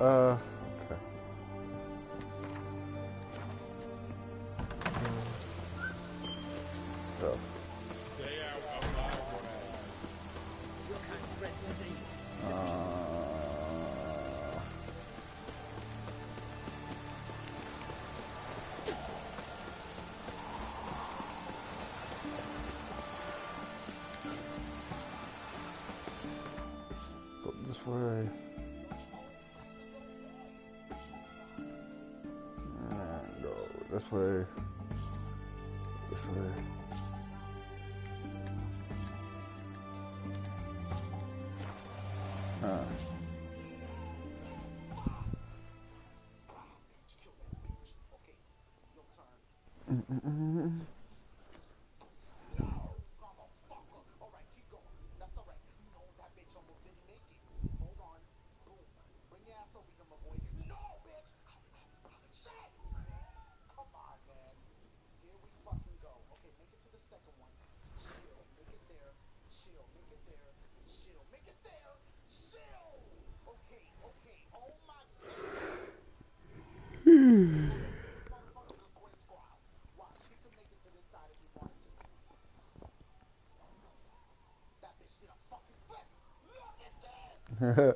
Okay. So. Stay out of my way. Your kind spreads disease. Go this way. And go this way. This way. Hello.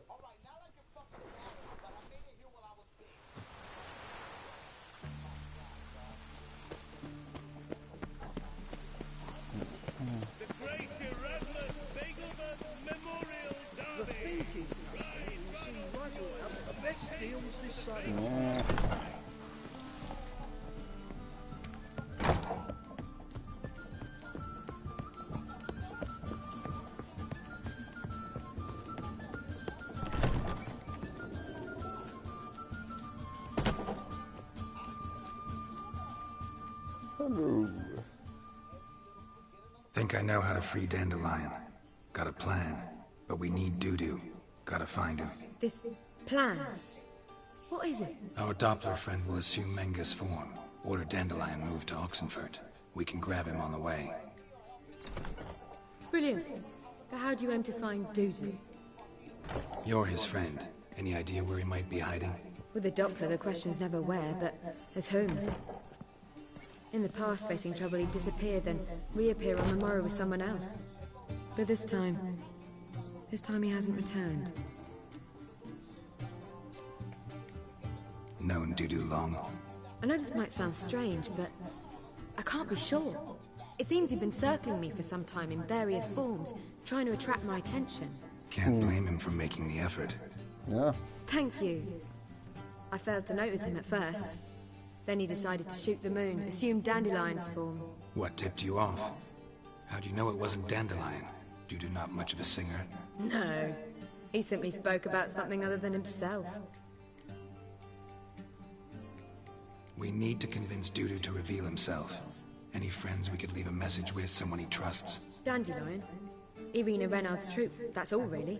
Think I know how to free Dandelion. Got a plan, but we need Doo-Doo. Gotta find him. This plan? What is it? Our Doppler friend will assume Menga's form. Order Dandelion moved to Oxenfurt. We can grab him on the way. Brilliant. But how do you aim to find Doo-Doo? You're his friend. Any idea where he might be hiding? With the Doppler, the question's never where, but as whom. In the past, facing trouble, he'd disappear, then reappear on the morrow with someone else. But this time he hasn't returned. Known Doo-Doo long? I know this might sound strange, but I can't be sure. It seems he'd been circling me for some time in various forms, trying to attract my attention. Can't blame him for making the effort. Yeah. Thank you. I failed to notice him at first. Then he decided to shoot the moon, assume Dandelion's form. What tipped you off? How do you know it wasn't Dandelion? Doo-Doo not much of a singer? No. He simply spoke about something other than himself. We need to convince Doo-Doo to reveal himself. Any friends we could leave a message with, someone he trusts? Dandelion? Irina Renard's troupe, that's all really.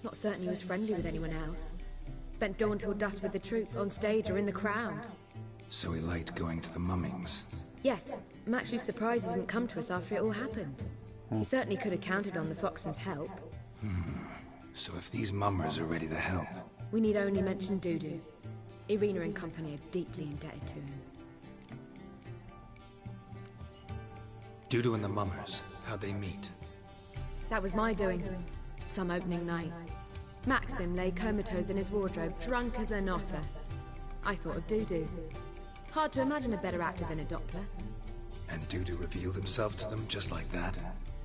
Not certain he was friendly with anyone else. Spent dawn till dusk with the troupe, on stage or in the crowd. So he liked going to the mummings? Yes. I'm actually surprised he didn't come to us after it all happened. He certainly could have counted on the Foxen's help. So if these mummers are ready to help... We need only mention Doo-Doo. Irina and company are deeply indebted to him. Doo-Doo and the mummers, how'd they meet? That was my doing. Some opening night. Maxim lay comatose in his wardrobe, drunk as an otter. I thought of Doo-Doo. Hard to imagine a better actor than a Doppler. And Doo-Doo revealed himself to them just like that?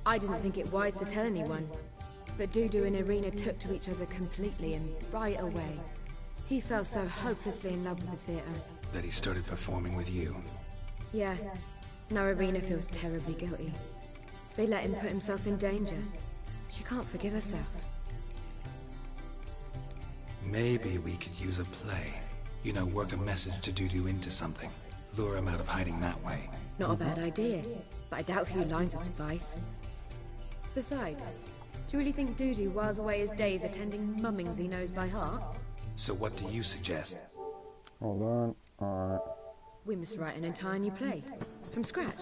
I didn't think it wise to tell anyone. But Doo-Doo and Irina took to each other completely and right away. He fell so hopelessly in love with the theatre. That he started performing with you? Yeah. Now Irina feels terribly guilty. They let him put himself in danger. She can't forgive herself. Maybe we could use a play. You know, work a message to Doo-Doo into something. Lure him out of hiding that way. Not a bad idea, but I doubt a few lines would suffice. Besides, do you really think Doo-Doo whiles away his days attending mummings he knows by heart? So what do you suggest? Hold on. Alright. We must write an entire new play. From scratch.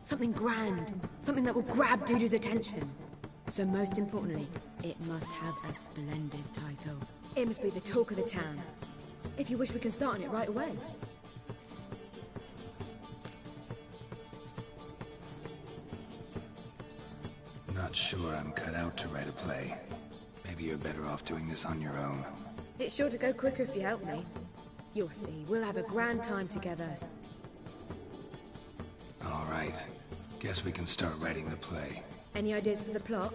Something grand. Something that will grab Doo-Doo's attention. So most importantly, it must have a splendid title. It must be the talk of the town. If you wish, we can start on it right away. Not sure I'm cut out to write a play. Maybe you're better off doing this on your own. It's sure to go quicker if you help me. You'll see, we'll have a grand time together. All right. Guess we can start writing the play. Any ideas for the plot?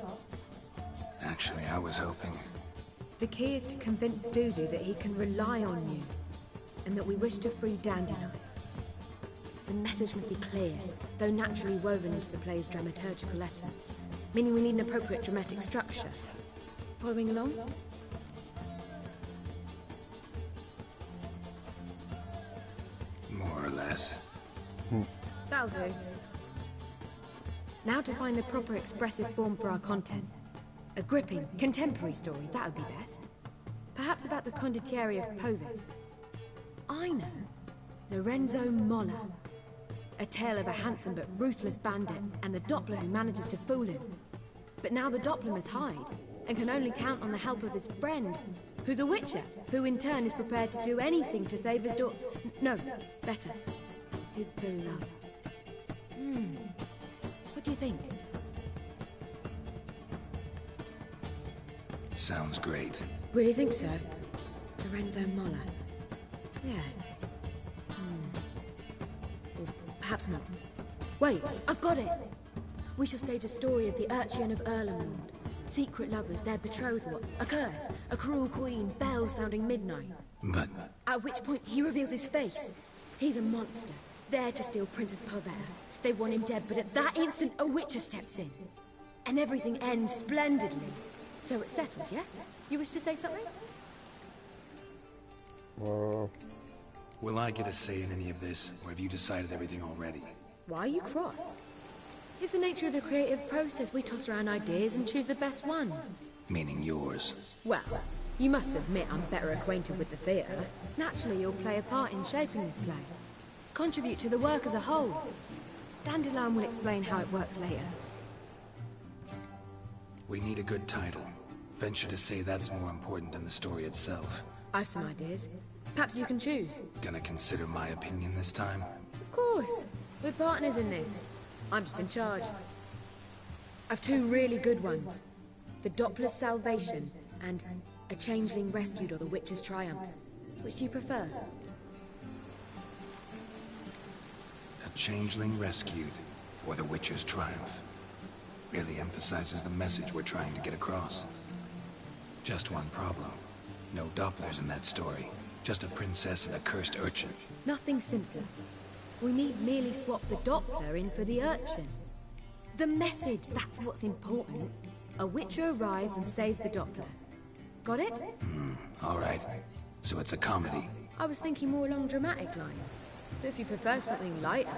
Actually, I was hoping... The key is to convince Dudu that he can rely on you, and that we wish to free Dandelion. The message must be clear, though naturally woven into the play's dramaturgical essence, meaning we need an appropriate dramatic structure. Following along? More or less. That'll do. Now to find the proper expressive form for our content. A gripping, contemporary story, that would be best. Perhaps about the condottieri of Povis. I know. Lorenzo Molla. A tale of a handsome but ruthless bandit and the Doppler who manages to fool him. But now the Doppler must hide, and can only count on the help of his friend, who's a witcher, who in turn is prepared to do anything to save his No, better. His beloved. What do you think? Sounds great. Really think so? Lorenzo Molla. Yeah. Or perhaps not. Wait, I've got it! We shall stage a story of the Urchin of Erlenwald. Secret lovers, their betrothal, a curse, a cruel queen, bells sounding midnight. But... At which point he reveals his face. He's a monster, there to steal Princess Pavere. They want him dead, but at that instant a witcher steps in. And everything ends splendidly. So it's settled, yeah? You wish to say something? Will I get a say in any of this, or have you decided everything already? Why are you cross? It's the nature of the creative process. We toss around ideas and choose the best ones. Meaning yours. Well, you must admit I'm better acquainted with the theatre. Naturally, you'll play a part in shaping this play. Contribute to the work as a whole. Dandelion will explain how it works later. We need a good title. Venture to say that's more important than the story itself. I've some ideas. Perhaps you can choose. Gonna consider my opinion this time? Of course. We're partners in this. I'm just in charge. I've two really good ones. The Doppler's Salvation and A Changeling Rescued or the Witch's Triumph. Which do you prefer? A Changeling Rescued, or the Witcher's Triumph. Really emphasizes the message we're trying to get across. Just one problem. No Dopplers in that story. Just a princess and a cursed urchin. Nothing simpler. We need merely swap the Doppler in for the urchin. The message, that's what's important. A witcher arrives and saves the Doppler. Got it? All right. So it's a comedy. I was thinking more along dramatic lines. But if you prefer something lighter...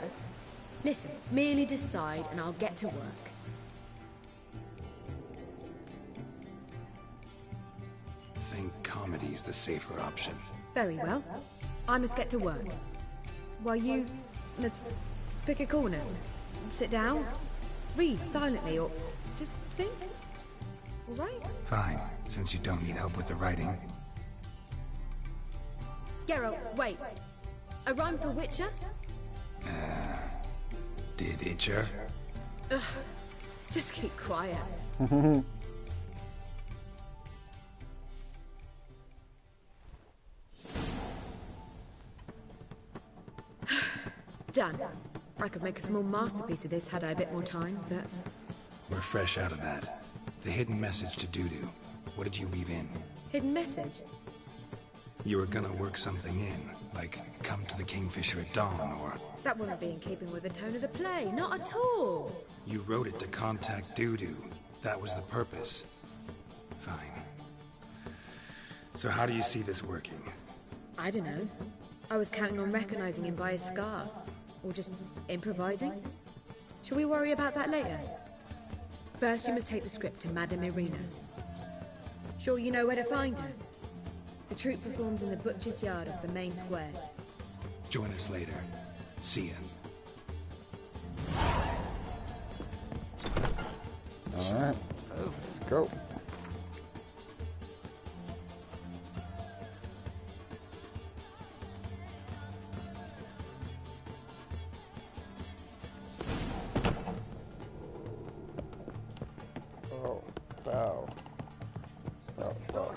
Listen, merely decide and I'll get to work. Think comedy's the safer option. Very well. I must get to work. While you must pick a corner. Sit down. Read silently or just think. All right? Fine, since you don't need help with the writing. Geralt, wait. A rhyme for Witcher? Did Itcher? Ugh. Just keep quiet. Done. I could make a small masterpiece of this had I a bit more time, but... We're fresh out of that. The hidden message to Dudu. What did you weave in? Hidden message? You were gonna work something in, like come to the Kingfisher at dawn, or... That wouldn't be in keeping with the tone of the play, not at all. You wrote it to contact Dudu. That was the purpose. Fine. So how do you see this working? I don't know. I was counting on recognizing him by his scar. Or just improvising. Shall we worry about that later? First, you must take the script to Madame Irina. Sure you know where to find her? The troupe performs in the butcher's yard of the main square. Join us later. See ya. Alright, let's go.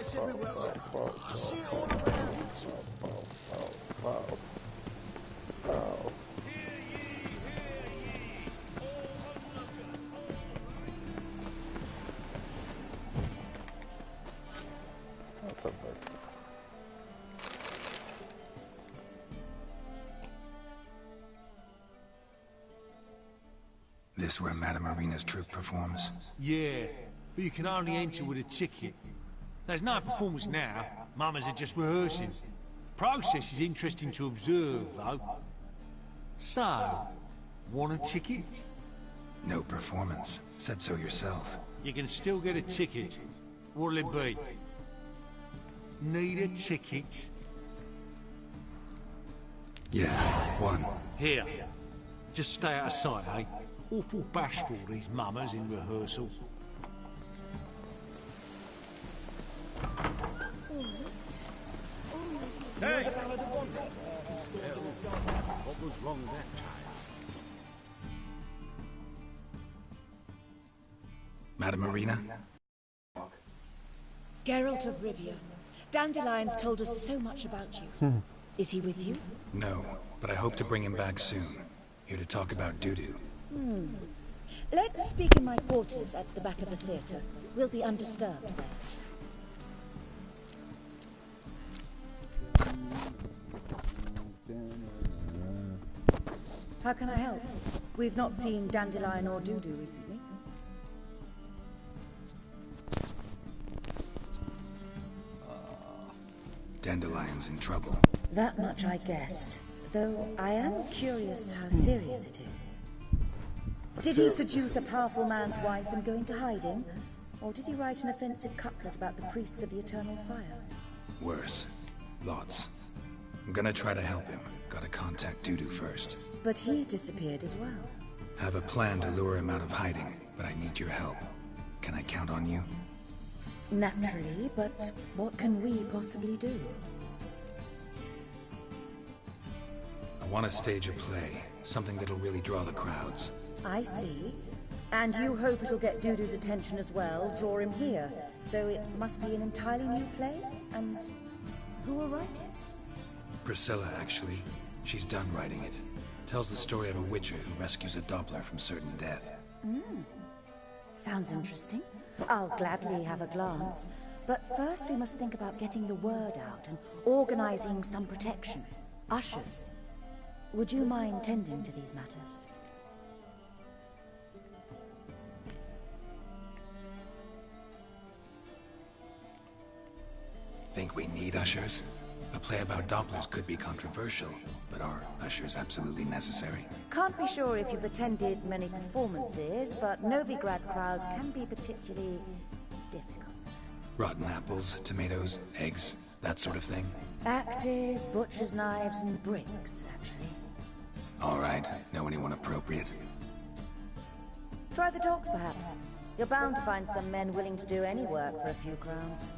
It's everywhere. I see it all around. This where Madame Marina's troupe performs? Yeah, but you can only enter with a ticket. There's no performance now. Mamas are just rehearsing. Process is interesting to observe, though. So, want a ticket? No performance. Said so yourself. You can still get a ticket. What'll it be? Need a ticket? Yeah, one. Here. Just stay out of sight, eh? Awful bashful, these mamas in rehearsal. Hey! What was wrong with that child? Madame Marina? Geralt of Rivia. Dandelion's told us so much about you. Is he with you? No, but I hope to bring him back soon. Here to talk about doo-doo. Let's speak in my quarters at the back of the theatre. We'll be undisturbed there. How can I help? We've not seen Dandelion or Dudu recently. Dandelion's in trouble. That much I guessed, though I am curious how serious it is. Did he seduce a powerful man's wife and go into hiding? Or did he write an offensive couplet about the priests of the eternal fire? Worse. Lots. I'm gonna try to help him. Gotta contact Dudu first. But he's disappeared as well. Have a plan to lure him out of hiding, but I need your help. Can I count on you? Naturally, but what can we possibly do? I want to stage a play. Something that'll really draw the crowds. I see. And you hope it'll get Dudu's attention as well, draw him here. So it must be an entirely new play? And who will write it? Priscilla, actually. She's done writing it. Tells the story of a witcher who rescues a Doppler from certain death. Sounds interesting. I'll gladly have a glance. But first we must think about getting the word out and organizing some protection. Ushers. Would you mind tending to these matters? Think we need ushers? A play about Dopplers could be controversial, but are ushers absolutely necessary? Can't be sure if you've attended many performances, but Novigrad crowds can be particularly difficult. Rotten apples, tomatoes, eggs, that sort of thing? Axes, butcher's knives, and bricks, actually. All right. Know anyone appropriate? Try the dogs, perhaps. You're bound to find some men willing to do any work for a few crowns.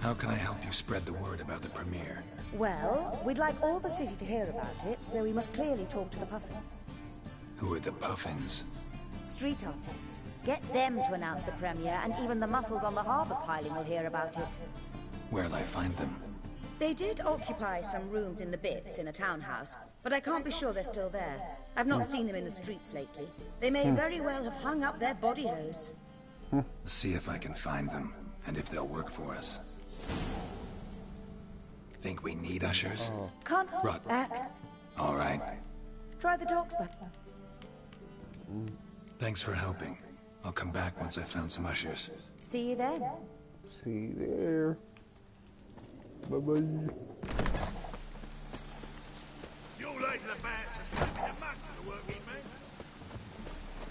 How can I help you spread the word about the premiere? Well, we'd like all the city to hear about it, so we must clearly talk to the Puffins. Who are the Puffins? Street artists. Get them to announce the premiere, and even the muscles on the harbour piling will hear about it. Where'll I find them? They did occupy some rooms in the Bits in a townhouse, but I can't be sure they're still there. I've not seen them in the streets lately. They may very well have hung up their body hose. See if I can find them, and if they'll work for us. Think we need ushers? Can't Rot. act. All right. Try the dogs, but Thanks for helping. I'll come back once I've found some ushers. see you then. See you there. Bye-bye. You're late to the bats and slapping the mug to the working man.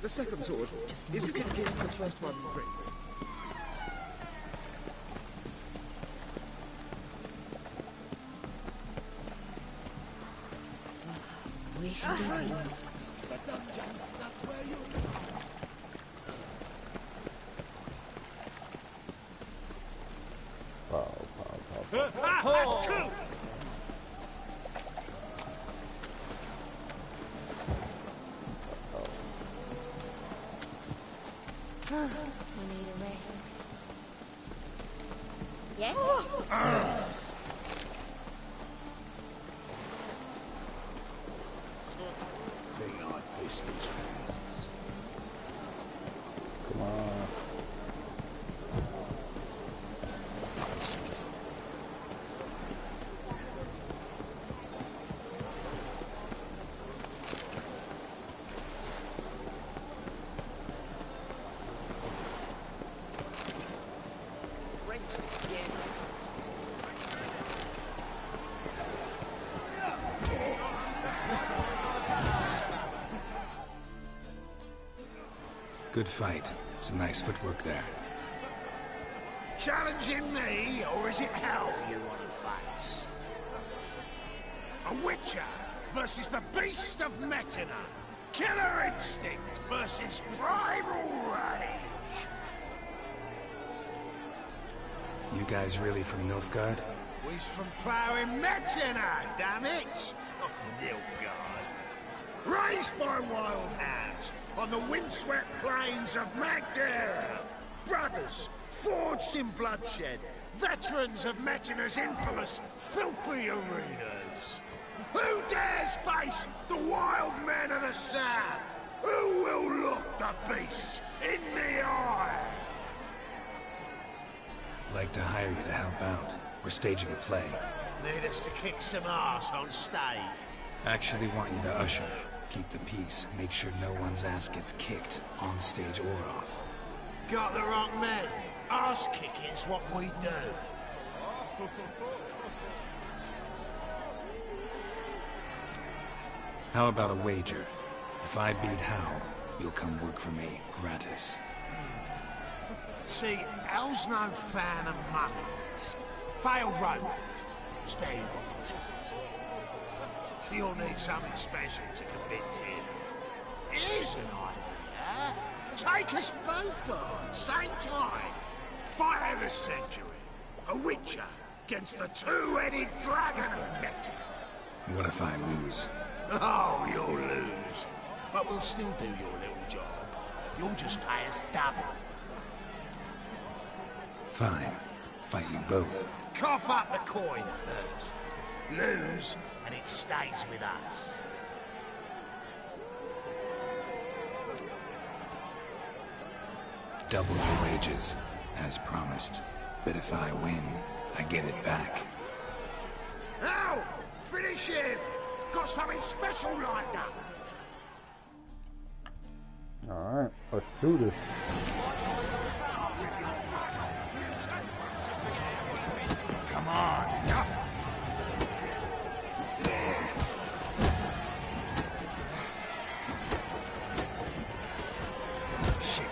The second sword isn't in case the first one will break. Wasted. The dungeon, that's where you I need a rest. Yes? Think I pissed my trousers. Come on. Good fight. Some nice footwork there. Challenging me, or is it hell you want to face? A Witcher versus the Beast of Metina. Killer instinct versus primal rage. You guys really from Nilfgaard? We's from ploughing Metina, damn it! Not Nilfgaard. Raised by wild hands on the windswept plains of Magdera. Brothers, forged in bloodshed. Veterans of Metina's infamous, filthy arenas. Who dares face the wild men of the south? Who will look the beasts in the eye? Like to hire you to help out. We're staging a play. Need us to kick some ass on stage? Actually want you to usher. Keep the peace. Make sure no one's ass gets kicked, on stage or off. Got the wrong men. Ass kicking's what we do. How about a wager? If I beat Hal, you'll come work for me, gratis. See, Al's no fan of mummies. Failed romance. Spare you what he's got. You'll need something special to convince him. Here's an idea. Take us both on, same time. Fight of the century. A Witcher against the two-headed dragon of Metina. What if I lose? Oh, you'll lose. But we'll still do your little job. You'll just pay us double. Fine. Fight you both. Cough up the coin first. Lose, and it stays with us. Double your wages, as promised. But if I win, I get it back. Now, finish him! Got something special lined up. Alright, let's do this. Come on. Shit.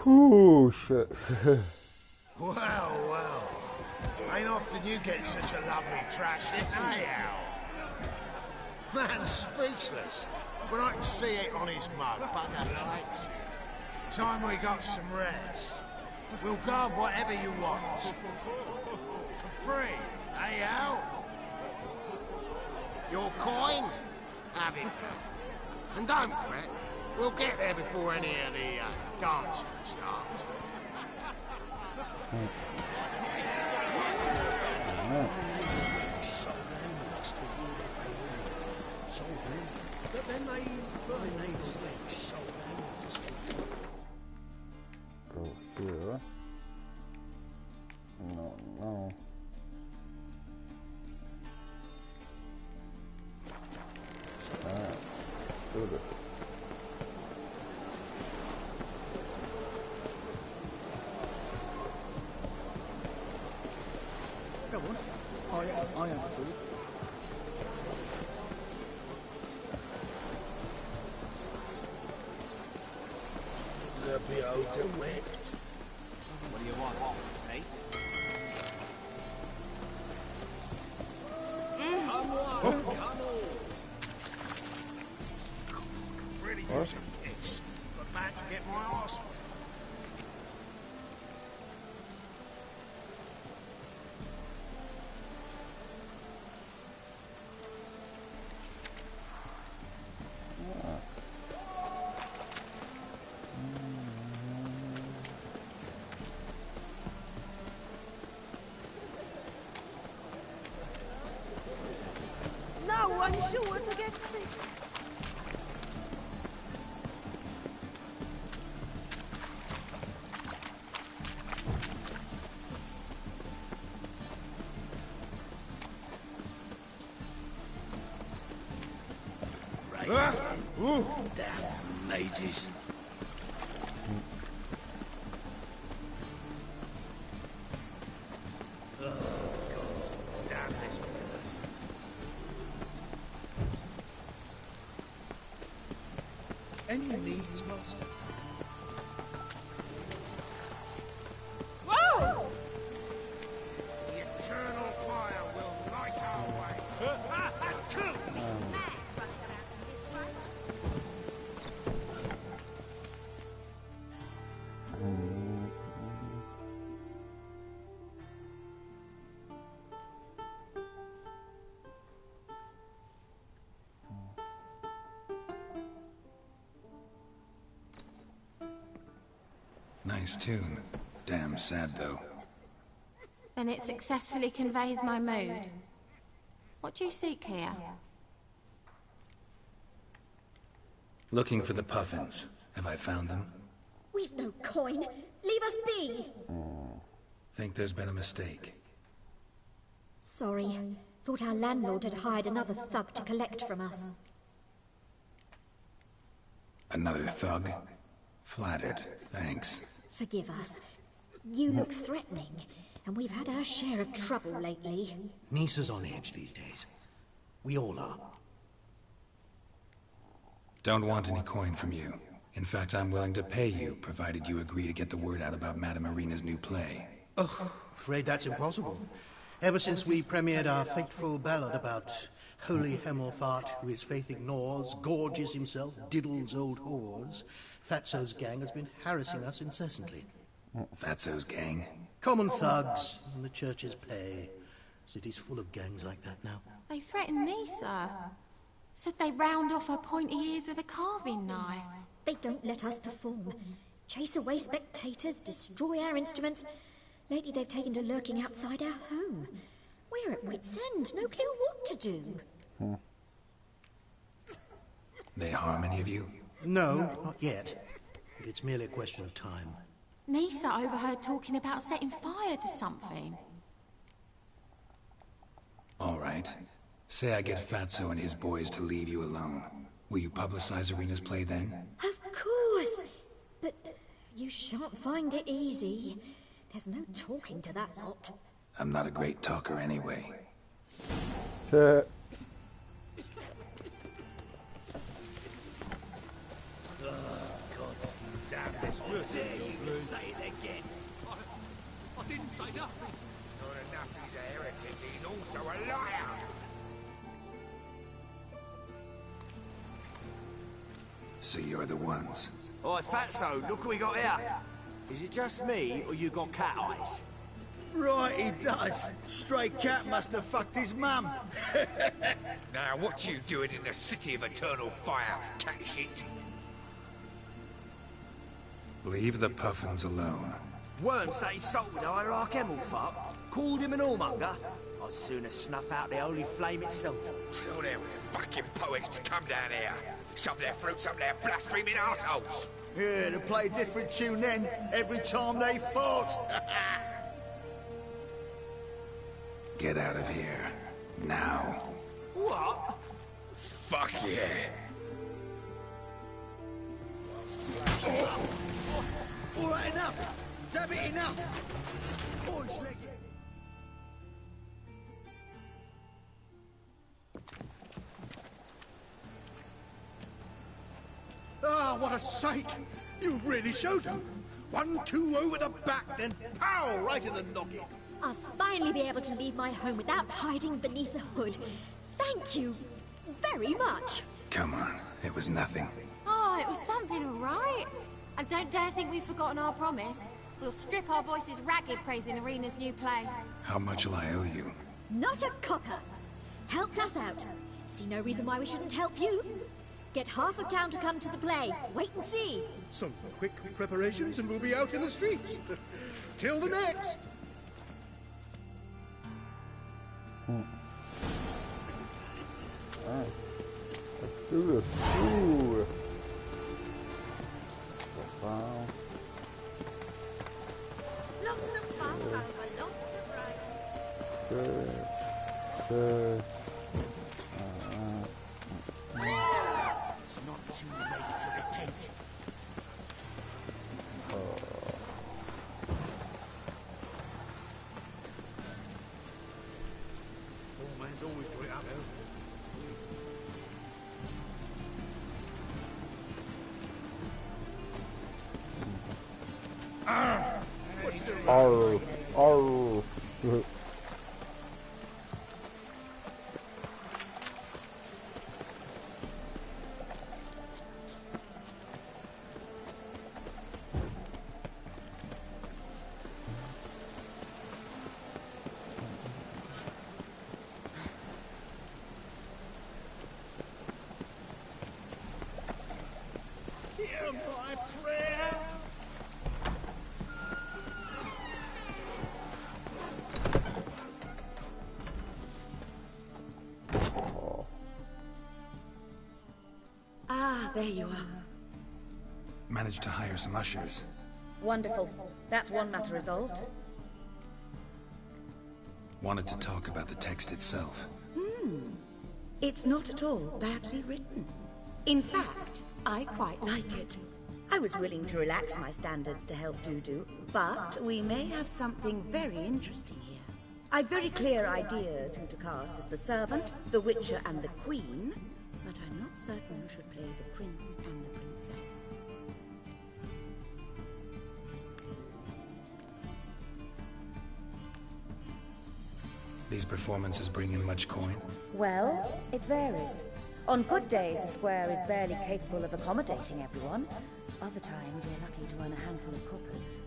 Ooh, shit. Well, well. Ain't often you get such a lovely thrashing, eh, Al? Man's speechless, but I can see it on his mug. Bugger likes it. Time we got some rest. We'll guard whatever you want. For free, eh, Al? Your coin? Have it. And don't fret. We'll get there before any of the dancing starts. Go here. No, no. Alright, do this. I am food. The beholder wept. What do you want? Eh? Come on, come on. Really use some piss. But about to get my arse wet. No, I'm sure to get sick. Damn mages. Oh, God, damn this one. Any needs, master? Whoa! The eternal fire will light our way. Nice tune. Damn sad, though. Then it successfully conveys my mood. What do you seek here? Looking for the puffins. Have I found them? We've no coin. Leave us be. Think there's been a mistake. Sorry. Thought our landlord had hired another thug to collect from us. Another thug? Flattered. Thanks. Forgive us. You look threatening, and we've had our share of trouble lately. Nisa's on edge these days. We all are. Don't want any coin from you. In fact, I'm willing to pay you, provided you agree to get the word out about Madame Irina's new play. Oh, afraid that's impossible. Ever since we premiered our fateful ballad about holy Hemmelfart, who his faith ignores, gorges himself, diddles old whores, Fatso's gang has been harassing us incessantly. Fatso's gang? Common thugs in the church's pay. City's full of gangs like that now. They threatened Nisa. Said they round off her pointy ears with a carving knife. They don't let us perform. Chase away spectators, destroy our instruments. Lately they've taken to lurking outside our home. We're at wit's end, no clue what to do. They harm any of you? No, not yet. But it's merely a question of time. Nisa overheard talking about setting fire to something. All right. Say I get Fatso and his boys to leave you alone. Will you publicize Irina's play then? Of course! But you shan't find it easy. There's no talking to that lot. I'm not a great talker anyway. Say it again. I didn't say nothing. Not enough he's a heretic, he's also a liar. So you're the ones. Oi, Fatso, look what we got here. Is it just me, or you got cat eyes? Right, he does. Stray cat must have fucked his mum. Now, what you doing in the city of eternal fire, cat shit? Leave the puffins alone. Worms that insulted Hierarch Hemmelfart, called him an whoremonger. I'd sooner snuff out the holy flame itself. Tell them fucking poets to come down here. Shove their flutes up their blaspheming arseholes. Yeah, to play a different tune then, every time they fought. Get out of here. Now. What? Fuck yeah. All right, enough. Damn it, enough. Boys, leg it. Ah, what a sight! You really showed them. 1-2 over the back, then pow! Right in the noggin. I'll finally be able to leave my home without hiding beneath a hood. Thank you very much. Come on, it was nothing. Oh, it was something, all right. And don't dare think we've forgotten our promise. We'll strip our voices ragged praising Arena's new play. How much will I owe you? Not a copper. Helped us out. See no reason why we shouldn't help you. Get half of town to come to the play. Wait and see. Some quick preparations and we'll be out in the streets. Till the next. Alright. Let's do this. Ooh. Wow. Lots of fuss over lots of rain. Good. Good. It's not too late to repent. Oh, man's always got it up there. Arr. Arr. Hear my prayer. Ah, there you are. Managed to hire some ushers. Wonderful. That's one matter resolved. Wanted to talk about the text itself. It's not at all badly written. In fact, I quite like it. I was willing to relax my standards to help Dudu, but we may have something very interesting here. I've very clear ideas who to cast as the servant, the witcher, and the queen, but I'm not certain who should play the prince and the princess. These performances bring in much coin? Well, it varies. On good days, the square is barely capable of accommodating everyone. Other times, we're lucky to earn a handful of coppers.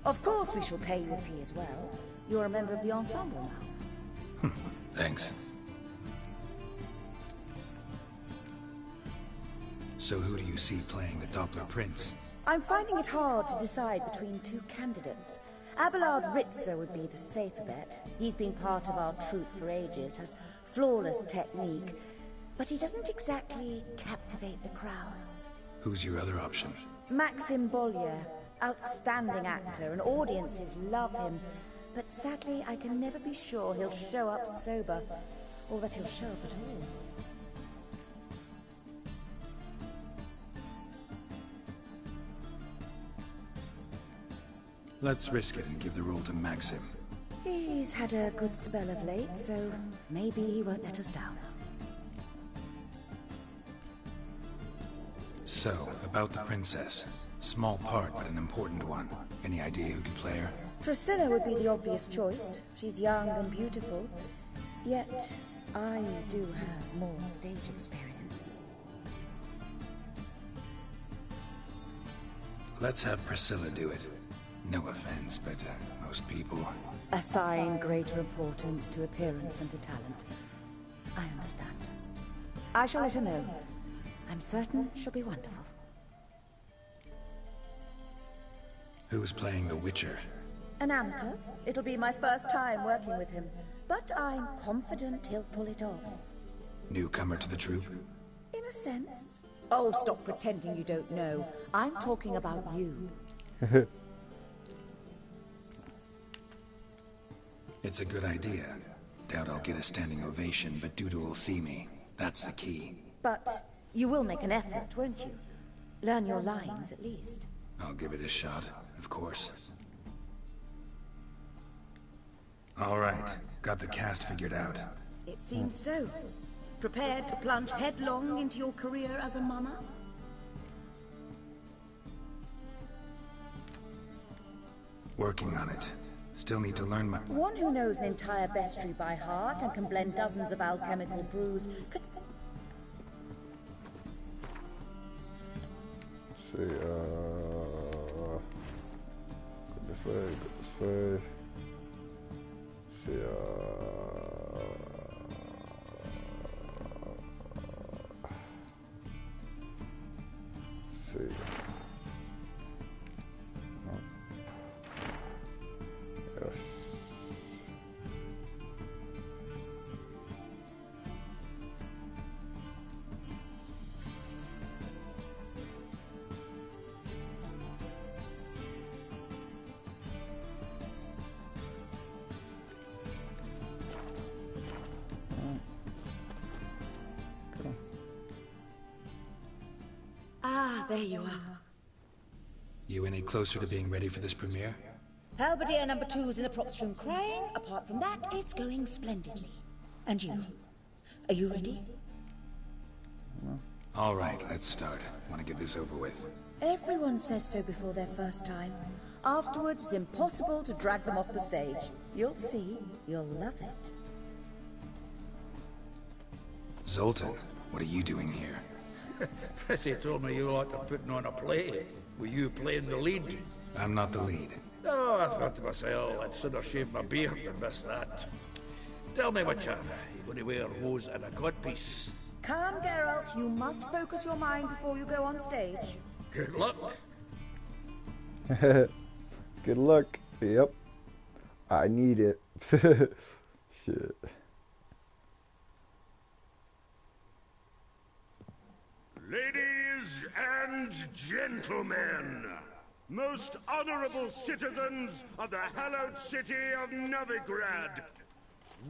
Of course, we shall pay you a fee as well. You're a member of the ensemble now. Thanks. So who do you see playing the Doppler Prince? I'm finding it hard to decide between two candidates. Abelard Ritzer would be the safer bet. He's been part of our troupe for ages, has flawless technique, but he doesn't exactly captivate the crowds. Who's your other option? Maxim Bollier, outstanding actor, and audiences love him, but sadly I can never be sure he'll show up sober, or that he'll show up at all. Let's risk it and give the role to Maxim. He's had a good spell of late, so maybe he won't let us down. So, about the princess. Small part, but an important one. Any idea who could play her? Priscilla would be the obvious choice. She's young and beautiful. Yet, I do have more stage experience. Let's have Priscilla do it. No offense, but most people... Assign greater importance to appearance than to talent. I understand. I shall let her know. I'm certain she'll be wonderful. Who's playing the Witcher? An amateur. It'll be my first time working with him, but I'm confident he'll pull it off. Newcomer to the troupe? In a sense. Oh, stop pretending you don't know. I'm talking about you. It's a good idea. Doubt I'll get a standing ovation, but Dudu will see me. That's the key. But you will make an effort, won't you? Learn your lines, at least. I'll give it a shot, of course. All right, got the cast figured out. It seems so. Prepared to plunge headlong into your career as a mama? Working on it. Still need to learn my... One who knows an entire bestiary by heart and can blend dozens of alchemical brews could... See, go this way, go this way. See, see. Yes. Ah, there you are. You any closer to being ready for this premiere? Halberdier number 2's in the props room crying. Apart from that, it's going splendidly. And you? Are you ready? All right, let's start. Want to get this over with. Everyone says so before their first time. Afterwards, it's impossible to drag them off the stage. You'll see. You'll love it. Zoltan, what are you doing here? Prissy told me you like to putting on a play. Were you playing the lead? I'm not the lead. Oh, I thought to myself, I'd sooner shave my beard than miss that. Tell me, Witcher, you going to wear hose and a codpiece? Calm, Geralt. You must focus your mind before you go on stage. Good luck. Good luck. Yep. I need it. Shit. Ladies and gentlemen, most honorable citizens of the hallowed city of Novigrad,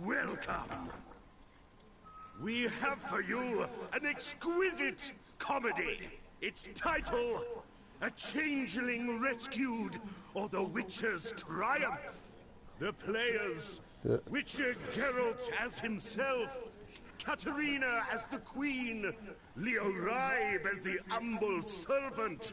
welcome. We have for you an exquisite comedy. Its title, A Changeling Rescued or the Witcher's Triumph. The players, Witcher Geralt as himself, Katerina as the Queen, Leo Raib as the humble servant,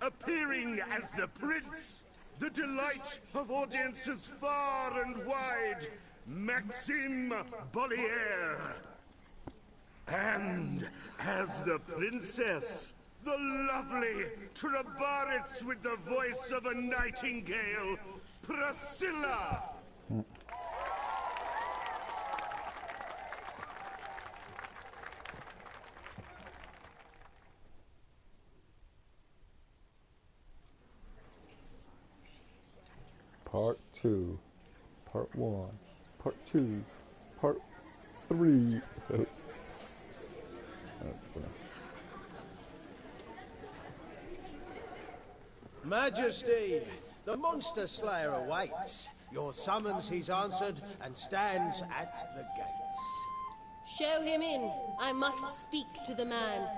appearing as the Prince, the delight of audiences far and wide, Maxime Bollier. And as the Princess, the lovely Trabaritz with the voice of a nightingale, Priscilla. Part 2, Part 1, Part 2, Part 3. That's funny. Majesty, the monster slayer awaits. Your summons he's answered and stands at the gates. Show him in. I must speak to the man.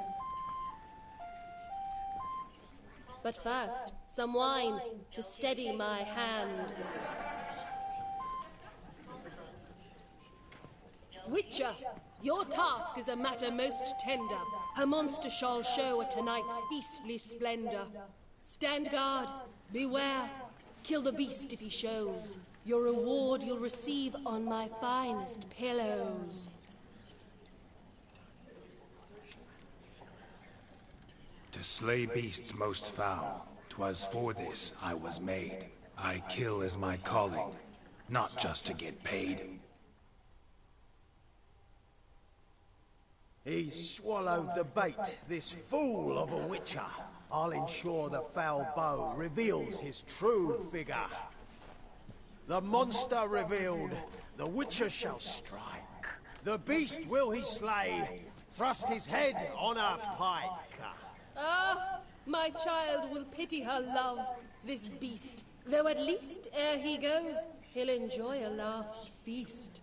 But first, some wine to steady my hand. Witcher, your task is a matter most tender. Her monster shall show at tonight's feastly splendor. Stand guard, beware, kill the beast if he shows. Your reward you'll receive on my finest pillows. To slay beasts most foul, 'twas for this I was made. I kill as my calling, not just to get paid. He's swallowed the bait, this fool of a witcher. I'll ensure the foul bow reveals his true figure. The monster revealed, the witcher shall strike. The beast will he slay, thrust his head on a pike. Ah, my child will pity her love, this beast. Though at least, ere he goes, he'll enjoy a last feast.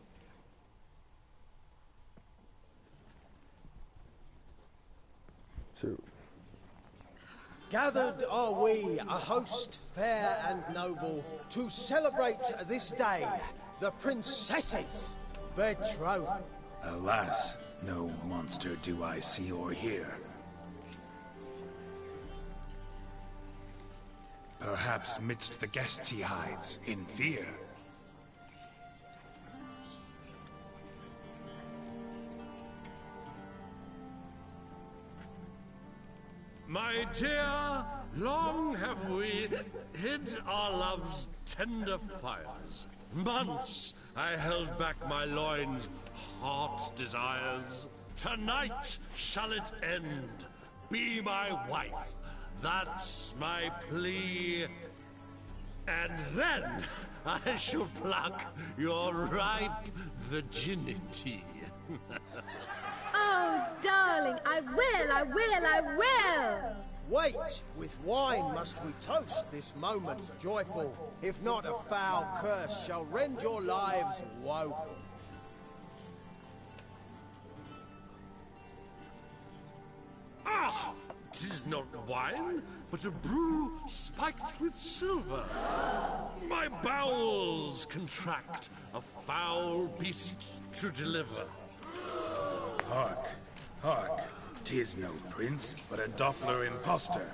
Two. Gathered are we, a host fair and noble, to celebrate this day, the princess's betrothal. Alas, no monster do I see or hear. Perhaps midst the guests he hides, in fear. My dear, long have we hid our love's tender fires. Months I held back my loins' heart desires. Tonight shall it end. Be my wife. That's my plea. And then I shall pluck your ripe virginity. Oh, darling, I will! Wait! With wine must we toast this moment joyful. If not, a foul curse shall rend your lives woeful. Ah! 'Tis not wine, but a brew spiked with silver. My bowels contract, a foul beast to deliver. Hark, hark. 'Tis no prince, but a Doppler impostor.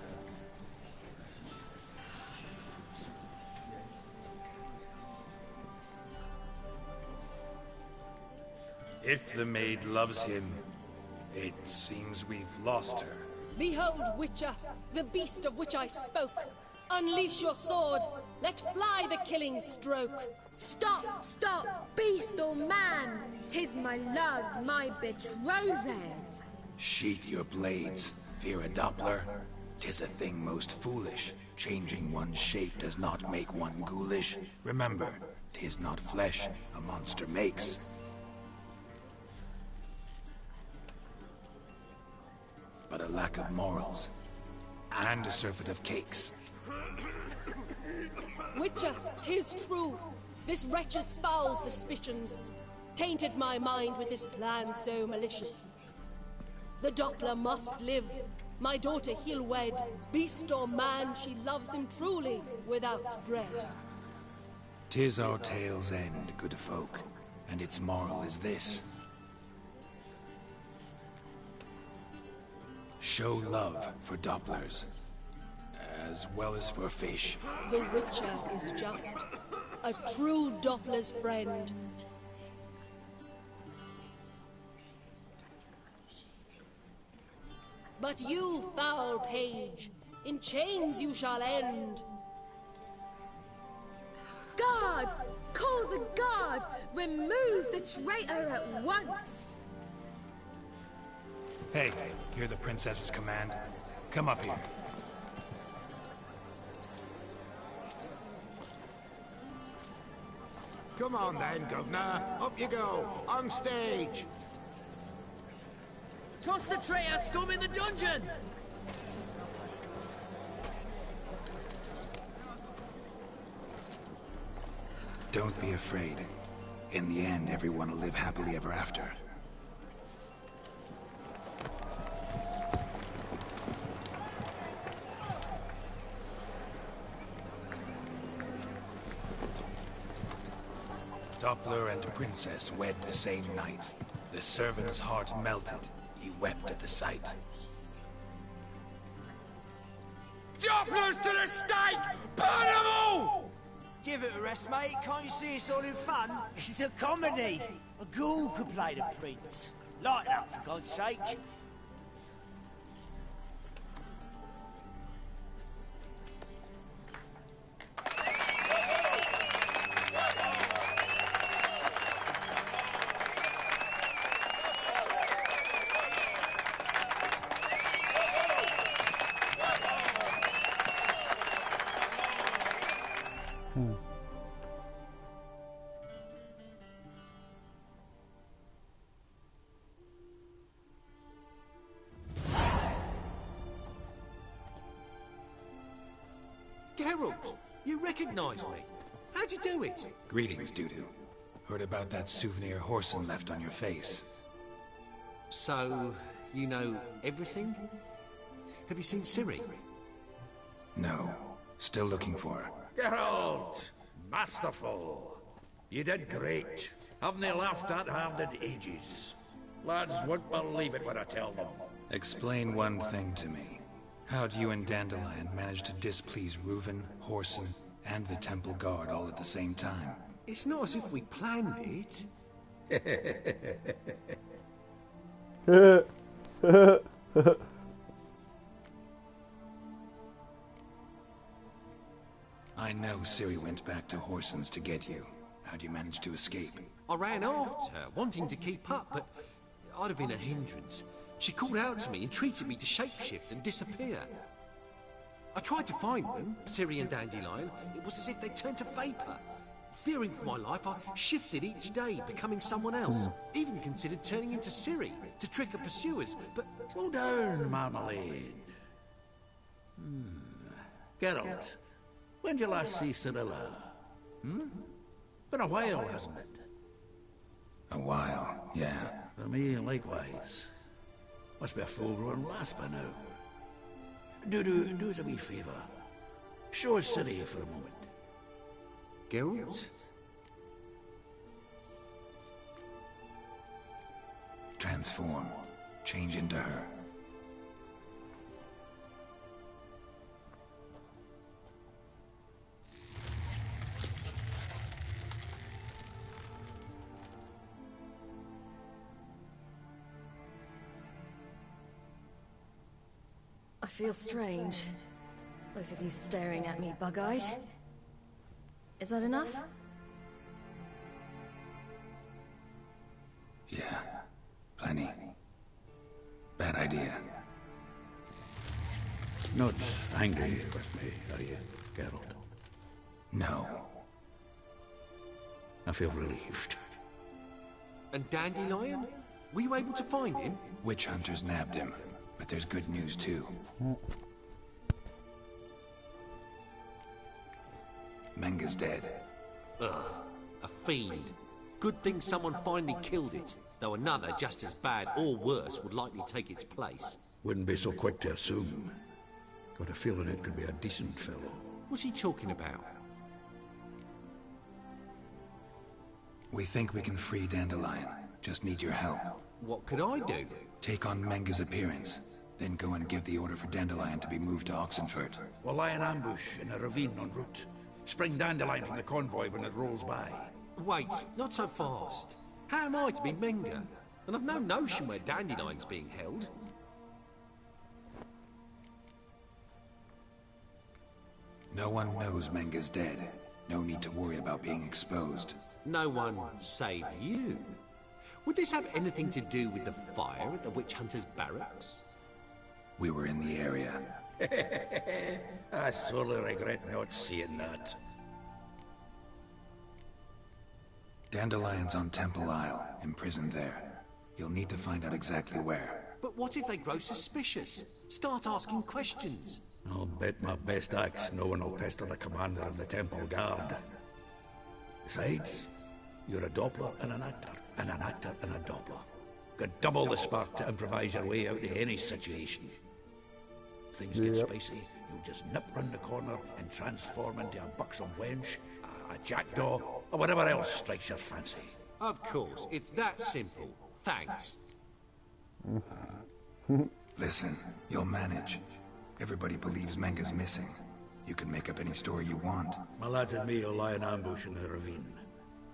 If the maid loves him, it seems we've lost her. Behold, Witcher, the beast of which I spoke. Unleash your sword. Let fly the killing stroke. Stop, stop, beast or man! 'Tis my love, my betrothed. Sheath your blades, fear a Doppler. 'Tis a thing most foolish. Changing one's shape does not make one ghoulish. Remember, 'tis not flesh a monster makes. But a lack of morals, and a surfeit of cakes. Witcher, 'tis true. This wretch's foul suspicions tainted my mind with this plan so malicious. The Doppler must live. My daughter he'll wed. Beast or man, she loves him truly, without dread. 'Tis our tale's end, good folk, and its moral is this. Show love for Dopplers, as well as for fish. The Witcher is just a true Doppler's friend. But you, foul page, in chains you shall end. Guard! Call the guard! Remove the traitor at once! Hey, hear the princess's command? Come up here. Come on then, Governor. Up you go. On stage. Toss the traitor scum in the dungeon! Don't be afraid. In the end, everyone will live happily ever after. Doppler and princess wed the same night. The servant's heart melted. He wept at the sight. Dopplers to the stake! Burn them all! Give it a rest, mate. Can't you see it's all in fun? This is a comedy. A ghoul could play the prince. Lighten up, for God's sake. Geralt, you recognize me. How'd you do it? Greetings, Dudu. Heard about that souvenir Whoreson left on your face. So, you know everything? Have you seen Ciri? No. Still looking for her. Geralt! Masterful! You did great. Haven't they laughed that hard in ages? Lads won't believe it when I tell them. Explain one thing to me. How'd you and Dandelion manage to displease Reuven, Whoreson, and the Temple Guard all at the same time? It's not as if we planned it. I know Ciri went back to Whoreson's to get you. How'd you manage to escape? I ran after her, wanting to keep up, but I'd have been a hindrance. She called out to me and treated me to shapeshift and disappear. I tried to find them, Ciri and Dandelion. It was as if they turned to vapor. Fearing for my life, I shifted each day, becoming someone else. Even considered turning into Ciri to trick her pursuers, but... Slow down, Marmalade. Geralt, when did you last see Cirilla? Been a while, hasn't it? A while, yeah. For me, likewise. Must be a full-grown lass by now. Do us a wee favour. Show us Ciri for a moment. Geralt? Transform. Change into her. I feel strange. Both of you staring at me bug-eyed. Is that enough? Yeah. Plenty. Bad idea. Not angry with me, are you, Geralt? No. I feel relieved. And Dandelion? Were you able to find him? Witch hunters nabbed him, but there's good news too. Menga's dead. Ugh, a fiend. Good thing someone finally killed it, though another just as bad or worse would likely take its place. Wouldn't be so quick to assume. Got a feeling it could be a decent fellow. What's he talking about? We think we can free Dandelion. Just need your help. What could I do? Take on Menga's appearance, then go and give the order for Dandelion to be moved to Oxenfurt. We'll lie in ambush in a ravine en route. Spring Dandelion from the convoy when it rolls by. Wait, not so fast. How am I to be Menga? And I've no notion where Dandelion's being held. No one knows Menga's dead. No need to worry about being exposed. No one save you. Would this have anything to do with the fire at the witch hunters' barracks? We were in the area. I sorely regret not seeing that. Dandelion's on Temple Isle, imprisoned there. You'll need to find out exactly where. But what if they grow suspicious? Start asking questions? I'll bet my best axe no one will pester the commander of the Temple Guard. Besides, you're a Doppler and an actor and a Doppler. Got double the spark to improvise your way out of any situation. Things get spicy, you'll just nip round the corner and transform into a buxom wench, a jackdaw, or whatever else strikes your fancy. Of course, it's that simple. Thanks. Listen, you'll manage. Everybody believes Menga's missing. You can make up any story you want. My lads and me will lie in ambush in the ravine.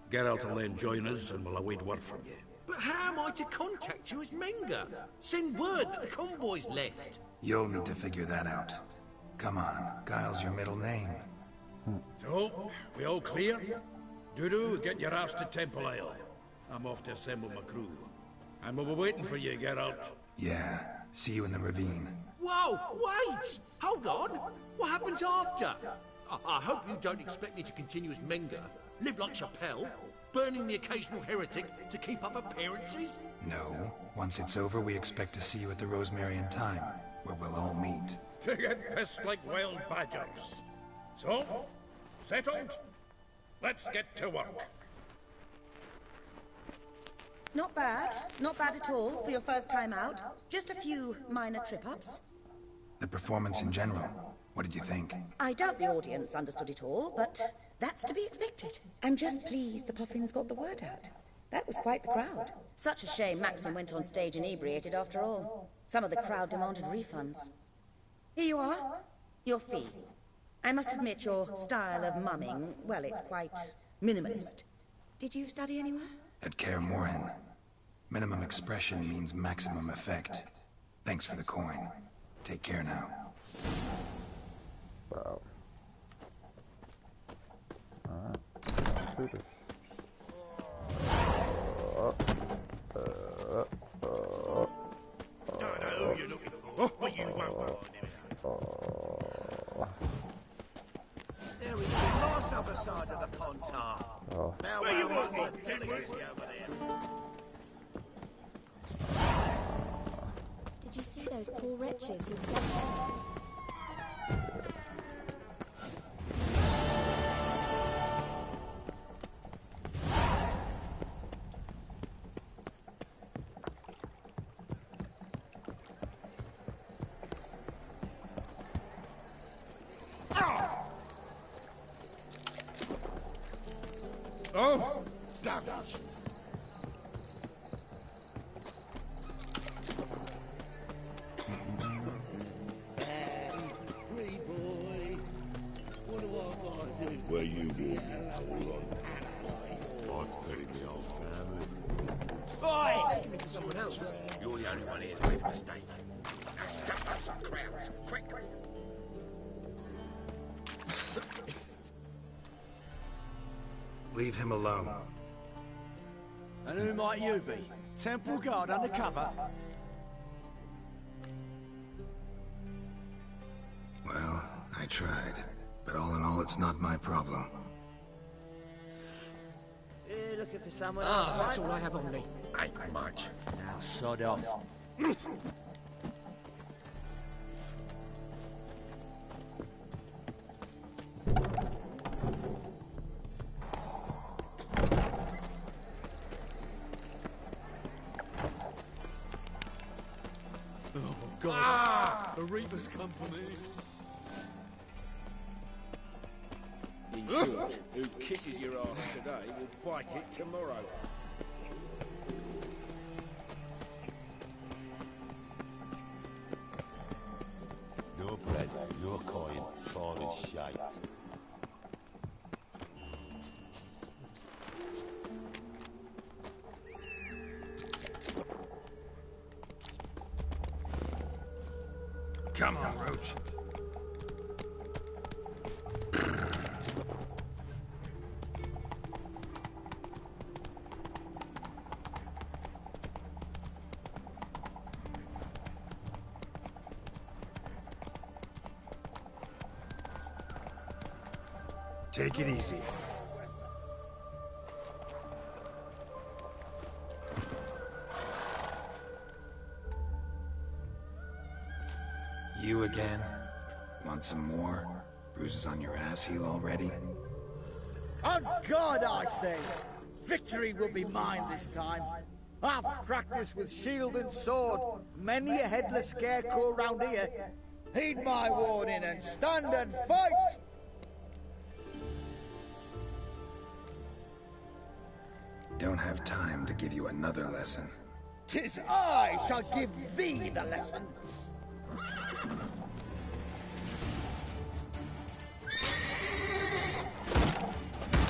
Geralt will then join us and we'll await word from you. But how am I to contact you as Menga? Send word that the convoy's left. You'll need to figure that out. Come on, Guile's your middle name. So, we all clear? Dudu, get your ass to Temple Isle. I'm off to assemble my crew. And we'll be waiting for you, Geralt. Yeah, see you in the ravine. Whoa, wait! Hold on! What happens after? I hope you don't expect me to continue as Menga, live like Chappelle, burning the occasional heretic to keep up appearances? No. Once it's over, we expect to see you at the Rosemary in Time, where we'll all meet. To get pissed like wild badgers. So, settled? Let's get to work. Not bad. Not bad at all for your first time out. Just a few minor trip-ups. The performance in general, what did you think? I doubt the audience understood it all, but that's to be expected. I'm just pleased the Puffins got the word out. That was quite the crowd. Such a shame Maxim went on stage inebriated after all. Some of the crowd demanded refunds. Here you are. Your fee. I must admit your style of mumming, well, it's quite minimalist. Did you study anywhere? At Kaer Morhen, minimum expression means maximum effect. Thanks for the coin. Take care now. Wow. Alright, let's do this. Don't know who you're looking for, but you won't find him out. There we go, nice other side of the pond, Tar. Oh. Now where you want me? Delicacy over there. Did you see those poor wretches who fled? Oh, starfish. Pretty boy. Wonder what I've got to do. Where you walking? Hold on. I've fed the old family. Oi! Mistaken me for someone else. You're the only one here who's made a mistake. Now stuff up some crowds, quick. Leave him alone. And who might you be? Temple guard undercover? Well, I tried. But all in all, it's not my problem. You're looking for someone else, right? That's all I have on me. Ain't much. Now sod off. Oh, God. The Reaper's come for me. In short, who kisses your ass today will bite it tomorrow. No bread, no coin, all is shite. Come on, Roach. Take it easy. You again? Want some more? Bruises on your ass heel already? On God, I say! Victory will be mine this time. I've practiced with shield and sword. Many a headless scarecrow round here. Heed my warning and stand and fight! Don't have time to give you another lesson. 'Tis I shall give thee the lesson.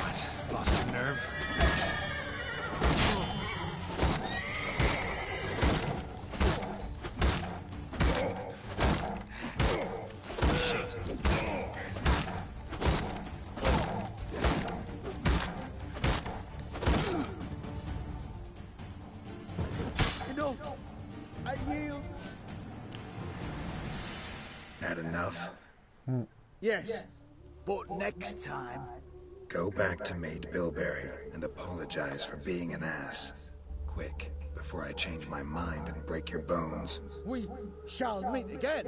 What? Lost your nerve? No, I yield. Had enough? Yes, but next time. Go back to Maid Bilberry and apologize for being an ass. Quick, before I change my mind and break your bones. We shall meet again.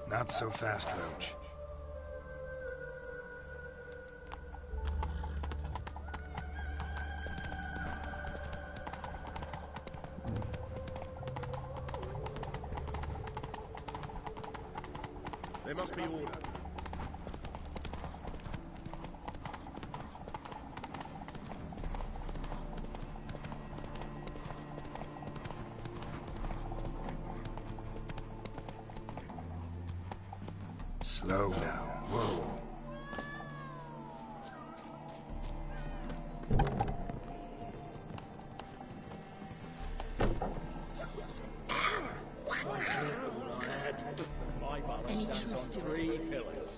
Not so fast, Roach. There must be order. Slow now. Whoa.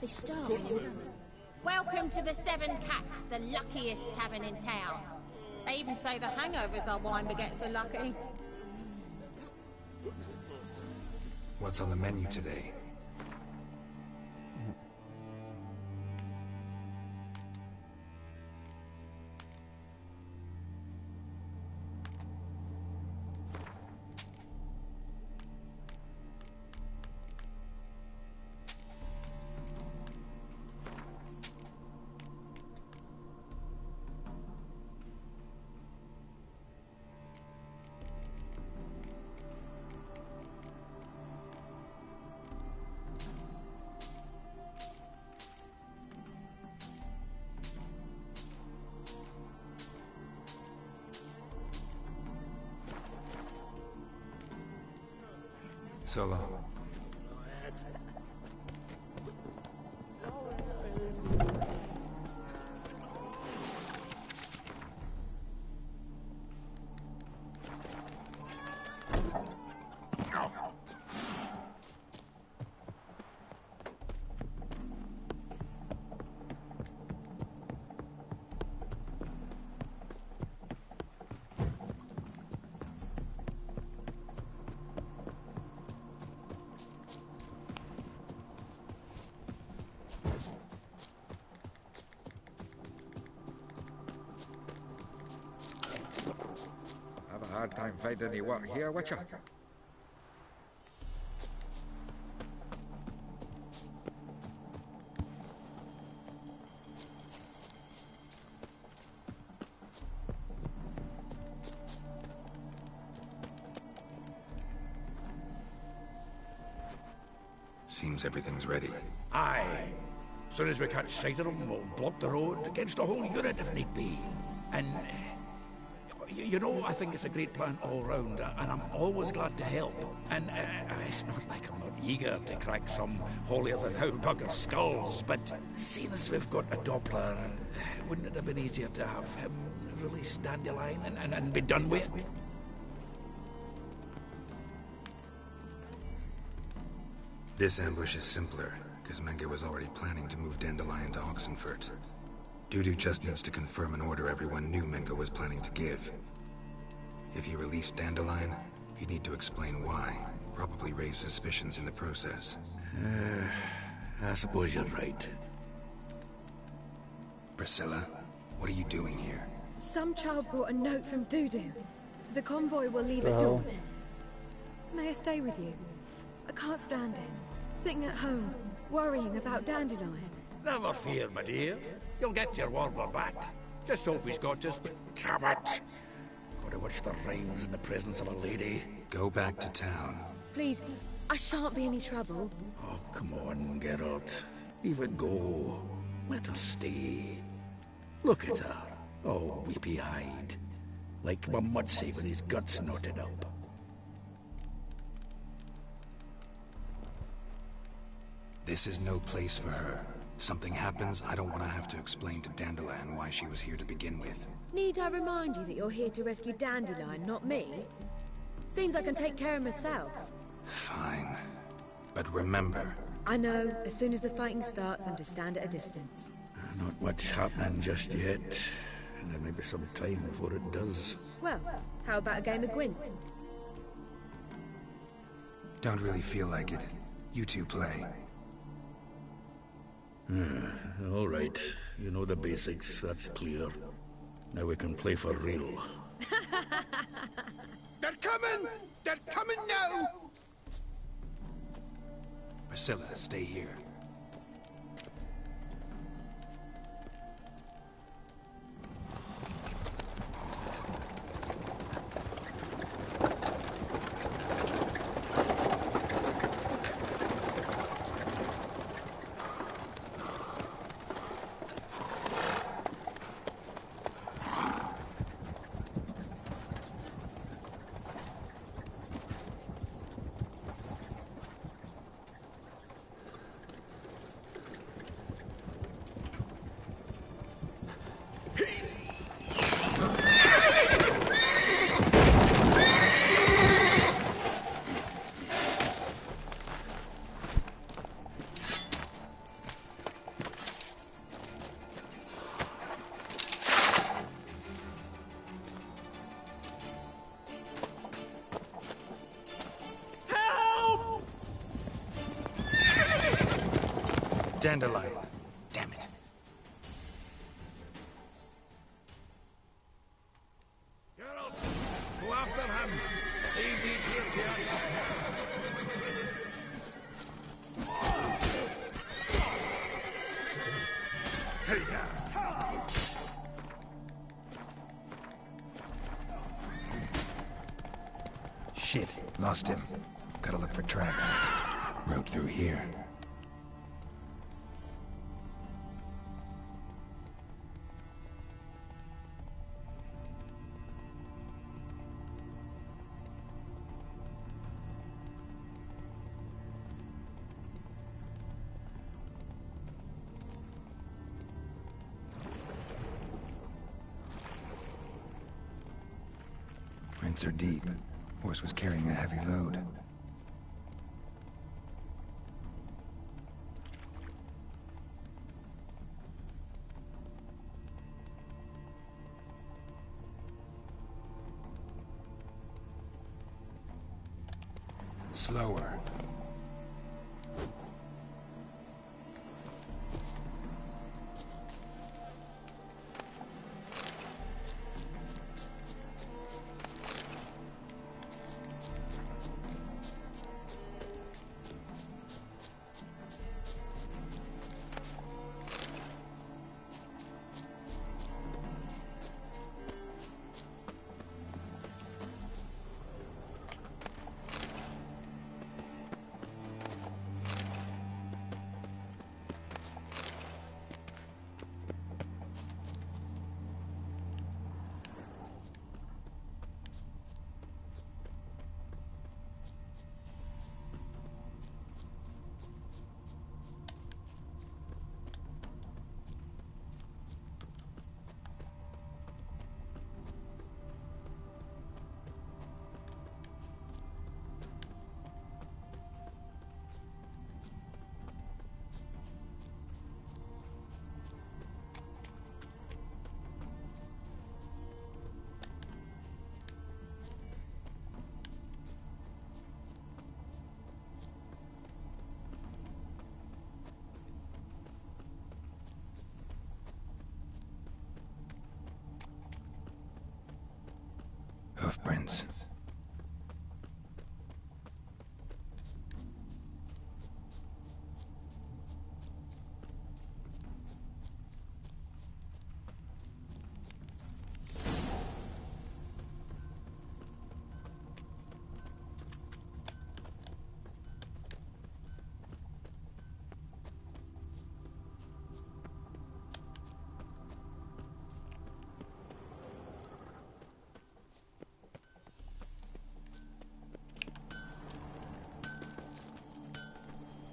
They starve in England. Welcome to the Seven Cats, the luckiest tavern in town. They even say the hangovers our wine baguettes are lucky. What's on the menu today? So long. Have a hard time finding any work here, Witcher. Seems everything's ready. Aye. Soon as we catch sight of them, we'll block the road against a whole unit if need be. And, you know, I think it's a great plan all round, and I'm always glad to help. And it's not like I'm not eager to crack some holier-than-thou bugger's skulls, but seeing as we've got a Doppler, wouldn't it have been easier to have him release Dandelion and be done with it? This ambush is simpler, because Menge was already planning to move Dandelion to Oxenfurt. Dudu just needs to confirm an order everyone knew Menge was planning to give. If he released Dandelion, he'd need to explain why, probably raise suspicions in the process. I suppose you're right. Priscilla, what are you doing here? Some child brought a note from Dudu. The convoy will leave at dawn. May I stay with you? I can't stand it. Sitting at home, worrying about Dandelion. Never fear, my dear. You'll get your warbler back. Just hope he's got just... Damn it! Gotta watch the rhymes in the presence of a lady. Go back to town. Please, I shan't be any trouble. Oh, come on, Geralt. Leave it go. Let her stay. Look at her, all weepy-eyed. Like my Mudsey with his guts knotted up. This is no place for her. Something happens, I don't want to have to explain to Dandelion why she was here to begin with. Need I remind you that you're here to rescue Dandelion, not me? Seems I can take care of myself. Fine. But remember... I know, as soon as the fighting starts, I'm to stand at a distance. Not much happening just yet. And there may be some time before it does. Well, how about a game of Gwent? Don't really feel like it. You two play. All right. You know the basics, that's clear. Now we can play for real. They're coming! They're coming now! Priscilla, stay here. Dandelion. Damn it. Geralt, go after him. Leave these here to us. Shit, lost him. Gotta look for tracks. Road through here. Prints are deep. Horse was carrying a heavy load. Slower. Hoofprints.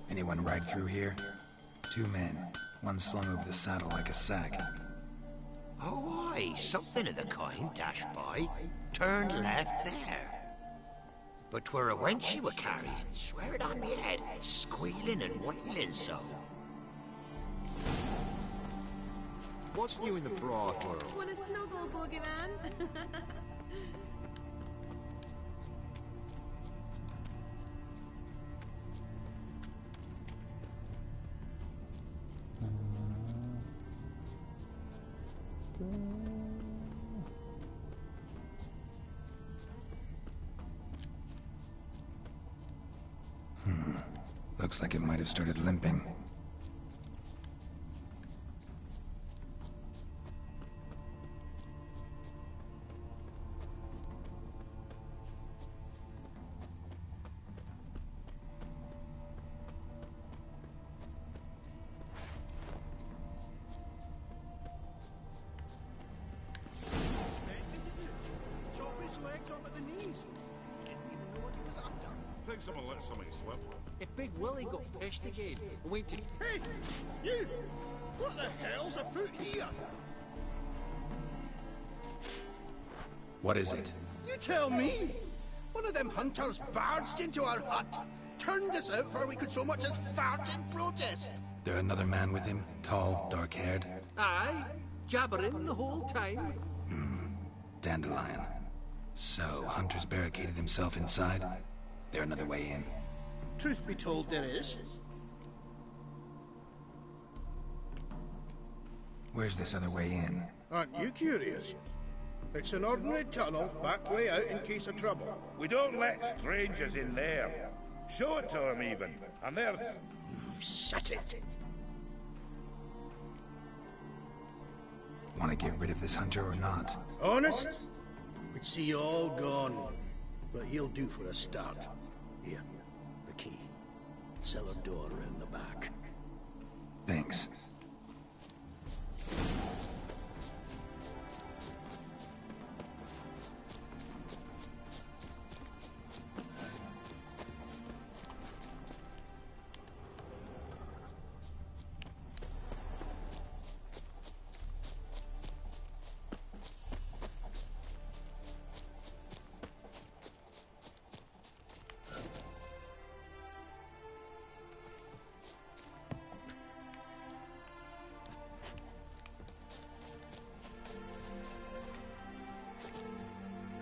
Anyone ride through here? 2 men. One slung over the saddle like a sack. Oh, aye, something of the kind dashed by. Turned left there. But 'twere a wench you were carrying, swear it on me head, squealing and wailing so. What's new in the broad world? Want a snuggle, boogeyman? Looks like it might have started limping. Chop his legs off at the knees. Didn't even know what he was after. Think someone let somebody slip. If Big Willie got pissed again, and went to... Hey! You! What the hell's afoot here? What is it? You tell me! One of them hunters barged into our hut, turned us out before we could so much as fart in protest. There another man with him? Tall, dark-haired? Aye, jabbering the whole time. Dandelion. So, Hunter's barricaded himself inside? There another way in? Truth be told, there is. Where's this other way in? Aren't you curious? It's an ordinary tunnel, back way out in case of trouble. We don't let strangers in there. Show it to them, even. And there's... Shut it! Want to get rid of this hunter or not? Honest? We'd see you all gone. But he'll do for a start. Here, the key. Cellar door around the back. Thanks.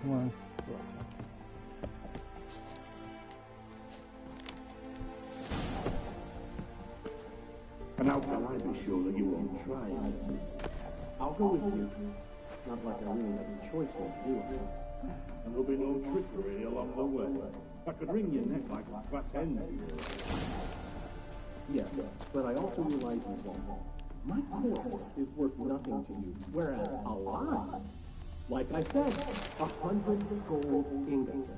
Come on. And how can I be sure that you won't try it? I'll go with you. Not like I really have a choice of doing it. And there'll be no trickery along the way. I could wring your neck like a fat hen. Yes, but I also realize you won't. My corpse is worth nothing to you, whereas alive, like I said, 100 gold ingots.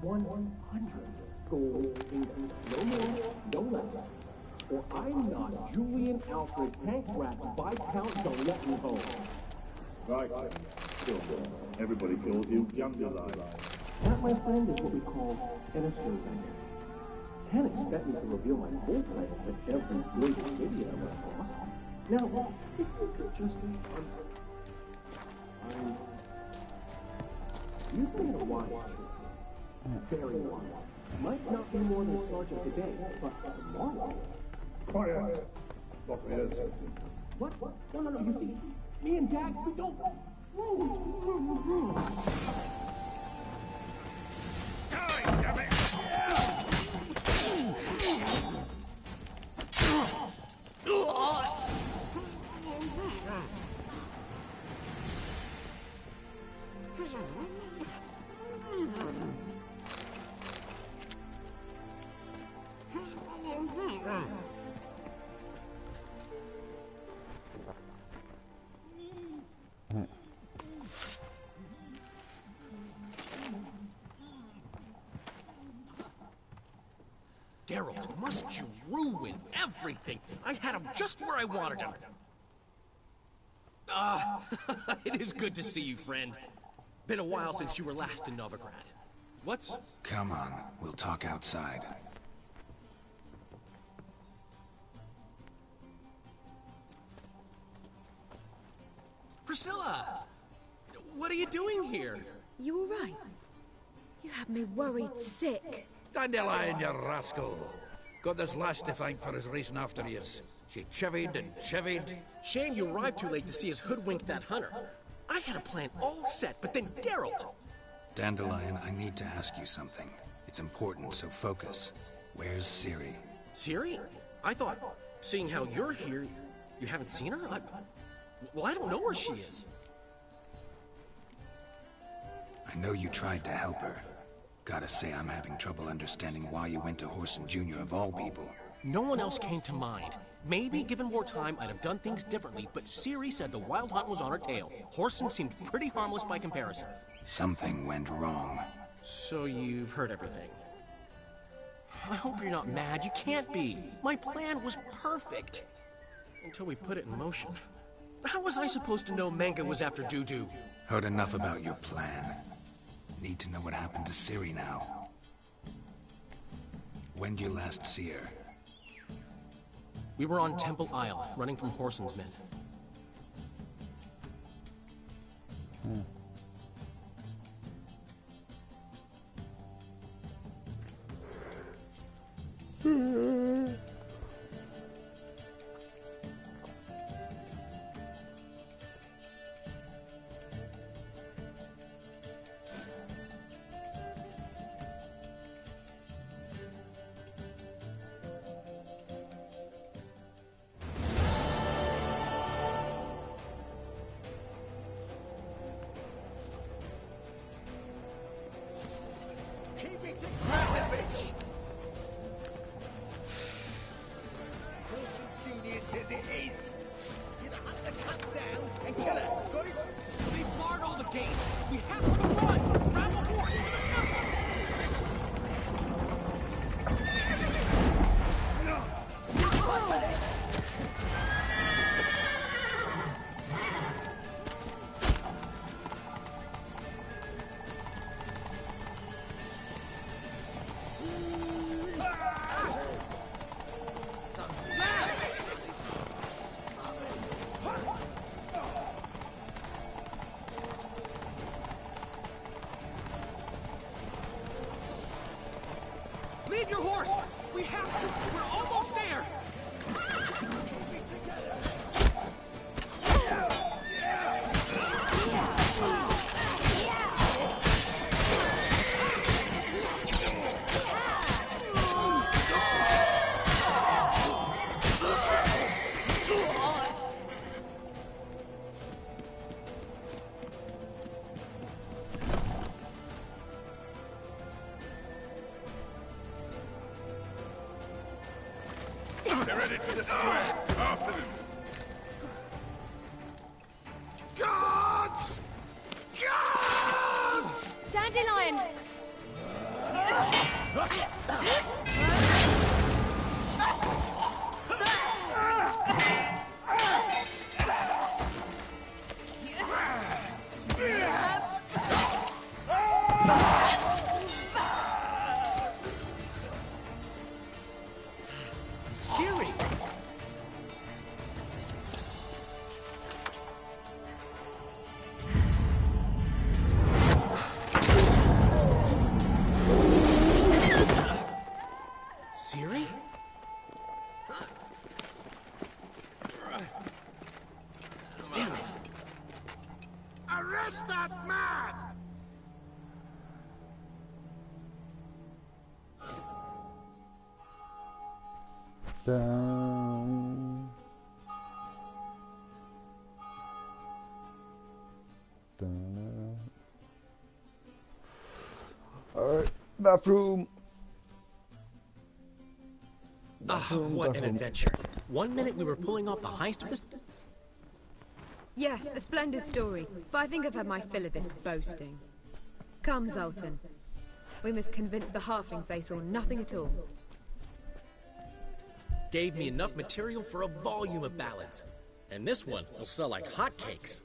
100 gold ingots. No more, no less. Or I'm not Julian Alfred Pancrat's Viscount Galetten-Home. Right. Sure. Everybody calls you Dandelion. That, my friend, is what we call an assertion. Can't expect me to reveal my full title to every good idiot I run across. Now, if you could just... You've made a wise choice. Very wise. Might not be more than sergeant today, but tomorrow... Quiet! Fuck is. What? No, you see, me and Dax, we don't... Die, damn it! Geralt, must you ruin everything? I had him just where I wanted him. It is good to see you, friend. Been a while since you were last in Novigrad. What's... Come on, we'll talk outside. Priscilla! What are you doing here? You all right? You had me worried sick. Dandelion, you rascal. Got this lass to thank for his racing after yous. She chivied and chivied. Shame you arrived too late to see us hoodwink that hunter. I had a plan all set, but then Geralt... Dandelion, I need to ask you something. It's important, so focus. Where's Ciri? Ciri? I thought, seeing how you're here, you haven't seen her? Well, I don't know where she is. I know you tried to help her. Gotta say, I'm having trouble understanding why you went to Whoreson Jr. of all people. No one else came to mind. Maybe, given more time, I'd have done things differently, but Ciri said the Wild Hunt was on her tail. Whoreson seemed pretty harmless by comparison. Something went wrong. So you've heard everything. I hope you're not mad. You can't be. My plan was perfect. Until we put it in motion. How was I supposed to know Manga was after Dudu? Heard enough about your plan. Need to know what happened to Ciri now. When'd you last see her? We were on Temple Isle, running from Whoreson's men. Save your horse! We have to! We're almost there! They're headed for the square. After them. Guards! Guards! Dandelion! Siri! Siri? Damn it! Arrest that man! Down. Down. Alright, bathroom. What an adventure. 1 minute we were pulling off the heist of this... Yeah, a splendid story. But I think I've had my fill of this boasting. Come, Zoltan. We must convince the halflings they saw nothing at all. Gave me enough material for a volume of ballads. And this one will sell like hotcakes.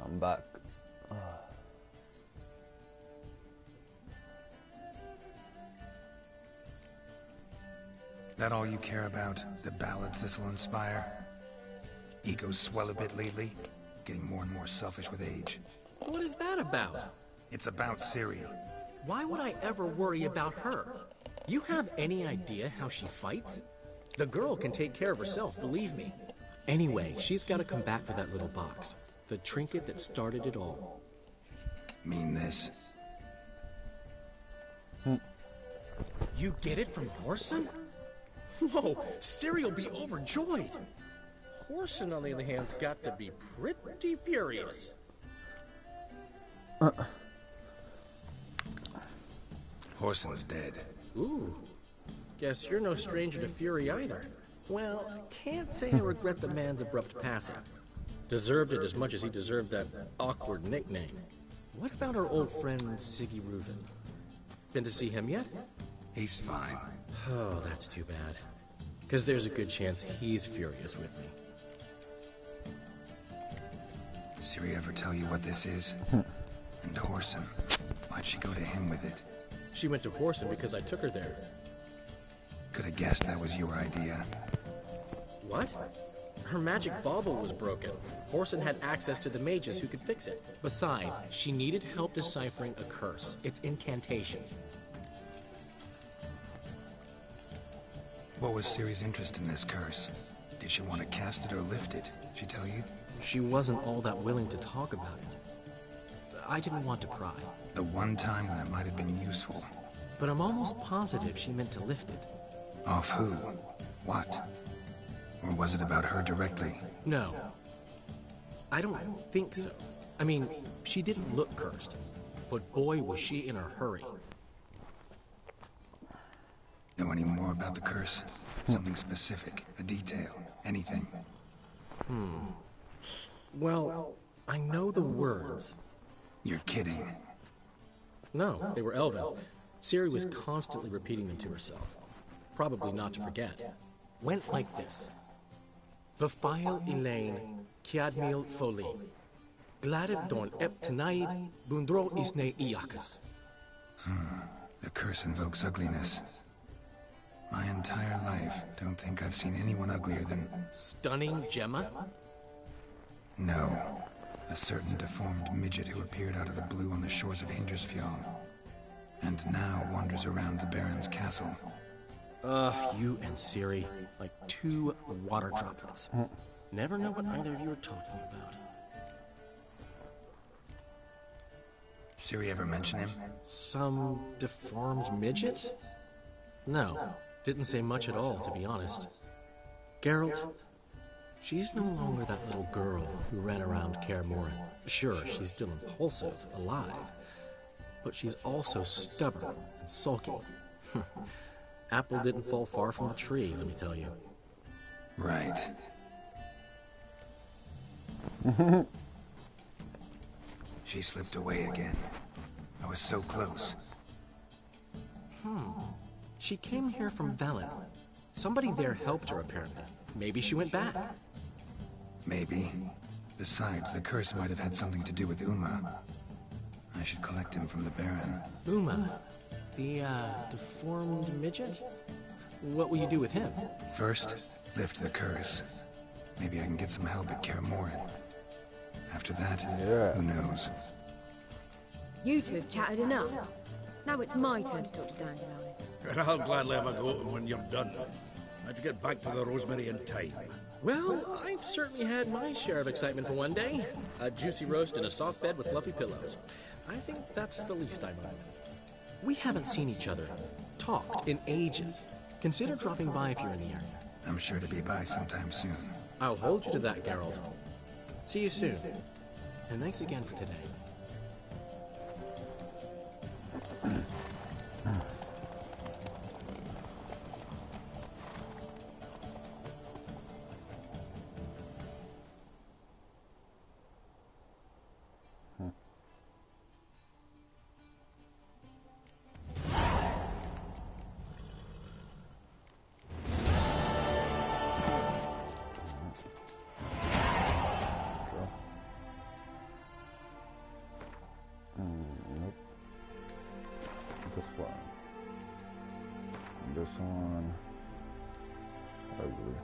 I'm back. That all you care about? The ballads this'll inspire? Egos swell a bit lately? Getting more and more selfish with age. What is that about? It's about Ciri. Why would I ever worry about her? You have any idea how she fights? The girl can take care of herself, believe me. Anyway, she's got to come back for that little box. The trinket that started it all. Mean this? You get it from Horson? Whoa, Ciri will be overjoyed. Horson, on the other hand's got to be pretty furious. Horson's dead. Ooh. Guess you're no stranger to fury either. Well, I can't say I regret the man's abrupt passing. Deserved it as much as he deserved that awkward nickname. What about our old friend Siggy Reuven? Been to see him yet? He's fine. Oh, that's too bad. Because there's a good chance he's furious with me. Ciri ever tell you what this is? And Horson, why'd she go to him with it? She went to Horson because I took her there. Could have guessed that was your idea. What? Her magic bauble was broken. Horson had access to the mages who could fix it. Besides, she needed help deciphering a curse. It's incantation. What was Ciri's interest in this curse? Did she want to cast it or lift it? She tell you? She wasn't all that willing to talk about it. I didn't want to pry. The one time when it might have been useful. But I'm almost positive she meant to lift it. Off who? What? Or was it about her directly? No. I don't think so. I mean, she didn't look cursed. But boy, was she in a hurry. Know any more about the curse? Something specific, a detail, anything? Well, I know the words. You're kidding. No, they were Elven. Ciri was constantly repeating them to herself. Probably not to forget. Went like this. Vafile Elaine, Kiadmil Foli. Gladiv Dorn Ep Tanaid, Bundro Isne Iakas. The curse invokes ugliness. My entire life, don't think I've seen anyone uglier than... Stunning Gemma? No. A certain deformed midget who appeared out of the blue on the shores of Hindersfjall. And now wanders around the Baron's castle. You and Ciri, like two water droplets. Never know what either of you are talking about. Ciri ever mention him? Some deformed midget? No, didn't say much at all, to be honest. Geralt, she's no longer that little girl who ran around Kaer Morhen. Sure, she's still impulsive, alive, but she's also stubborn and sulky. Apple didn't fall far from the tree, let me tell you. Right. She slipped away again. I was so close. She came here from Velen. Somebody there helped her, apparently. Maybe she went back. Maybe. Besides, the curse might have had something to do with Uma. I should collect him from the Baron. Uma? The, deformed midget? What will you do with him? First, lift the curse. Maybe I can get some help at Kaer Morhen. After that, who knows? You two have chatted enough. Now it's my turn to talk to Dandelion. And I'll gladly have a go at him when you're done. Let's get back to the Rosemary in time. Well, I've certainly had my share of excitement for one day. A juicy roast in a soft bed with fluffy pillows. I think that's the least I mind. We haven't seen each other, talked in ages. Consider dropping by if you're in the area. I'm sure to be by sometime soon. I'll hold you to that, Geralt. See you soon. And thanks again for today. Nope. This one. And this one. Ugly.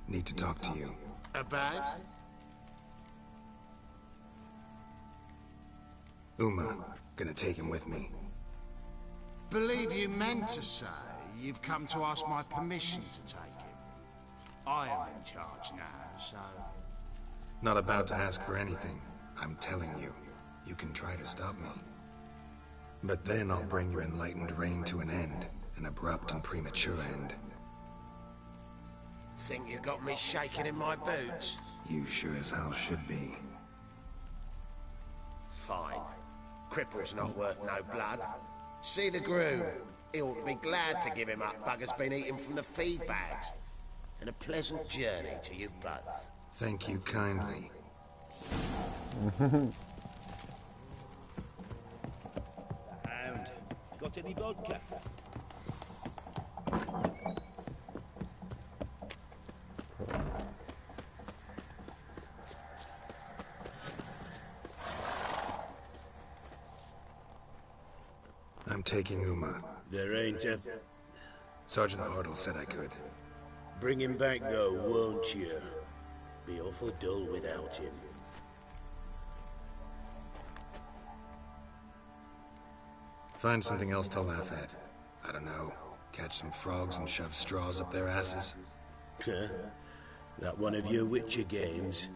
Need to talk to you. About? Uma, gonna take him with me. Believe you meant to say you've come to ask my permission to take him. I am in charge now, so... Not about to ask for anything. I'm telling you, you can try to stop me. But then I'll bring your enlightened reign to an end. An abrupt and premature end. Think you got me shaking in my boots? You sure as hell should be. Fine. Cripple's not worth no blood. See the groom. He ought to be glad to give him up. Bugger's been eating from the feed bags. And a pleasant journey to you both. Thank you kindly. Hound, got any vodka? I'm taking Uma. There ain't a... Sergeant Hartle said I could. Bring him back though, won't you? Be awful dull without him. Find something else to laugh at. I don't know. Catch some frogs and shove straws up their asses. Huh? That one of your Witcher games?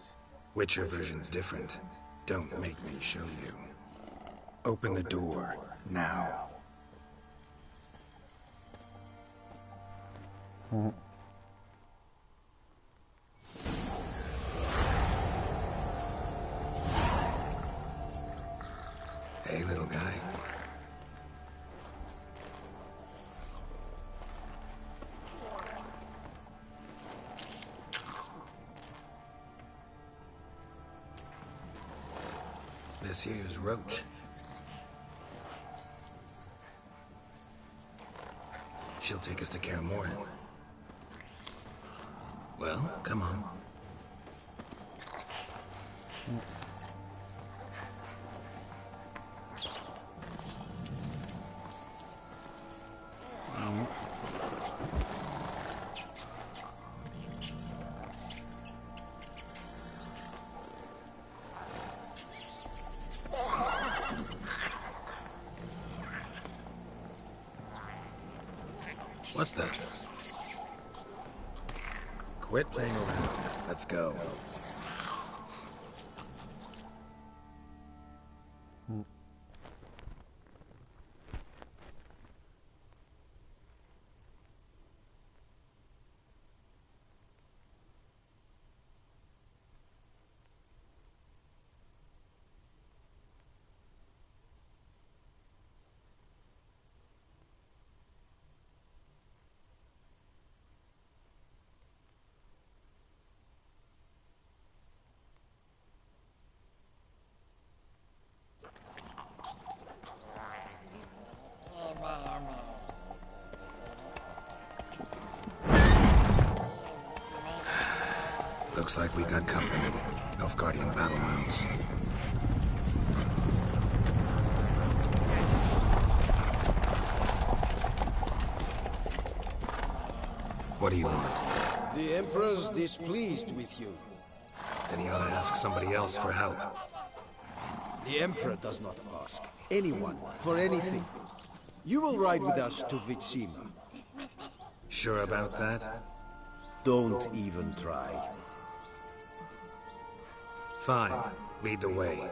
Witcher version's different. Don't make me show you. Open the door, now. Hey, little guy. This here's Roach. She'll take us to Kaer Morhen. Well, come on. What the? Quit playing around. Let's go. Looks like we got company. Nilfgaardian battle mounts. What do you want? The Emperor's displeased with you. Then he ought to ask somebody else for help. The Emperor does not ask anyone for anything. You will ride with us to Vitsima. Sure about that? Don't even try. Fine. Lead the way.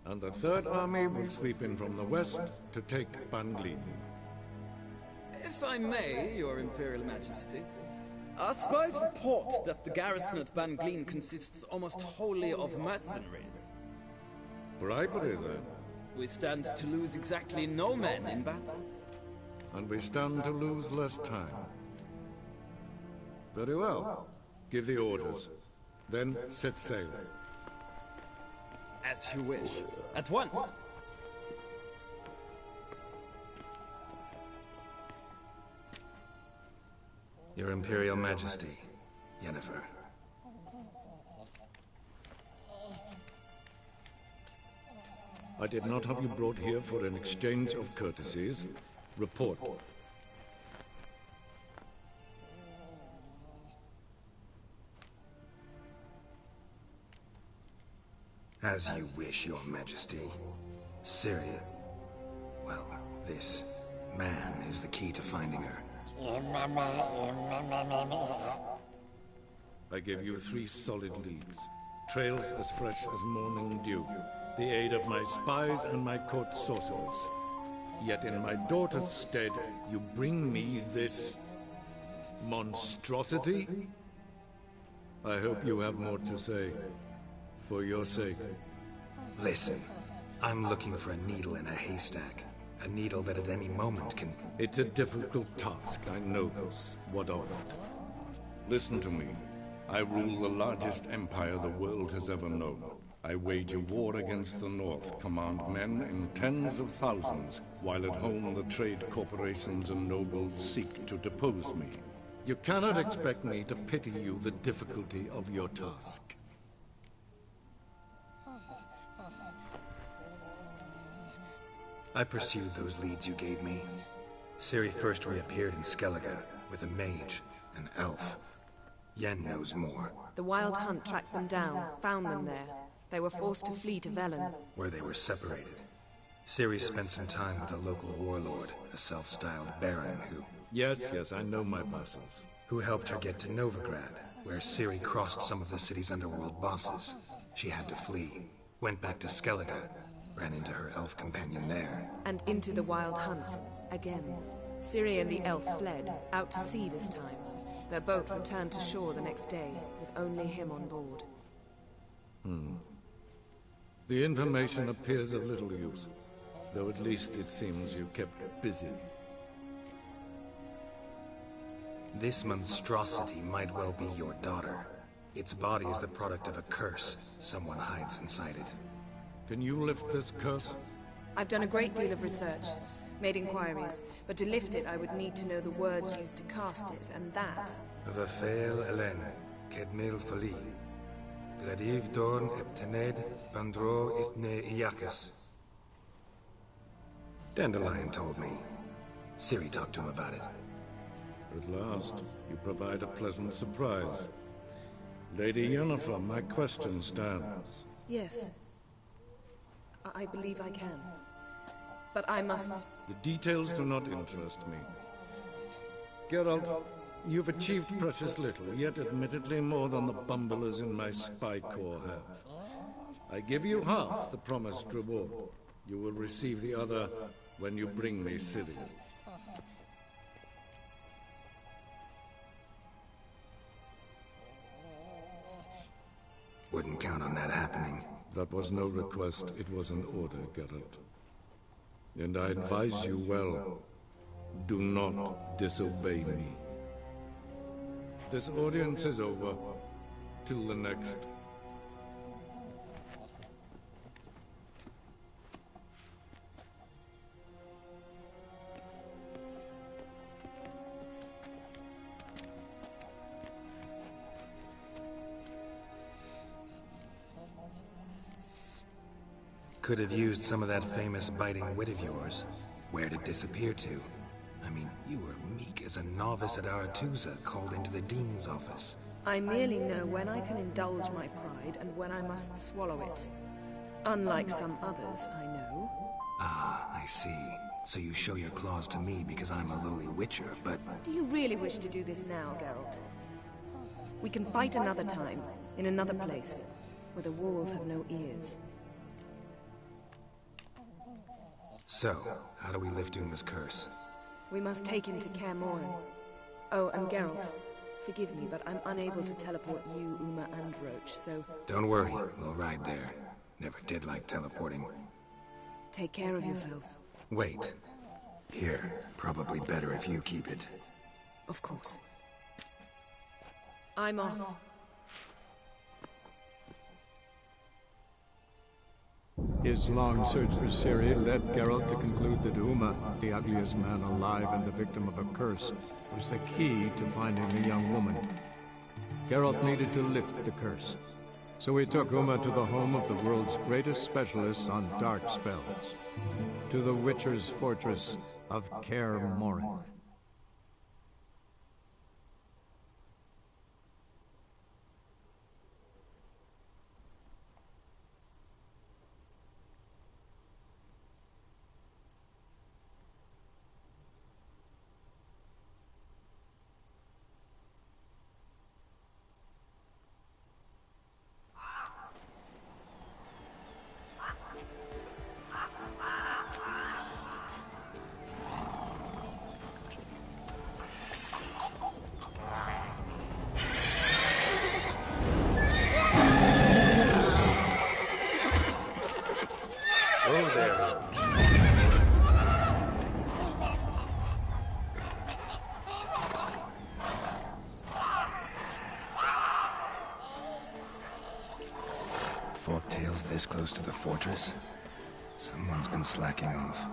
And the Third Army will sweep in from the west to take Banglin. If I may, Your Imperial Majesty, our spies report that the garrison at Banglin consists almost wholly of mercenaries. Bribery, then. We stand to lose exactly no men in battle. And we stand to lose less time. Very well. Give the orders. Then set sail. As you wish. At once! Your Imperial Majesty, Yennefer. I did not have you brought here for an exchange of courtesies. Report. As you wish, Your Majesty. Ciri. Well, this man is the key to finding her. I give you 3 solid leads. Trails as fresh as morning dew. The aid of my spies and my court sorcerers. Yet in my daughter's stead, you bring me this monstrosity? I hope you have more to say. For your sake. Listen, I'm looking for a needle in a haystack. A needle that at any moment can... It's a difficult task, I know this. What of it? Listen to me. I rule the largest empire the world has ever known. I wage a war against the North, command men in tens of thousands, while at home the trade corporations and nobles seek to depose me. You cannot expect me to pity you the difficulty of your task. I pursued those leads you gave me. Ciri first reappeared in Skellige with a mage, an elf. Yen knows more. The Wild Hunt tracked them down, found them there. They were forced to flee to Velen, where they were separated. Ciri spent some time with a local warlord, a self-styled baron who... Yes, I know my vassals. Who helped her get to Novigrad, where Ciri crossed some of the city's underworld bosses. She had to flee, went back to Skellige, ran into her elf companion there. and into the Wild Hunt again. Ciri and the elf fled, out to sea this time. Their boat returned to shore the next day, with only him on board. The information appears of little use, though at least it seems you kept busy. This monstrosity might well be your daughter. Its body is the product of a curse someone hides inside it. Can you lift this curse? I've done a great deal of research, made inquiries, but to lift it I would need to know the words used to cast it, and that... Vafael Elen, Kedmil Fali, Gladiv Dorn Eptened, Bandro Ithne Iacus. Dandelion told me. Ciri talked to him about it. At last, you provide a pleasant surprise. Lady Yennefer, my question stands. Yes. I believe I can. But I must... The details do not interest me. Geralt, you've achieved precious little, yet admittedly more than the bumblers in my spy corps have. I give you half the promised reward. You will receive the other when you bring me Ciri. wouldn't count on that happening. That was no request, it was an order, Geralt. And I advise you well, do not disobey me. This audience is over. Till the next. Could have used some of that famous biting wit of yours. Where'd it disappear to? I mean, you were meek as a novice at Aretusa, called into the Dean's office. I merely know when I can indulge my pride and when I must swallow it. Unlike some others, I know. Ah, I see. So you show your claws to me because I'm a lowly witcher, but... Do you really wish to do this now, Geralt? We can fight another time, in another place, where the walls have no ears. So, how do we lift Uma's curse? We must take him to Kaer Morhen. Oh, and Geralt, forgive me, but I'm unable to teleport you, Uma, and Roach, so... Don't worry, we'll ride there. Never did like teleporting. Take care of yourself. Wait. Here, probably better if you keep it. Of course. I'm off. His long search for Ciri led Geralt to conclude that Uma, the ugliest man alive and the victim of a curse, was the key to finding the young woman. Geralt needed to lift the curse, so he took Uma to the home of the world's greatest specialists on dark spells, to the Witcher's fortress of Kaer Morhen. Forktail's this close to the fortress? Someone's been slacking off.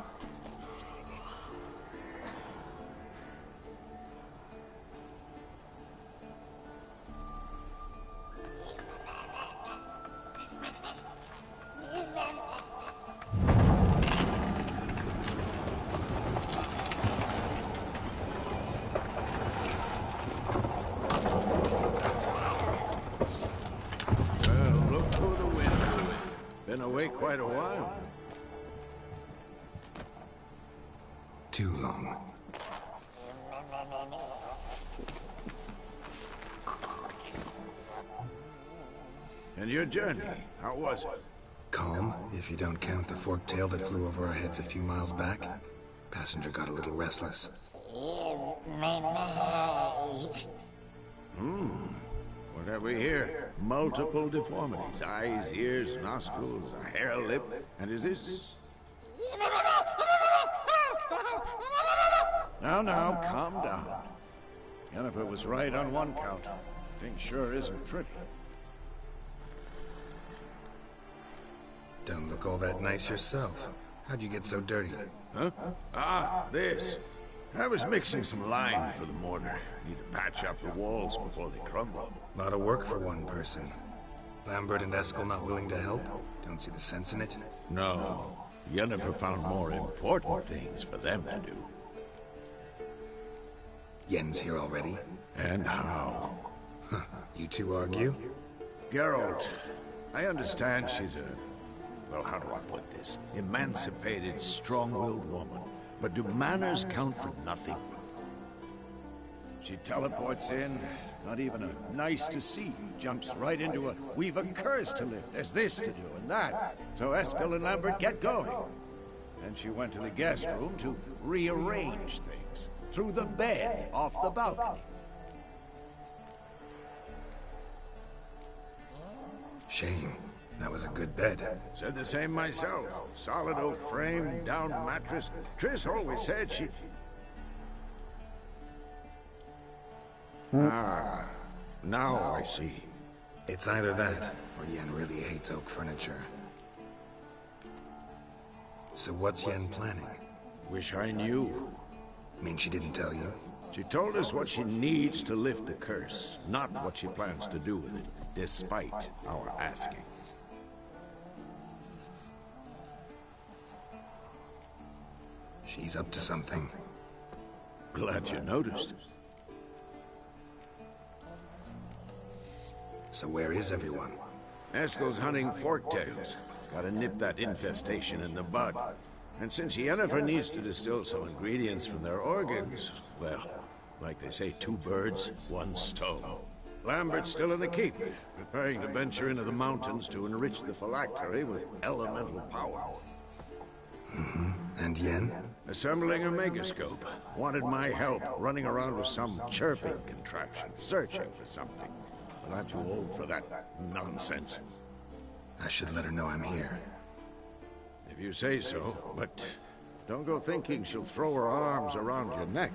Quite a while. Too long. And your journey, how was it? Calm, if you don't count the forktail that flew over our heads a few miles back. Passenger got a little restless. What have we here? Multiple deformities. Eyes, ears, nostrils, a hair lip. And is this... Now, calm down. Yennefer was right on one count. Thing sure isn't pretty. Don't look all that nice yourself. How'd you get so dirty? Huh? Ah, this. I was mixing some lime for the mortar. Need to patch up the walls before they crumble. Lot of work for one person. Lambert and Eskel not willing to help? Don't see the sense in it? No. Yennefer found more important things for them to do. Yen's here already? And how? Huh. You two argue? Geralt, I understand she's well, how do I put this? Emancipated, strong-willed woman. But do manners count for nothing? She teleports in, not even a nice to see, jumps right into a, we've a curse to lift, there's this to do and that. So Eskel and Lambert get going. And she went to the guest room to rearrange things. Through the bed, off the balcony. Shame. That was a good bed. Said the same myself. Solid oak frame, down mattress. Triss always said she... Ah, now I see. It's either that, or Yen really hates oak furniture. So what's Yen planning? Wish I knew. Mean she didn't tell you? She told us what she needs to lift the curse, not what she plans to do with it, despite our asking. She's up to something. Glad you noticed. So where is everyone? Eskel's hunting forktails. Gotta nip that infestation in the bud. And since Yennefer needs to distill some ingredients from their organs, well, like they say, 2 birds, 1 stone. Lambert's still in the keep, preparing to venture into the mountains to enrich the phylactery with elemental power. And Yen? Assembling a megascope. Wanted my help running around with some chirping contraption, searching for something. But I'm too old for that nonsense. I should let her know I'm here. If you say so, but don't go thinking she'll throw her arms around your neck.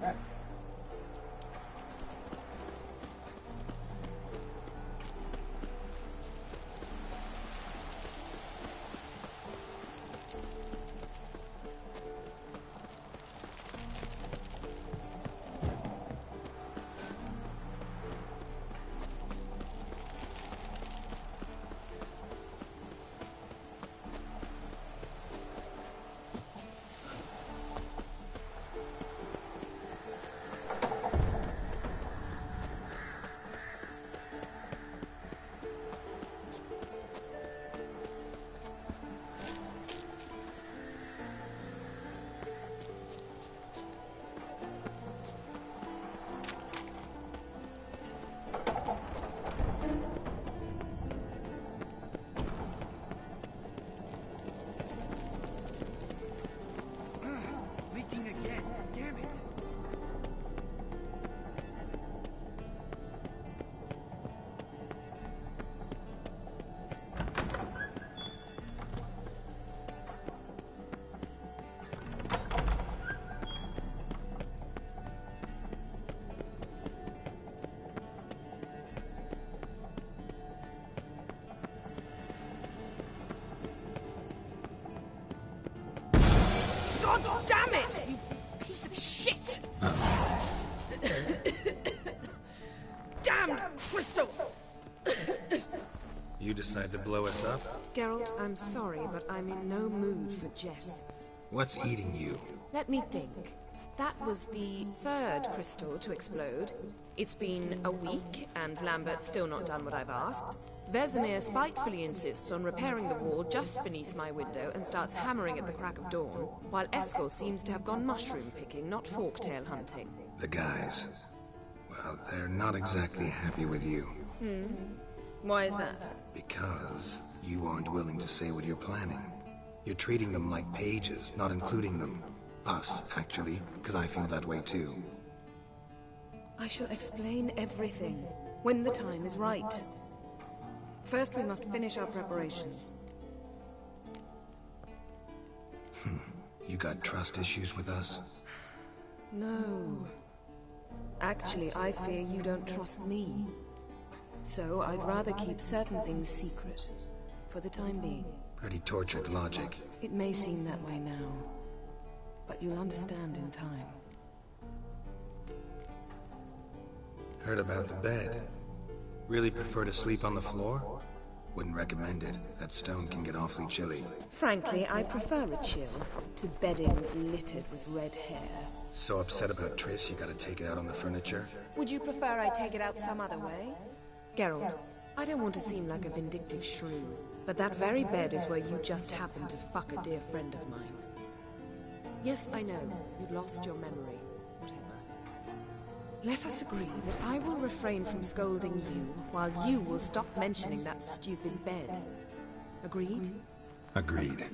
Again, damn it! God damn it! You piece of shit! Damned crystal! You decide to blow us up? Geralt, I'm sorry, but I'm in no mood for jests. What's eating you? Let me think. That was the 3rd crystal to explode. It's been a week, and Lambert's still not done what I've asked. Vesemir spitefully insists on repairing the wall just beneath my window and starts hammering at the crack of dawn, while Eskel seems to have gone mushroom picking, not forktail hunting. The guys. Well, they're not exactly happy with you. Why is that? Because you aren't willing to say what you're planning. You're treating them like pages, not including them. Us, actually, because I feel that way too. I shall explain everything when the time is right. First, we must finish our preparations. You got trust issues with us? No. Actually, I fear you don't trust me. So, I'd rather keep certain things secret. For the time being. Pretty tortured logic. It may seem that way now. But you'll understand in time. Heard about the bed. Really prefer to sleep on the floor? Wouldn't recommend it. That stone can get awfully chilly. Frankly, I prefer a chill to bedding littered with red hair. So upset about Triss, you gotta take it out on the furniture? Would you prefer I take it out some other way? Geralt, I don't want to seem like a vindictive shrew, but that very bed is where you just happened to fuck a dear friend of mine. Yes, I know, you'd lost your memory. Whatever. Let us agree that I will refrain from scolding you, while you will stop mentioning that stupid bed. Agreed? Agreed.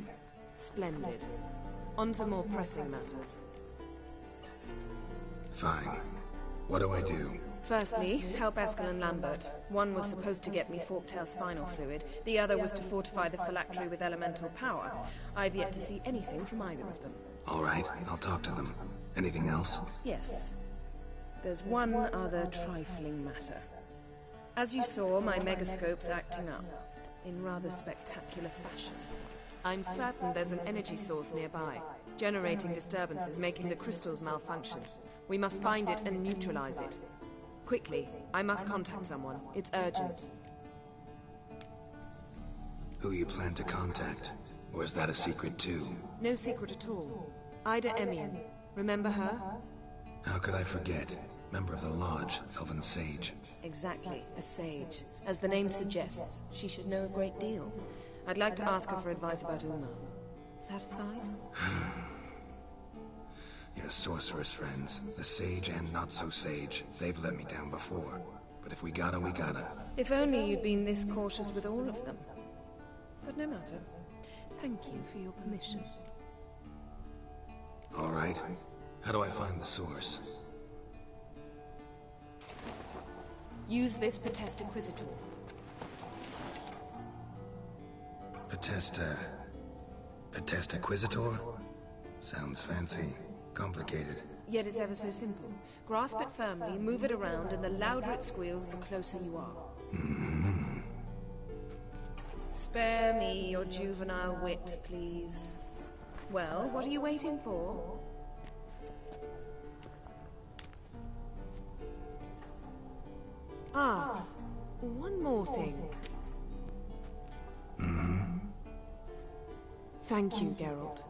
Splendid. On to more pressing matters. Fine. What do I do? Firstly, help Eskel and Lambert. One was supposed to get me forktail spinal fluid, the other was to fortify the phylactery with elemental power. I've yet to see anything from either of them. All right, I'll talk to them. Anything else? Yes. There's one other trifling matter. As you saw, my megascope's acting up, in rather spectacular fashion. I'm certain there's an energy source nearby, generating disturbances, making the crystals malfunction. We must find it and neutralize it. Quickly, I must contact someone. It's urgent. Who you plan to contact? Or is that a secret too? No secret at all. Ida Emian. Remember her? How could I forget? Member of the Lodge, Elven Sage. Exactly, a sage. As the name suggests, she should know a great deal. I'd like to ask her for advice about Uma. Satisfied? Your sorceress friends, the sage and not-so-sage, they've let me down before. But if we gotta, we gotta. If only you'd been this cautious with all of them. But no matter. Thank you for your permission. All right. How do I find the source? Use this Potest Inquisitor. Potest Inquisitor? Sounds fancy. Complicated. Yet it's ever so simple. Grasp it firmly, move it around, and the louder it squeals, the closer you are. Mm-hmm. Spare me your juvenile wit, please. Well, what are you waiting for? Ah, one more thing. Mm-hmm. Thank you, Geralt.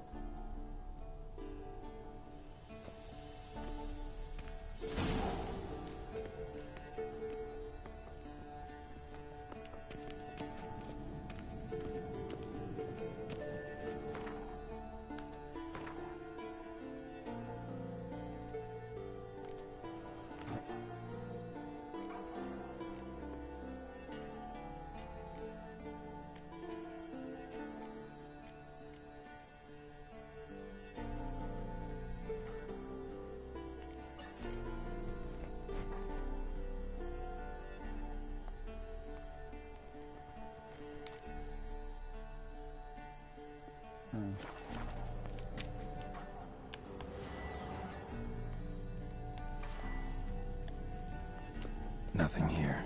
Nothing here.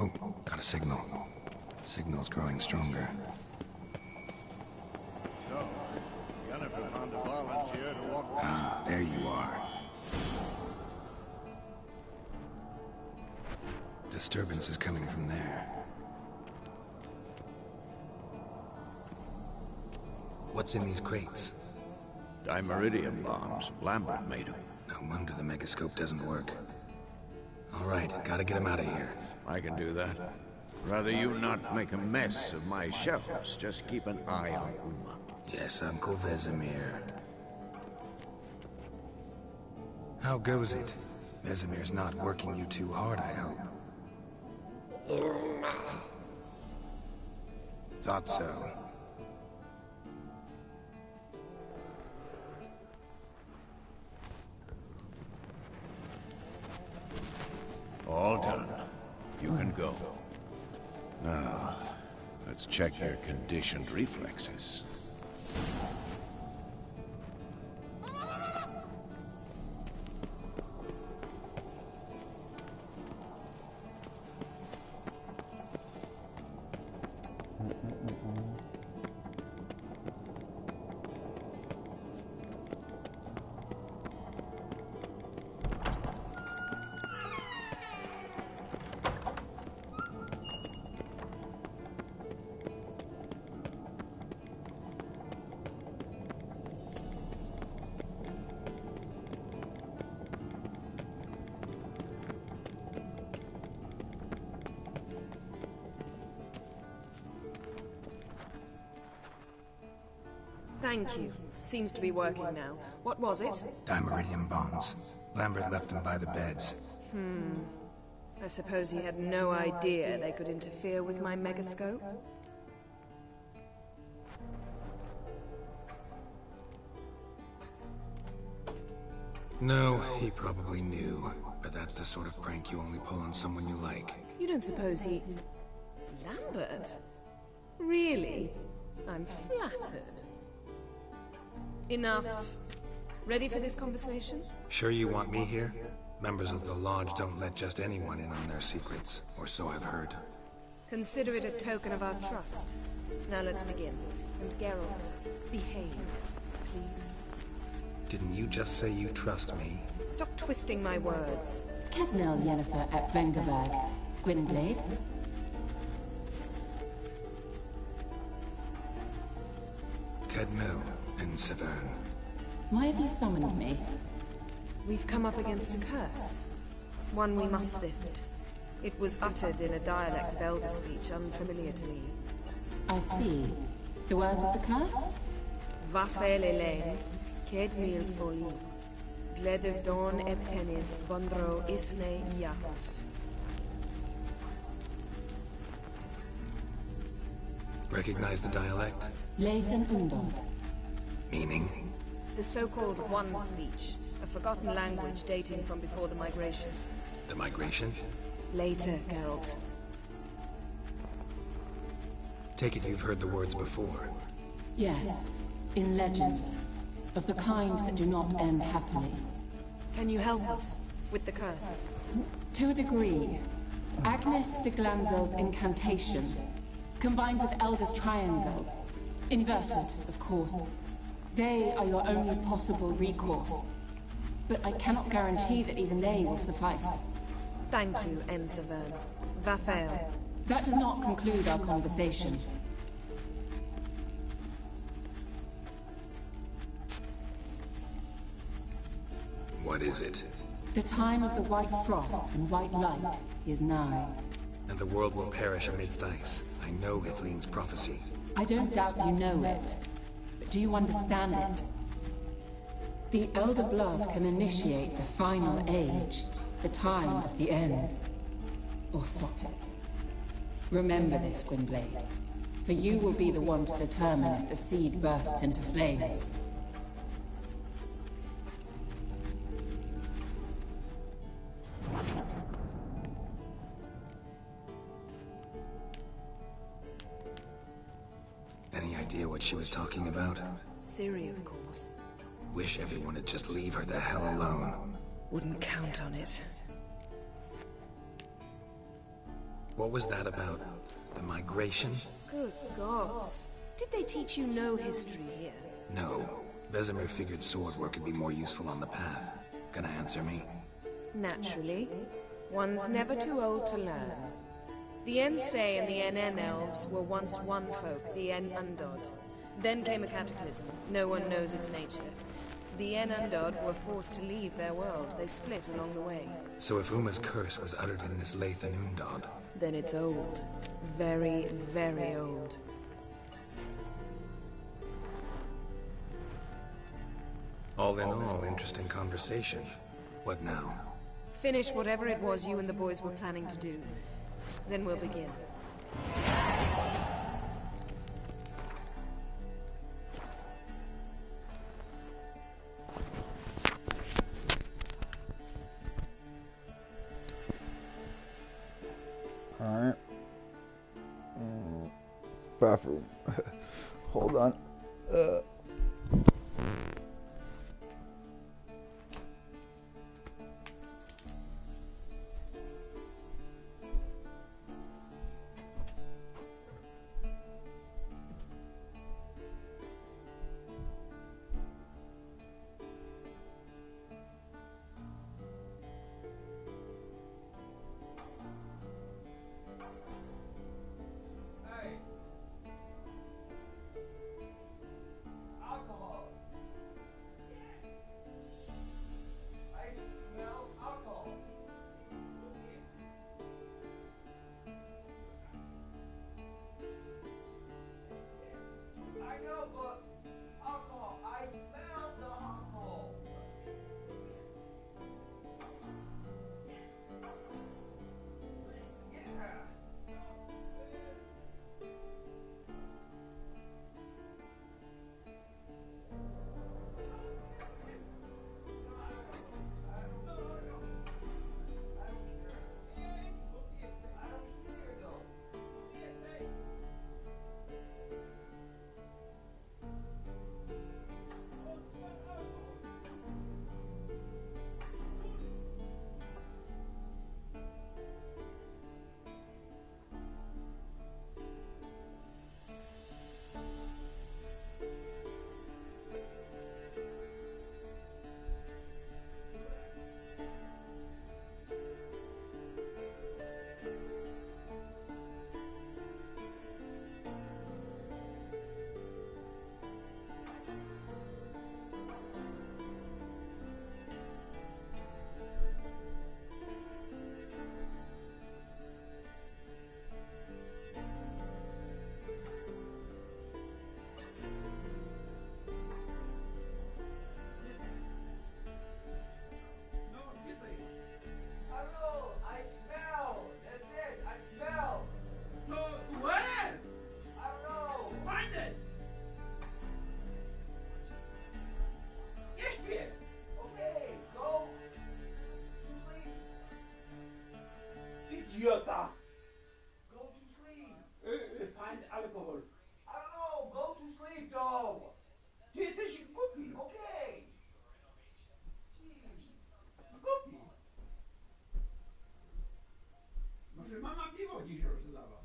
Oh, got a signal. Signal's growing stronger. So, Yennefer found a volunteer to walk... Ah, there you are. Disturbance is coming from there. What's in these crates? Dimeridium bombs. Lambert made them. No wonder the megascope doesn't work. All right, gotta get him out of here. I can do that. Rather you not make a mess of my shelves. Just keep an eye on Uma. Yes, Uncle Vesemir. How goes it? Vesemir's not working you too hard, I hope. Thought so. All done. You can go. Now, let's check your conditioned reflexes. Thank you. Seems to be working now. What was it? Dimeridium bombs. Lambert left them by the beds. I suppose he had no idea they could interfere with my megascope? No, he probably knew. But that's the sort of prank you only pull on someone you like. You don't suppose he... Lambert? Really? I'm flattered. Enough. Ready for this conversation? Sure you want me here? Members of the Lodge don't let just anyone in on their secrets, or so I've heard. Consider it a token of our trust. Now let's begin. And Geralt, behave, please. Didn't you just say you trust me? Stop twisting my words. Kednel Yennefer at Vengerberg. Gwynblade? Kedmil and Severn. Why have you summoned me? We've come up against a curse. One we must lift. It was uttered in a dialect of Elder speech unfamiliar to me. I see. The words of the curse? Vafel Elaine, Kedmil Foli, Gledev Dawn Ebtenid, Bondro Isne Yahos. Recognize the dialect? Lathan Undod. Meaning? The so-called One speech, a forgotten language dating from before the migration. The migration? Later, Geralt. Take it you've heard the words before. Yes, in legends. Of the kind that do not end happily. Can you help us with the curse? To a degree. Agnes de Glanville's incantation, combined with Elder's triangle, inverted, of course. They are your only possible recourse. But I cannot guarantee that even they will suffice. Thank you, Severn. Vafel. That does not conclude our conversation. What is it? The time of the white frost and white light is nigh. And the world will perish amidst ice. I know Ithleen's prophecy. I don't doubt you know it. But do you understand it? The Elder Blood can initiate the final age, the time of the end. Or stop it. Remember this, Gwynblade. For you will be the one to determine if the seed bursts into flames. Any idea what she was talking about? Ciri, of course. Wish everyone would just leave her the hell alone. Wouldn't count on it. What was that about? The migration? Good gods. Did they teach you no history here? No. Vesemir figured sword work would be more useful on the path. Gonna answer me? Naturally. One's never too old to learn. The Ensei and the NN elves were once one folk, the En Undod. Then came a cataclysm. No one knows its nature. The En Undod were forced to leave their world. They split along the way. So if Uma's curse was uttered in this Lathan Undod, then it's old. Very, very old. All in all, interesting conversation. What now? Finish whatever it was you and the boys were planning to do. Then we'll begin. Alright. Bathroom. Hold on. idiota! Go to sleep. Fine, alles geholt. I don't know, go to sleep, though. Jesteś głupi. Okay. Głupi. Może mama piwo dziś rozdała.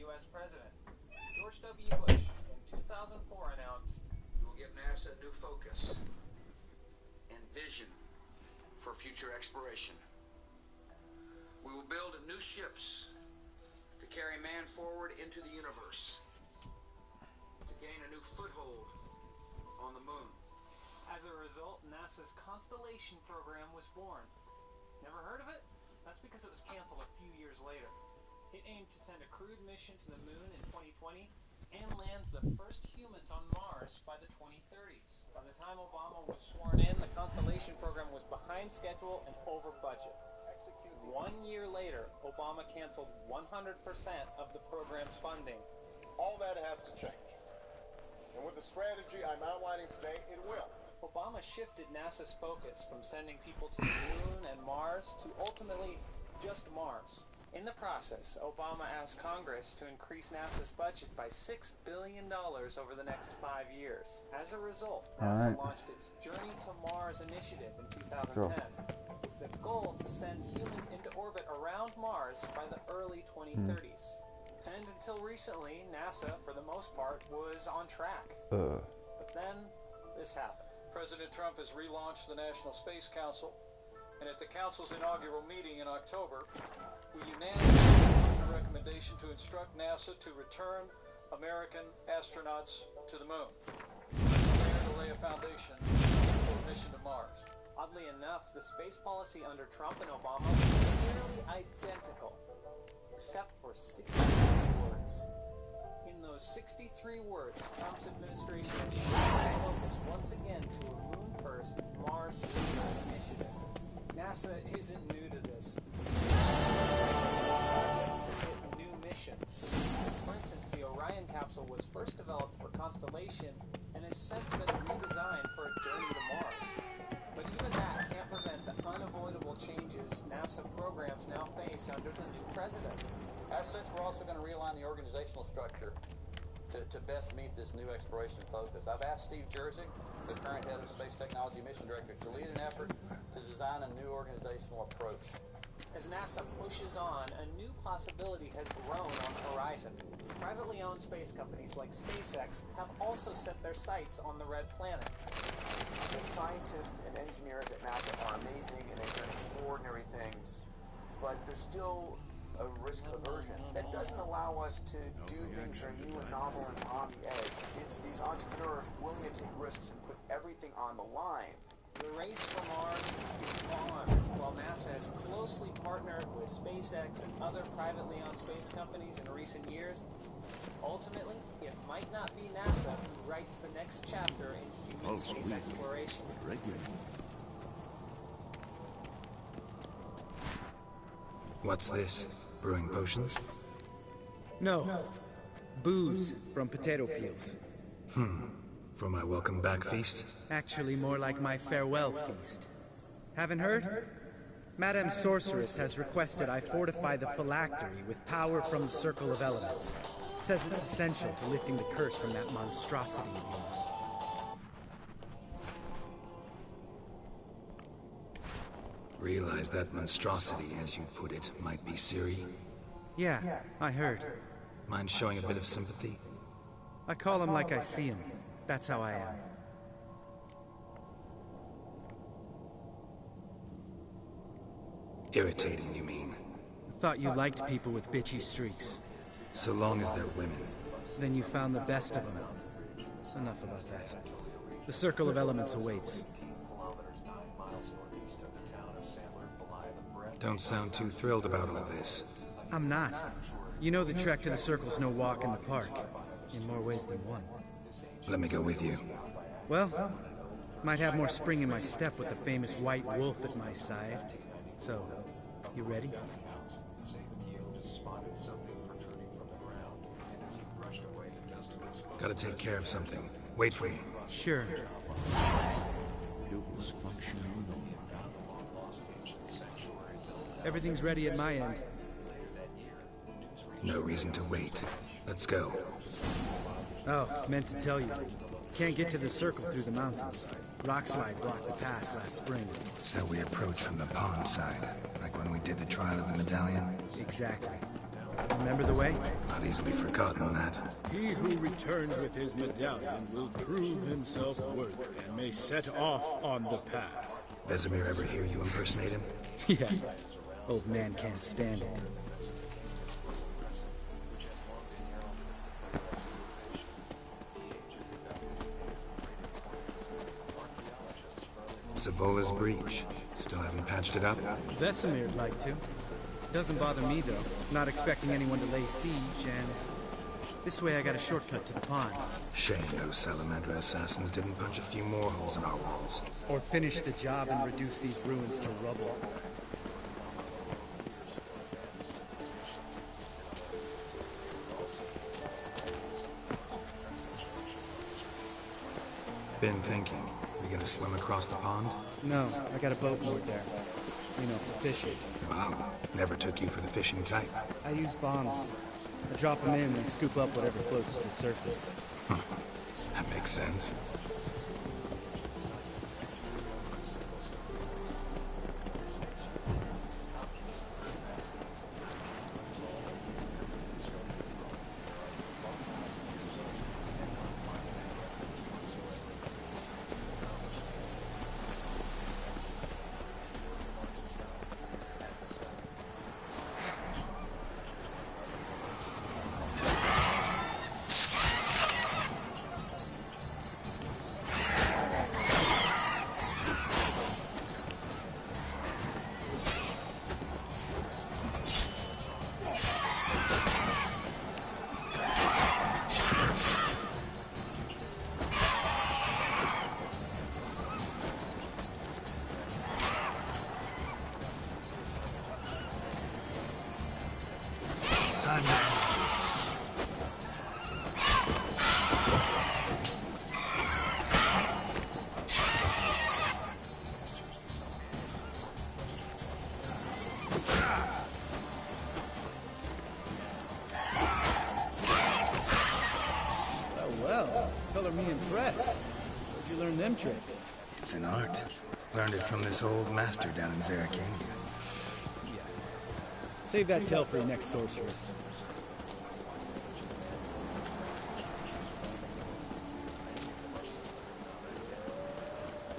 U.S. President. George W. Bush in 2004 announced, "We will give NASA a new focus and vision for future exploration. We will build new ships to carry man forward into the universe, to gain a new foothold on the moon." As a result, NASA's Constellation program was born. Never heard of it? That's because it was canceled a few years later. It aimed to send a crewed mission to the moon in 2020 and lands the first humans on Mars by the 2030s. By the time Obama was sworn in, the Constellation program was behind schedule and over budget. 1 year later, Obama canceled 100% of the program's funding. All that has to change. And with the strategy I'm outlining today, it will. Obama shifted NASA's focus from sending people to the moon and Mars to ultimately just Mars. In the process, Obama asked Congress to increase NASA's budget by $6 billion over the next 5 years. As a result, NASA launched its Journey to Mars initiative in 2010, with the goal to send humans into orbit around Mars by the early 2030s. And until recently, NASA, for the most part, was on track. But then, this happened. President Trump has relaunched the National Space Council, and at the Council's inaugural meeting in October, we unanimously approved a recommendation to instruct NASA to return American astronauts to the moon, and to lay a foundation for a mission to Mars. Oddly enough, the space policy under Trump and Obama was nearly identical, except for 63 words. In those 63 words, Trump's administration has shifted focus once again to a moon-first, Mars-later initiative. NASA isn't new to this. Projects to fit new missions. For instance, the Orion capsule was first developed for Constellation and has since been redesigned for a journey to Mars. But even that can't prevent the unavoidable changes NASA programs now face under the new president. As such, we're also going to realign the organizational structure to best meet this new exploration focus. I've asked Steve Jerzik, the current head of Space Technology Mission Director, to lead an effort to design a new organizational approach. As NASA pushes on, a new possibility has grown on the horizon. Privately owned space companies like SpaceX have also set their sights on the red planet. The scientists and engineers at NASA are amazing and they've done extraordinary things, but there's still a risk aversion. That doesn't allow us to do things that are new and novel and on the edge. It's these entrepreneurs willing to take risks and put everything on the line. The race for Mars is on. While NASA has closely partnered with SpaceX and other privately owned space companies in recent years, ultimately, it might not be NASA who writes the next chapter in human space exploration. What's this? Brewing potions? No. Booze from potato peels. For my welcome back feast? Actually, more like my farewell feast. Haven't heard? Madame Sorceress has requested I fortify the phylactery with power from the Circle of Elements. Says it's essential to lifting the curse from that monstrosity of yours. Realize that monstrosity, as you put it, might be Ciri? Yeah, I heard. Mind showing a bit of sympathy? I call him like I see him. That's how I am. Irritating, you mean? Thought you liked people with bitchy streaks. So long as they're women. Then you found the best of them. Enough about that. The Circle of Elements awaits. Don't sound too thrilled about all this. I'm not. You know the trek to the Circle's no walk in the park. In more ways than one. Let me go with you. Well, might have more spring in my step with the famous white wolf at my side. So, you ready? Gotta take care of something. Wait for me. Sure. Everything's ready at my end. No reason to wait. Let's go. Oh, meant to tell you. Can't get to the Circle through the mountains. Rockslide blocked the pass last spring. So we approach from the pond side, like when we did the trial of the medallion? Exactly. Remember the way? Not easily forgotten that. He who returns with his medallion will prove himself worthy and may set off on the path. Vesemir ever hear you impersonate him? Yeah. Old man can't stand it. Zavola's breach. Still haven't patched it up? Vesemir'd like to. Doesn't bother me, though. Not expecting anyone to lay siege, and... this way I got a shortcut to the pond. Shame those Salamandra assassins didn't punch a few more holes in our walls. Or finish the job and reduce these ruins to rubble. Been thinking. We gonna swim across the pond? No, I got a boat moored there. You know, for fishing. Wow. Never took you for the fishing type. I use bombs. I drop them in and scoop up whatever floats to the surface. That makes sense. Them tricks. It's an art. Learned it from this old master down in Zerrikania. Yeah. Save that tale for your next sorceress.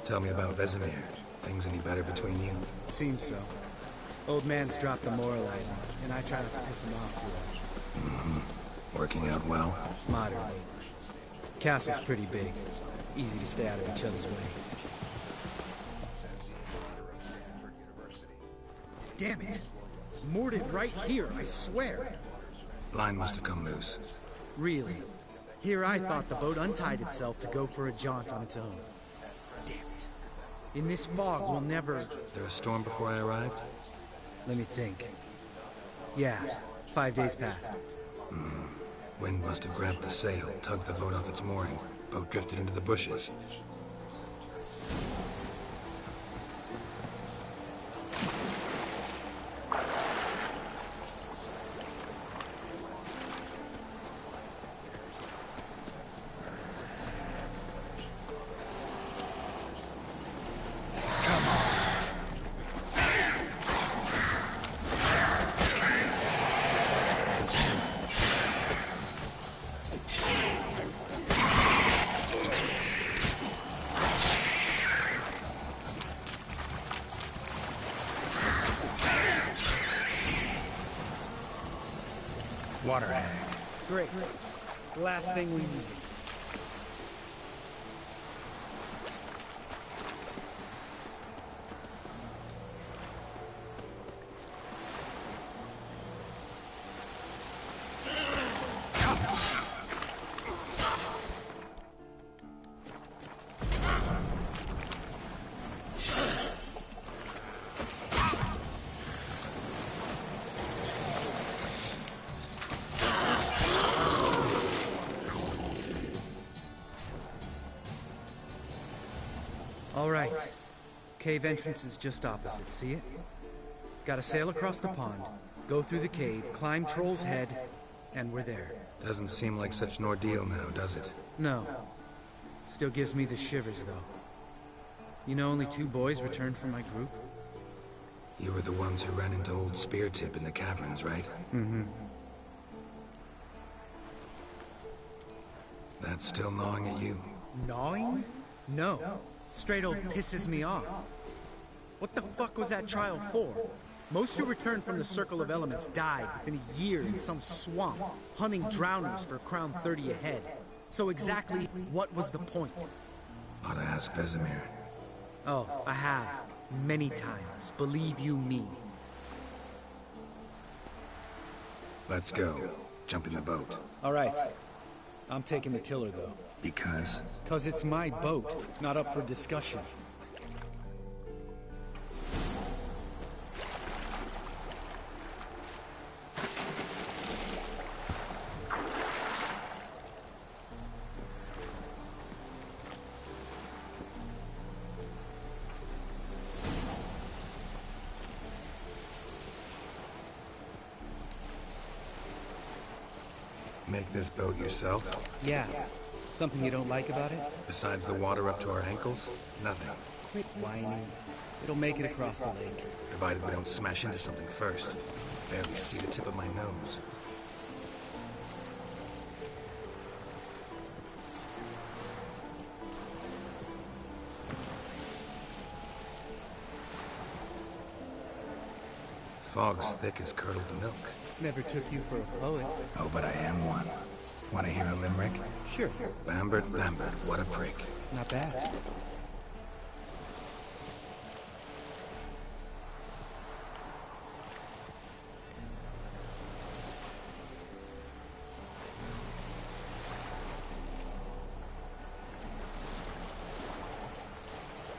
Tell me about Vesemir. Things any better between you? Seems so. Old man's dropped the moralizing, and I try not to piss him off too much. Mm-hmm. Working out well? Moderately. Castle's pretty big. Easy to stay out of each other's way. Damn it! Moored it right here, I swear! Line must have come loose. Really? Here I thought the boat untied itself to go for a jaunt on its own. Damn it. In this fog, we'll never... There a storm before I arrived? Let me think. Yeah, 5 days passed. Wind must have grabbed the sail, tugged the boat off its mooring. Boat drifted into the bushes. Water hag. Great. Last thing we needed. All right. Cave entrance is just opposite, see it? Gotta sail across the pond, go through the cave, climb Troll's Head, and we're there. Doesn't seem like such an ordeal now, does it? No. Still gives me the shivers, though. You know only 2 boys returned from my group? You were the ones who ran into old Speartip in the caverns, right? Mm-hmm. That's still gnawing at you? Gnawing? No. Straight old pisses me off. What the fuck was that trial for? Most who returned from the Circle of Elements died within a year in some swamp, hunting drowners for Crown 30 a head. So exactly what was the point? Ought to ask Vesemir. Oh, I have. Many times. Believe you me. Let's go. Jump in the boat. All right. I'm taking the tiller, though. Because? 'Cause it's my boat, not up for discussion. Make this boat yourself? Yeah. Something you don't like about it? Besides the water up to our ankles? Nothing. Quit whining. It'll make it across the lake. Provided we don't smash into something first. Barely see the tip of my nose. Fog's thick as curdled milk. Never took you for a poet. Oh, but I am one. Want to hear a limerick? Sure. Lambert, what a prick. Not bad.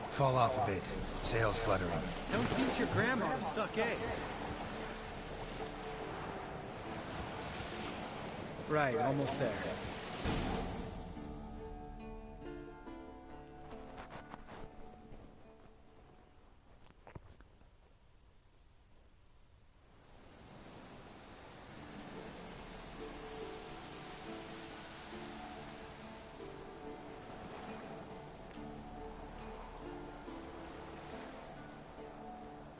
Fall off a bit. Sails fluttering. Don't teach your grandma to suck eggs. Right, almost there.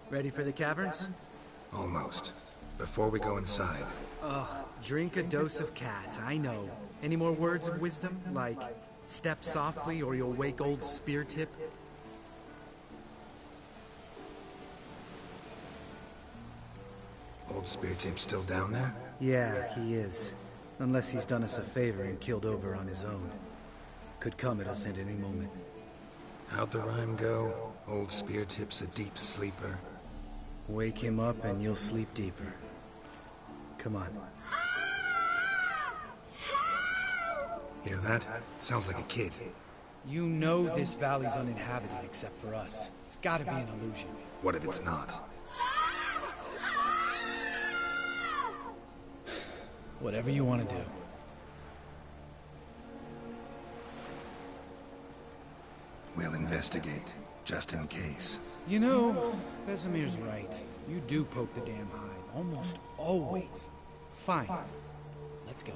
Ready for the caverns? Almost. Before we go inside. Ugh, drink a dose of cat, I know. Any more words of wisdom? Like, step softly or you'll wake old Speartip? Old Speartip's still down there? Yeah, he is. Unless he's done us a favor and killed over on his own. Could come at us at any moment. How'd the rhyme go? Old Speartip's a deep sleeper. Wake him up and you'll sleep deeper. Come on. Hear that? Sounds like a kid. You know this valley's uninhabited except for us. It's gotta be an illusion. What if it's not? Whatever you want to do. We'll investigate, just in case. You know, Vesemir's right. You do poke the damn hive, almost always. Fine. Let's go.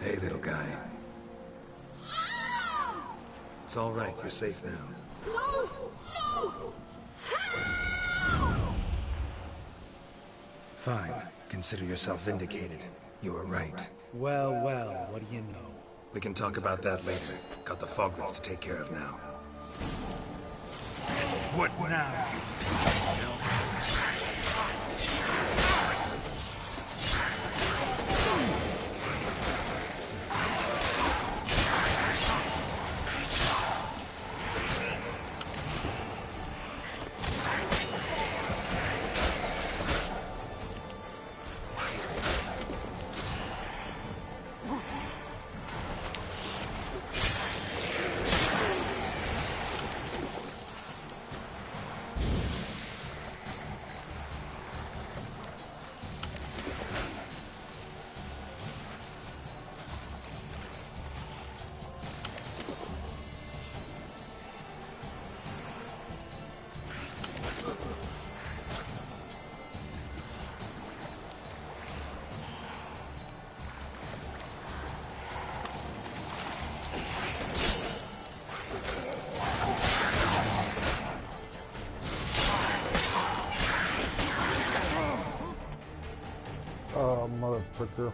Hey, little guy. It's all right. You're safe now. No! No! Fine. Consider yourself vindicated. You were right. Well, well, what do you know? We can talk about that later. Got the foglets to take care of now. What now, you Oh, motherfucker.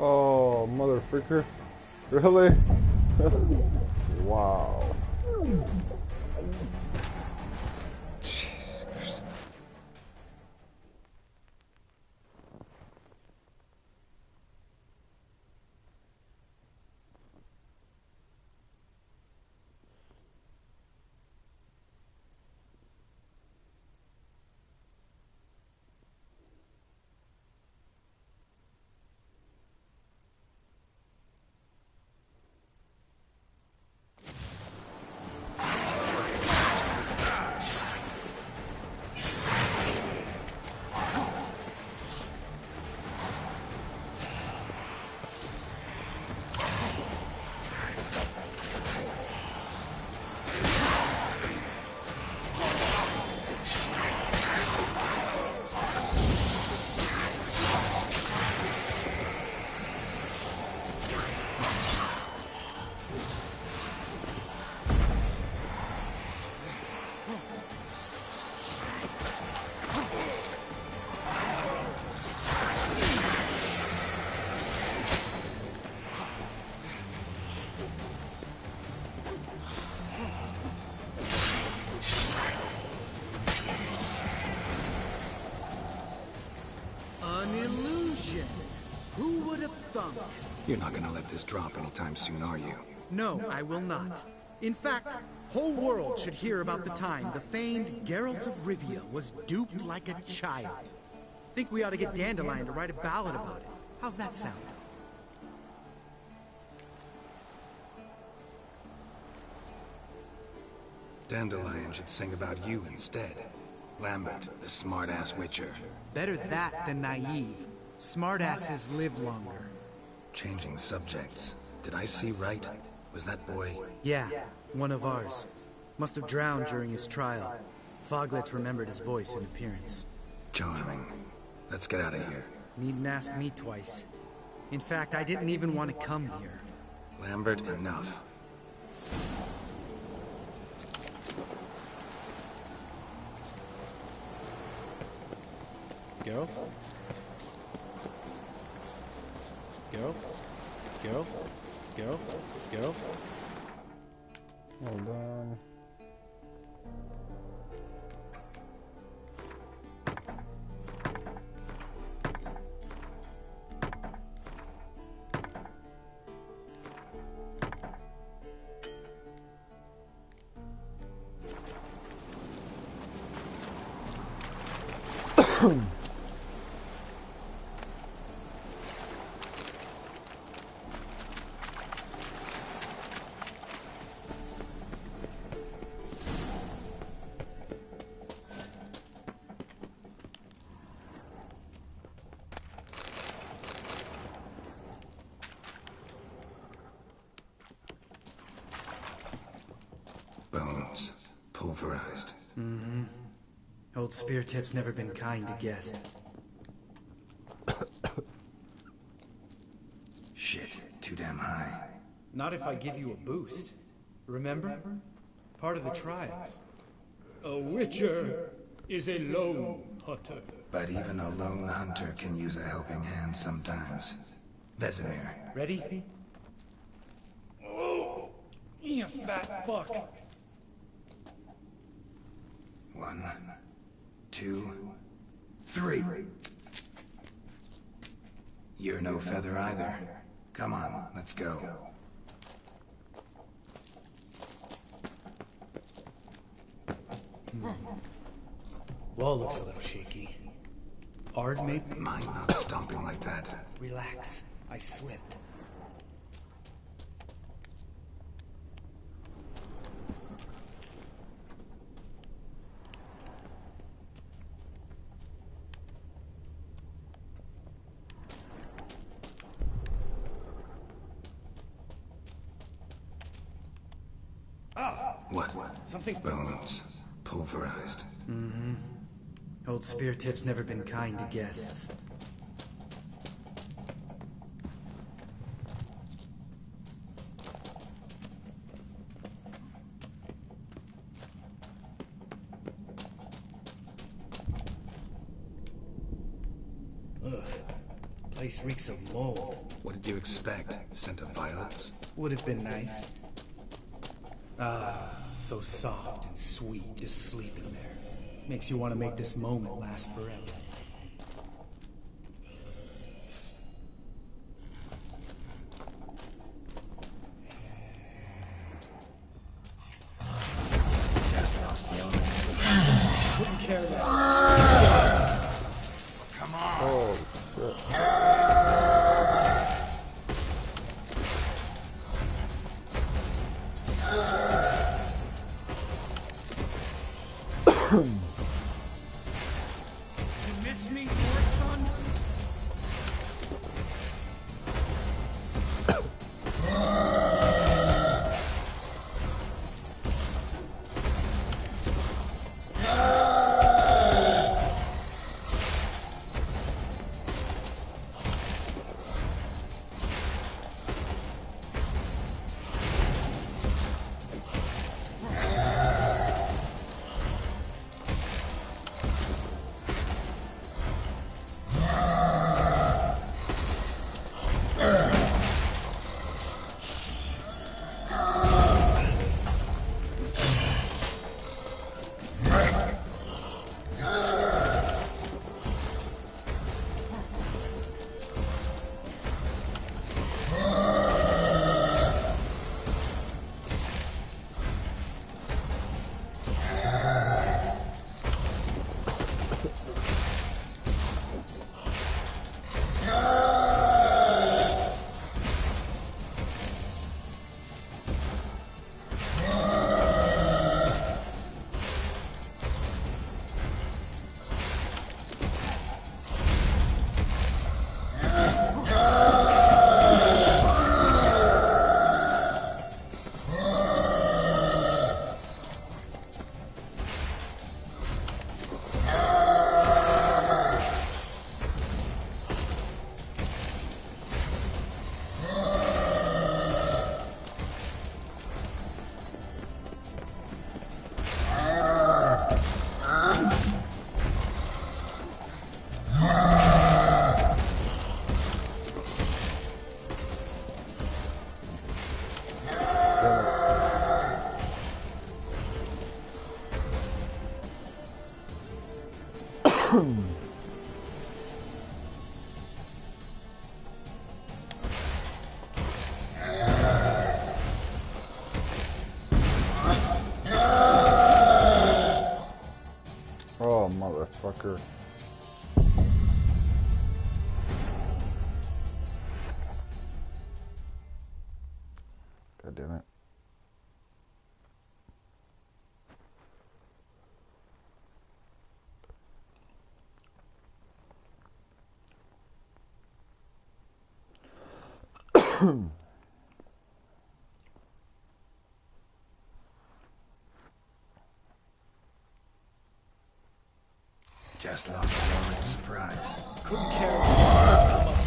Oh, motherfucker. Really? Wow. You're not gonna let this drop anytime soon, are you? No, I will not. In fact, whole world should hear about the time the famed Geralt of Rivia was duped like a child. Think we ought to get Dandelion to write a ballad about it. How's that sound? Dandelion should sing about you instead. Lambert, the smart-ass witcher. Better that than naive. Smartasses live longer. Changing subjects. Did I see right? Was that boy... Yeah, one of ours. Must have drowned during his trial. Foglets remembered his voice and appearance. Charming. Let's get out of here. Needn't ask me twice. In fact, I didn't even want to come here. Lambert, enough. Geralt? Geralt? Geralt? Geralt? Geralt? Hold on. Bones. Pulverized. Mm-hmm. Old Spear Tip's never been kind to guests. Shit, too damn high. Not if I give you a boost. Remember? Part of the trials. A witcher is a lone hunter. But even a lone hunter can use a helping hand sometimes. Vesemir. Ready? Oh, you fat fuck. 1, 2, 3. You're no feather either. Come on, let's go. Wall looks a little shaky. Ard, maybe? Mine not stomping like that. Relax. I slipped. What? Something... Bones. Pulverized. Mm-hmm. Old Spear Tip's never been kind to guests. Ugh. Place reeks of mold. What did you expect? Scent of violets? Would have been nice. Ah, so soft and sweet, just sleeping there. Makes you want to make this moment last forever. Just lost the elements. Couldn't care less. Come on. Oh, shit. Oh, motherfucker. God damn it. Just lost the element of surprise. Couldn't care less.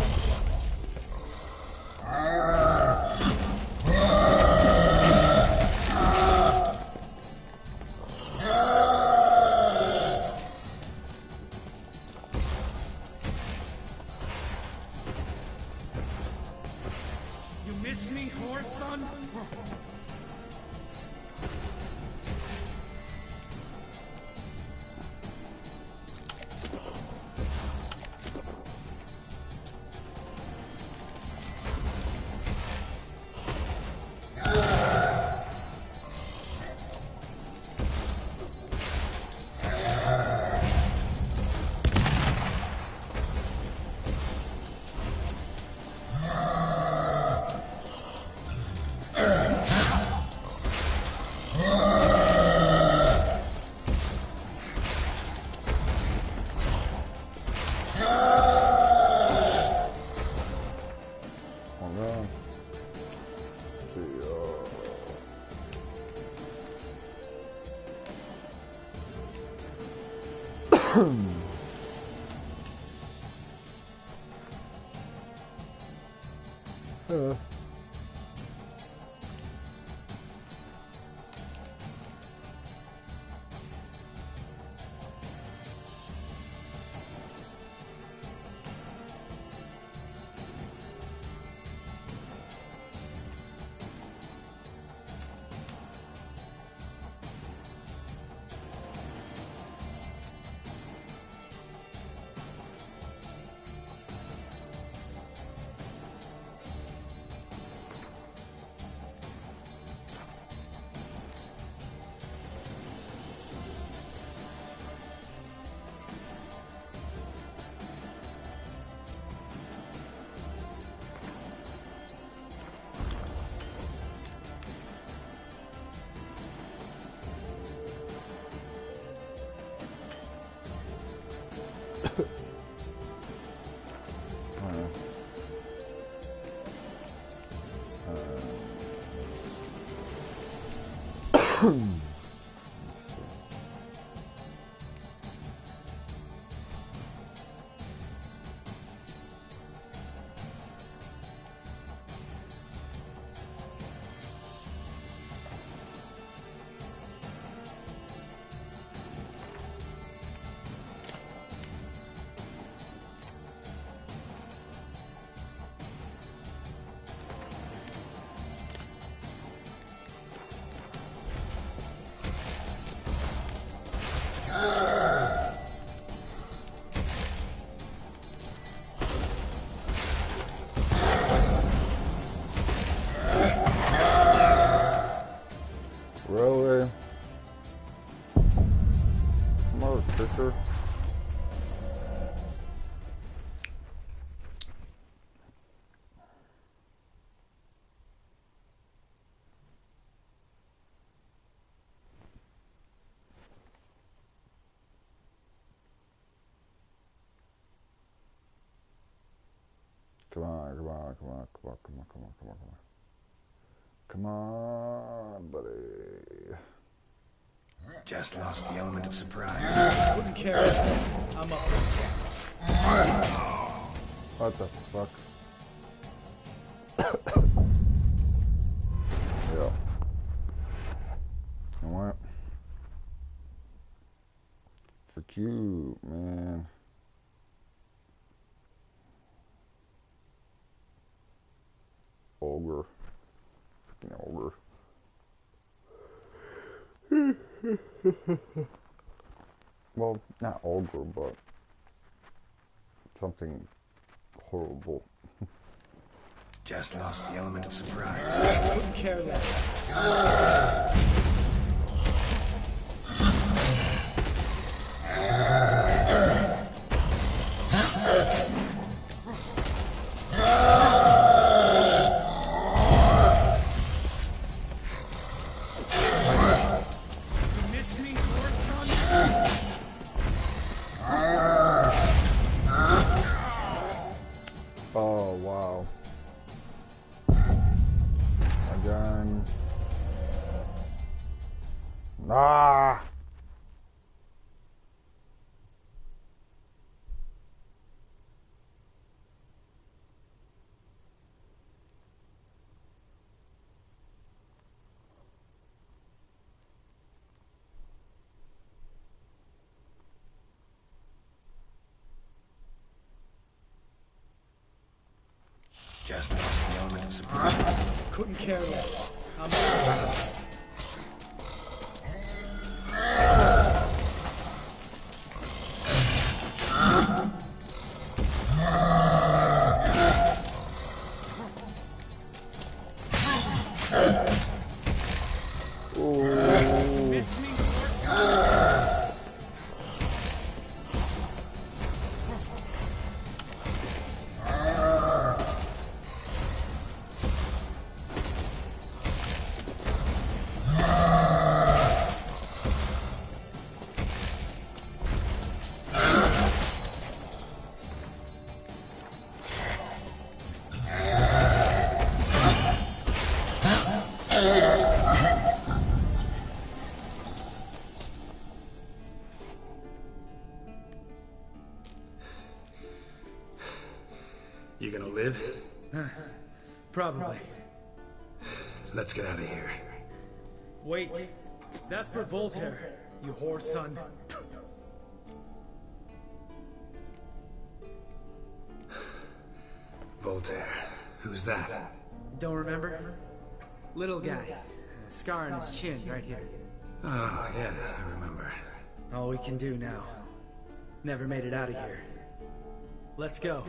You miss me, horse son? Really? Motherfucker. Come on, come on, come on, come on, come on, come on, come on, come on. Come on, buddy. Just lost the element of surprise. Couldn't care less. I'm up for the challenge. What the fuck? Yeah. You know what? Fuck you, man. Ogre. Freaking ogre. Well, not ogre, but something horrible. Just lost the element of surprise. Couldn't care less. Oh, wow. Again. Ah! Just lost the element of surprise. Couldn't care less. I'm out. Miss me, horse? You gonna live? Probably. Let's get out of here. Wait. That's for Voltaire, you whore son. Voltaire. Who's that? Don't remember? Little guy. A scar on his chin right here. Oh, yeah, I remember. All we can do now. Never made it out of here. Let's go.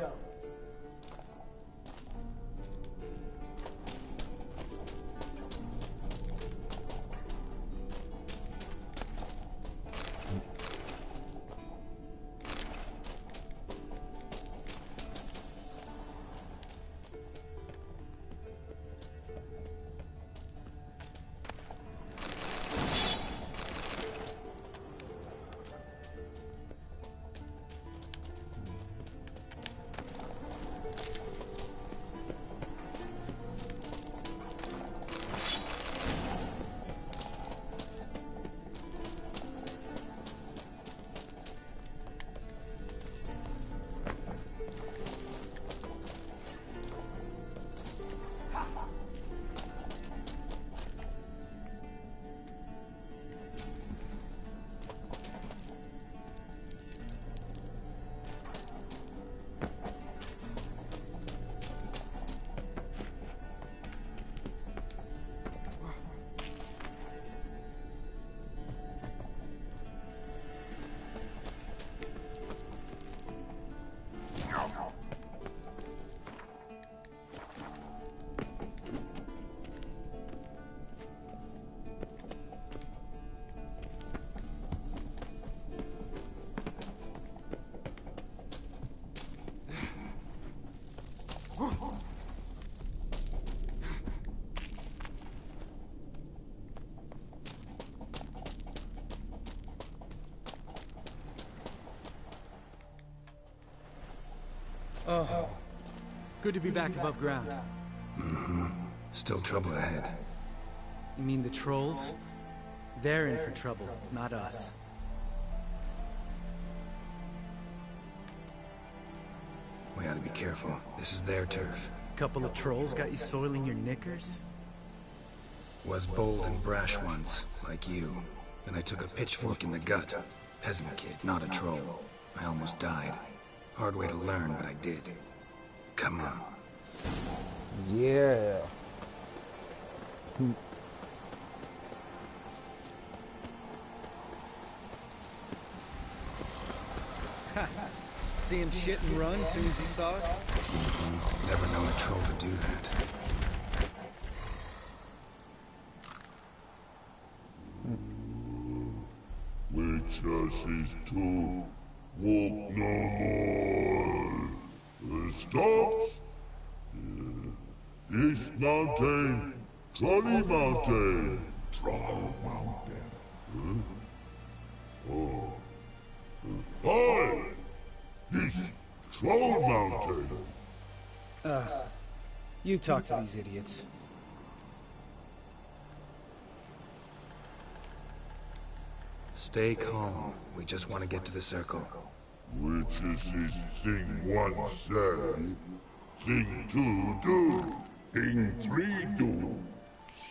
Oh, good to be back above ground. Mm-hmm. Still trouble ahead. You mean the trolls? They're in for trouble, not us. We ought to be careful. This is their turf. Couple of trolls got you soiling your knickers? Was bold and brash once, like you. Then I took a pitchfork in the gut. Peasant kid, not a troll. I almost died. Hard way to learn, but I did. Come on. Yeah. See him shit and run as soon as he saw us? Never known a troll to do that. Witches is to walk no more. Stops. East Mountain, Trolley Mountain. Troll Mountain. Oh. Hi! This Troll Mountain. You talk to these idiots. Stay calm. We just want to get to the circle. Which is his thing one say, thing two do, thing three do.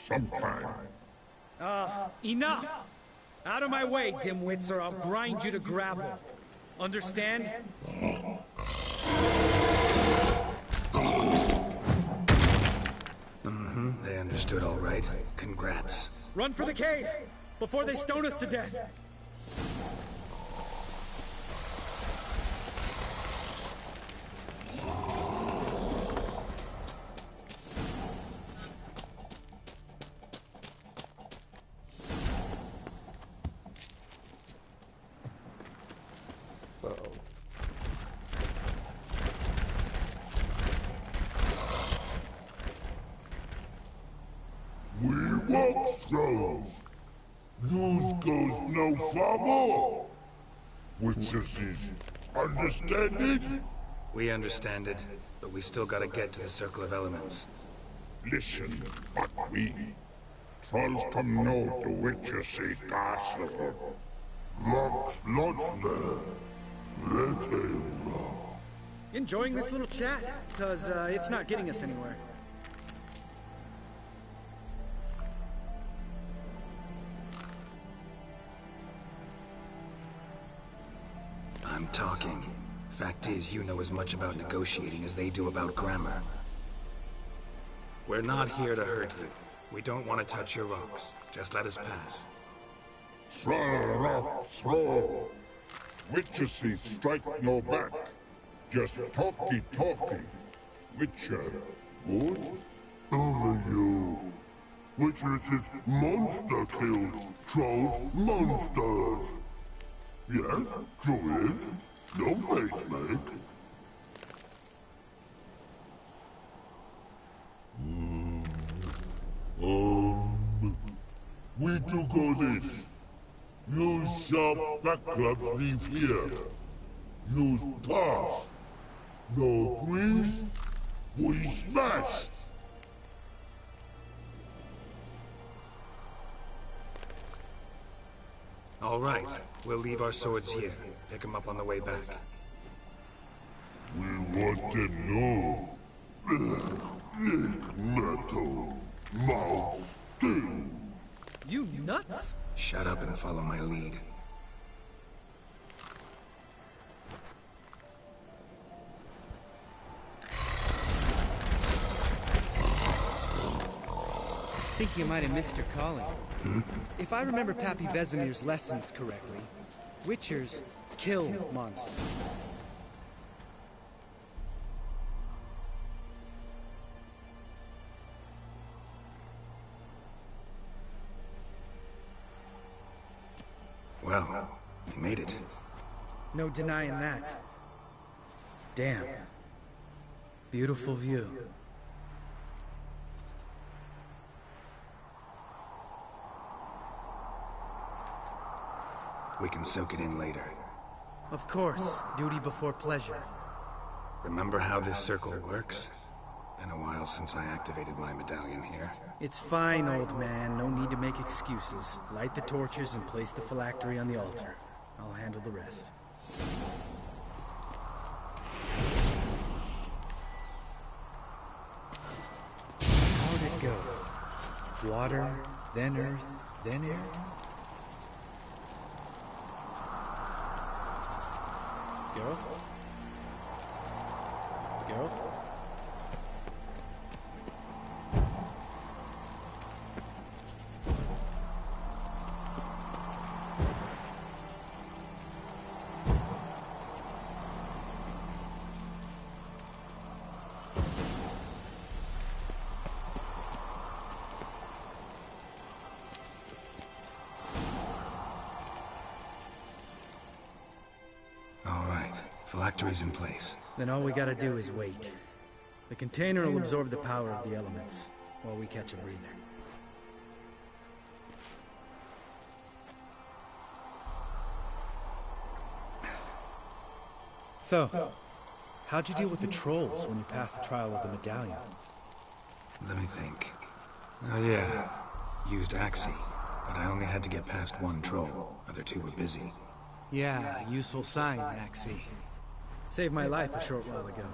Sometime. Enough! Out of my way, dimwits, or I'll grind you to gravel. Understand? They understood all right. Congrats. Run for the cave! Before they stone us to death! We walksthrough. News goes no far more. Witches is understanding? We understand it, but we still gotta get to the Circle of Elements. Listen, but we trolls come know the witches say castle. Locks not there. Let him rock. Enjoying this little chat? Because it's not getting us anywhere. I'm talking. Fact is, you know as much about negotiating as they do about grammar. We're not here to hurt you. We don't want to touch your rocks. Just let us pass. Troll rock throw. Witches say strike no back. Just talky. Witcher, good? Only you. Witches is monster kills. Trolls monsters. Yes, true is. No face make. We do go this. Use sharp backups leave here. Use pass. No grease, we smash. All right, we'll leave our swords here. Pick them up on the way back. We want them know. Lick metal. Mouth stings. You nuts? Shut up and follow my lead. Think you might have missed your calling. If I remember Pappy Vesemir's lessons correctly, Witchers kill monsters. Well, we made it. No denying that. Damn. Beautiful view. We can soak it in later. Of course, duty before pleasure. Remember how this circle works? Been a while since I activated my medallion here. It's fine, old man. No need to make excuses. Light the torches and place the phylactery on the altar. I'll handle the rest. How'd it go? Water, then earth, then air? Geralt? Geralt? factory's in place. Then all we gotta do is wait. The container will absorb the power of the elements, while we catch a breather. So, how'd you deal with the trolls when you passed the trial of the medallion? Let me think. Oh yeah, used Axie, but I only had to get past one troll. Other two were busy. Yeah, useful sign, Axie. Saved my life a short while ago.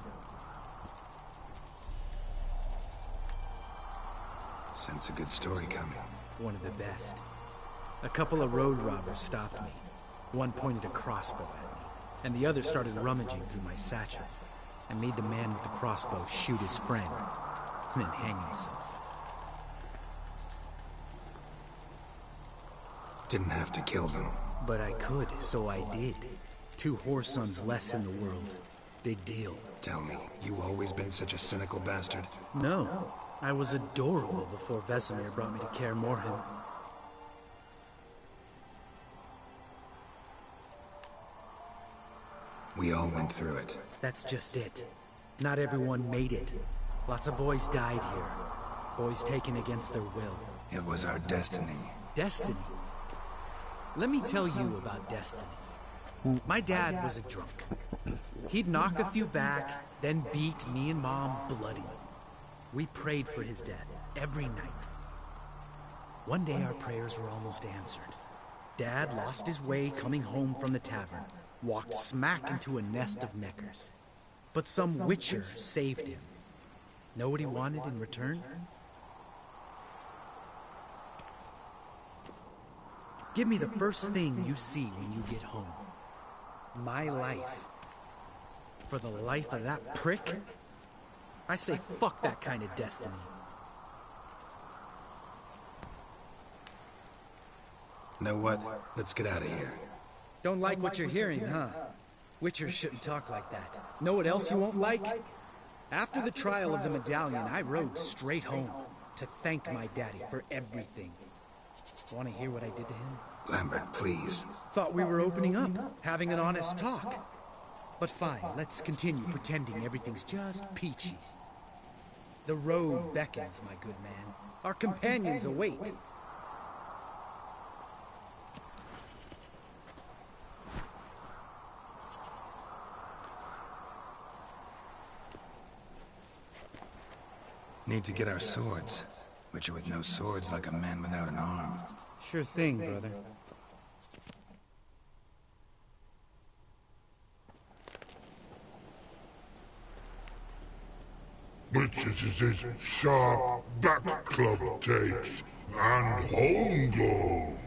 Sense a good story coming. One of the best. A couple of road robbers stopped me. One pointed a crossbow at me, and the other started rummaging through my satchel. I made the man with the crossbow shoot his friend, and then hang himself. Didn't have to kill them. But I could, so I did. 2 whoresons less in the world. Big deal. Tell me, you always been such a cynical bastard? No. I was adorable before Vesemir brought me to Kaer Morhen. We all went through it. That's just it. Not everyone made it. Lots of boys died here. Boys taken against their will. It was our destiny. Destiny? Let me tell you about destiny. My dad was a drunk. He'd knock a few back, then beat me and Mom bloody. We prayed for his death every night. One day our prayers were almost answered. Dad lost his way coming home from the tavern, walked smack into a nest of neckers. But some witcher saved him. Know what he wanted in return? Give me the first thing you see when you get home. My life. For the life of that prick? I say fuck that kind of destiny. Know what? Let's get out of here. Don't like what you're hearing, huh? Witchers shouldn't talk like that. Know what else you won't like? After the trial of the medallion, I rode straight home to thank my daddy for everything. Want to hear what I did to him? Lambert, please. Thought we were opening up, having an honest talk. But fine, let's continue pretending everything's just peachy. The road beckons, my good man. Our companions await. Need to get our swords. Witcher with no swords like a man without an arm. Sure thing, brother. Witches is his sharp back club takes, and home goes.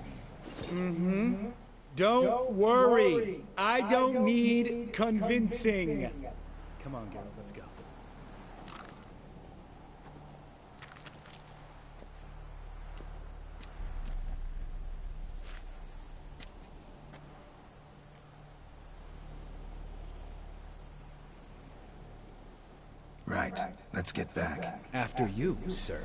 Mm-hmm. Don't worry. I don't need convincing. Come on, Geralt, let's go. Right. Let's get back. After you, sir.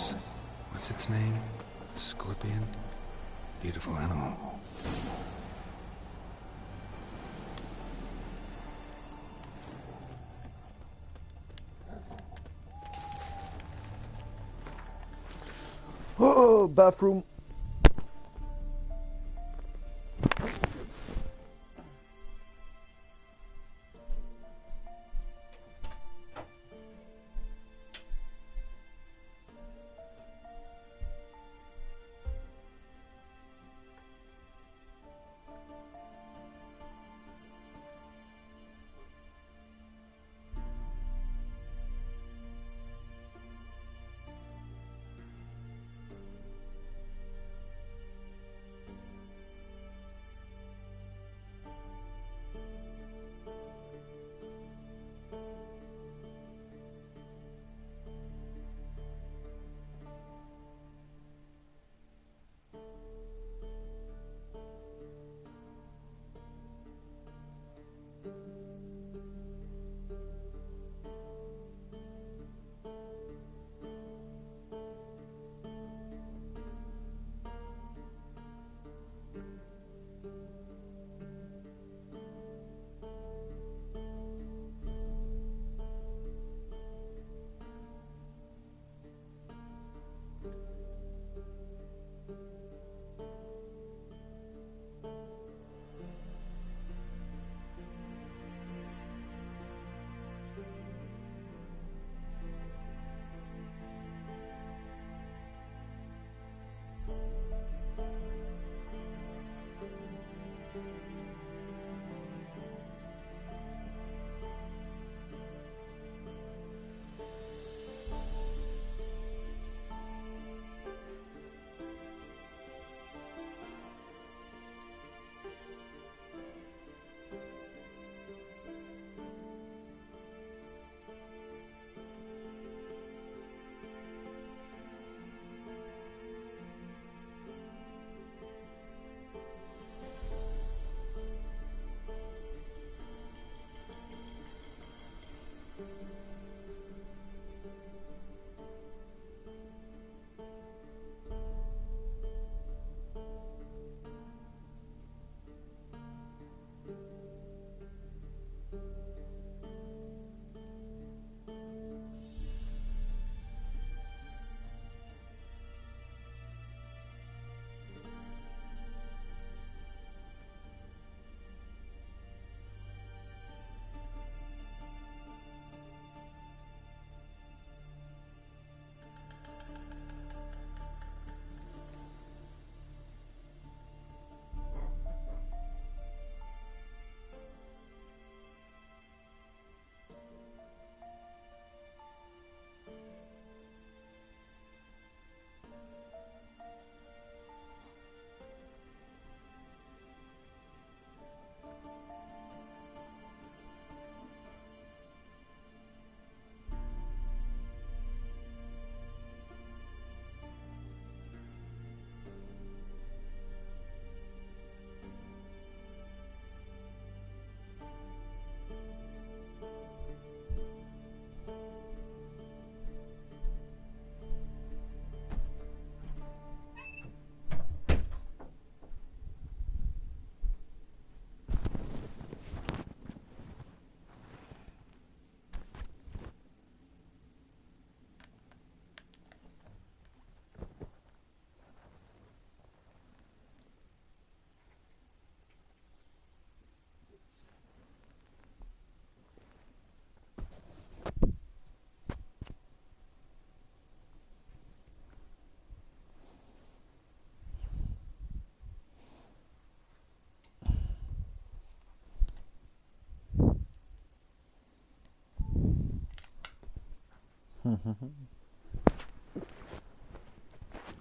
horse. What's its name? Scorpion? Beautiful animal. Oh, bathroom.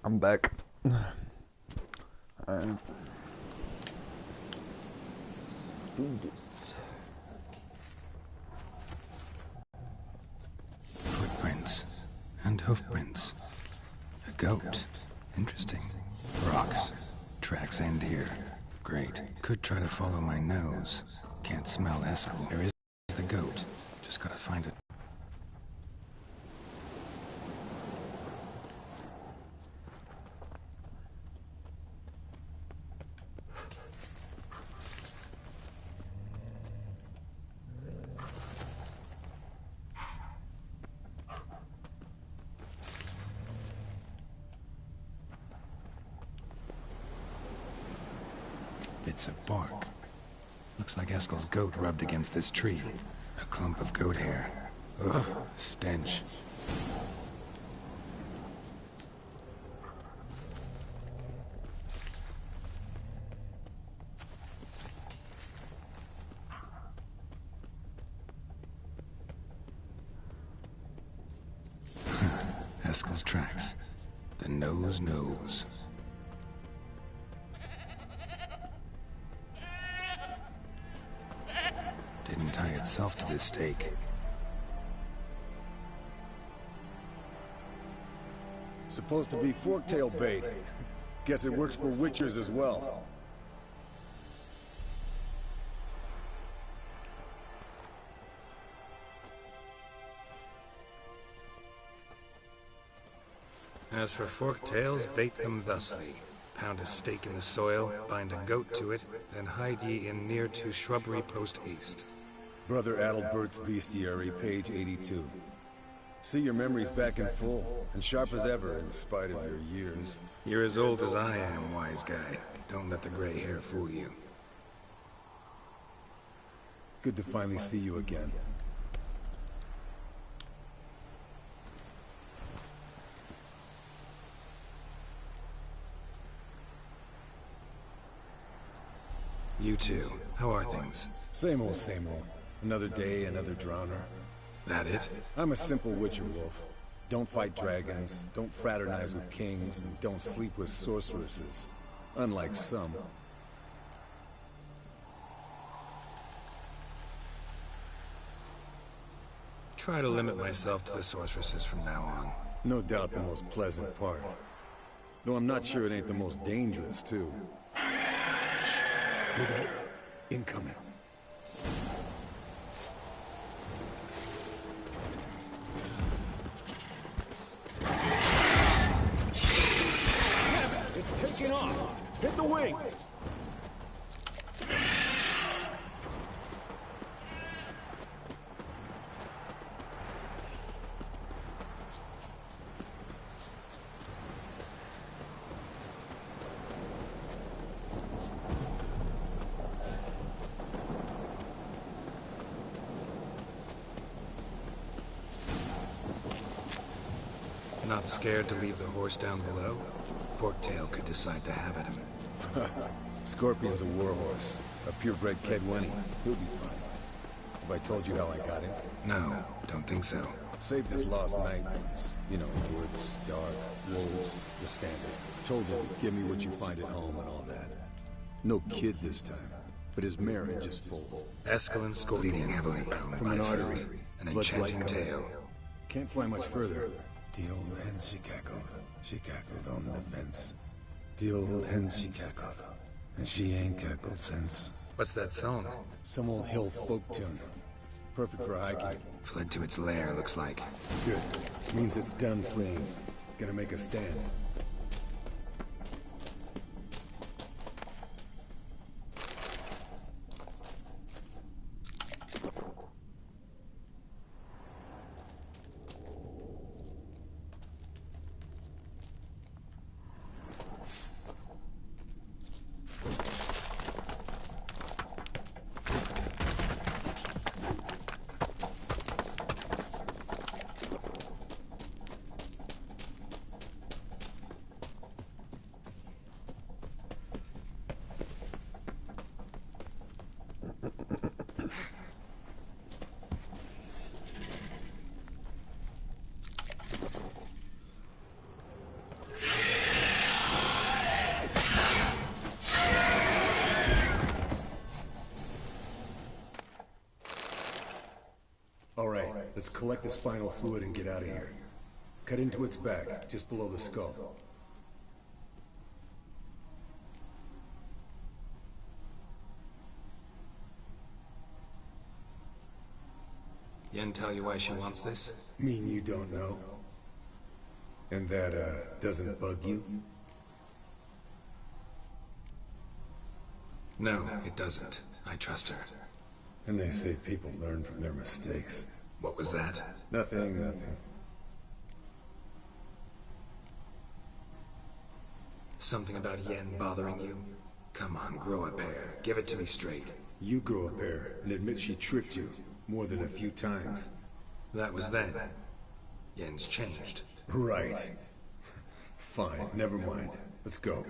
I'm back. Do this. Footprints and hoofprints. A goat. Interesting. Rocks. Tracks end here. Great. Could try to follow my nose. Can't smell Eskel. There is the goat. Just gotta find it. Bits of bark. Looks like Eskel's goat rubbed against this tree. A clump of goat hair. Ugh, stench. Eskel's tracks. The nose knows. Didn't tie itself to this stake. Supposed to be forktail bait. Guess it works for witchers as well. As for forktails, bait them thusly. Pound a stake in the soil, bind a goat to it, then hide ye in near to shrubbery post haste. Brother Adalbert's Bestiary, page 82. See your memories back in full, and sharp as ever in spite of your years. You're as old as I am, wise guy. Don't let the gray hair fool you. Good to finally see you again. You too. How are things? Same old, same old. Another day, another drowner. That it? I'm a simple witcher wolf. Don't fight dragons, don't fraternize with kings, and don't sleep with sorceresses. Unlike some. Try to limit myself to the sorceresses from now on. No doubt the most pleasant part. Though I'm not sure it ain't the most dangerous, too. Shh! Hear that? Incoming. Damn it! It's taking off! Hit the wings! Not scared to leave the horse down below? Forktail could decide to have at him. Scorpion's a warhorse. A purebred Kedwenny. He'll be fine. Have I told you how I got him? No, don't think so. Saved his lost night once. You know, woods, dark, wolves, the standard. Told him, give me what you find at home and all that. No kid this time, but his marriage is full. Eskel and Scorpion bleeding heavily bound from by an artery. fate. An enchanting tale. Can't fly much further. The old hen she cackled. She cackled on the fence. The old hen she cackled. And she ain't cackled since. What's that song? Some old hill folk tune. Perfect for hiking. Fled to its lair, looks like. Good. Means it's done fleeing. Gonna make a stand. Alright, let's collect the spinal fluid and get out of here. Cut into its back, just below the skull. Yen tell you why she wants this? Mean you don't know? And that, doesn't bug you? No, it doesn't. I trust her. And they say people learn from their mistakes. What was that? Nothing, nothing. Something about Yen bothering you? Come on, grow a pair. Give it to me straight. You grow a pair and admit she tricked you more than a few times. That was then. Yen's changed. Right. Fine, never mind. Let's go.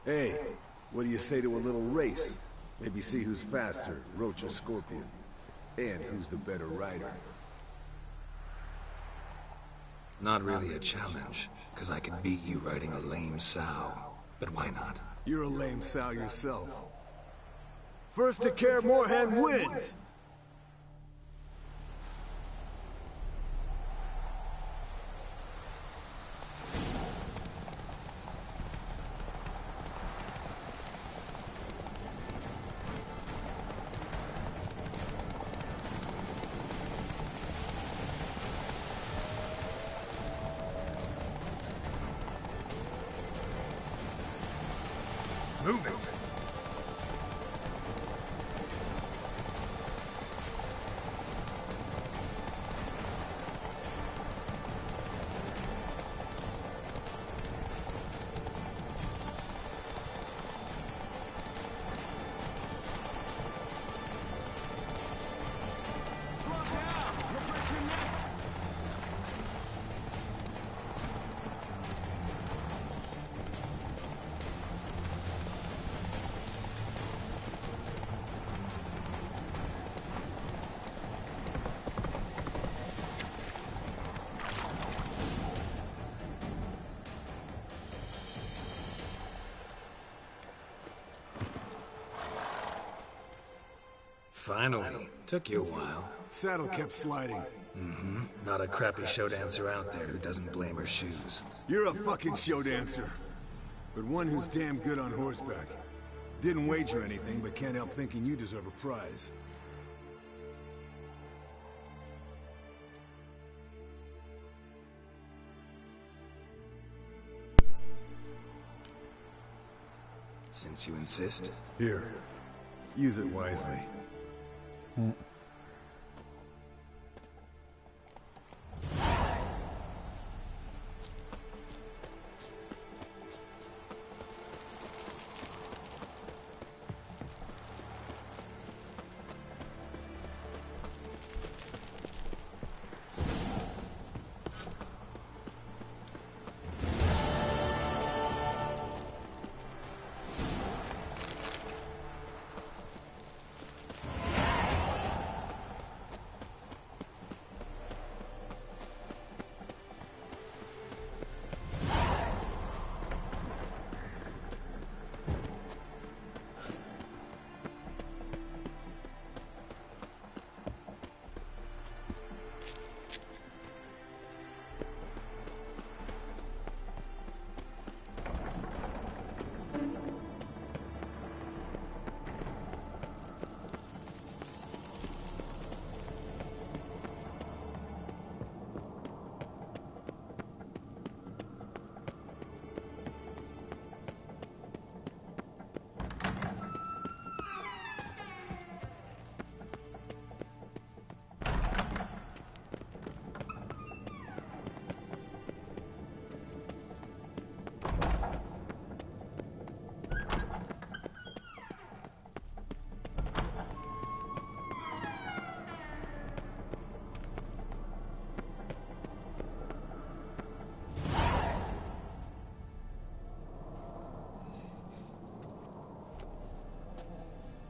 Hey, what do you say to a little race? Maybe see who's faster, Roach or Scorpion. And who's the better rider. Not really a challenge, because I could beat you riding a lame sow. But why not? You're a lame sow yourself. First to Kaer Morhen wins! Move it! Finally. Took you a while. Saddle kept sliding. Mm-hmm. Not a crappy show dancer out there who doesn't blame her shoes. You're a fucking show dancer. But one who's damn good on horseback. Didn't wager anything, but can't help thinking you deserve a prize. Since you insist. Here. Use it wisely.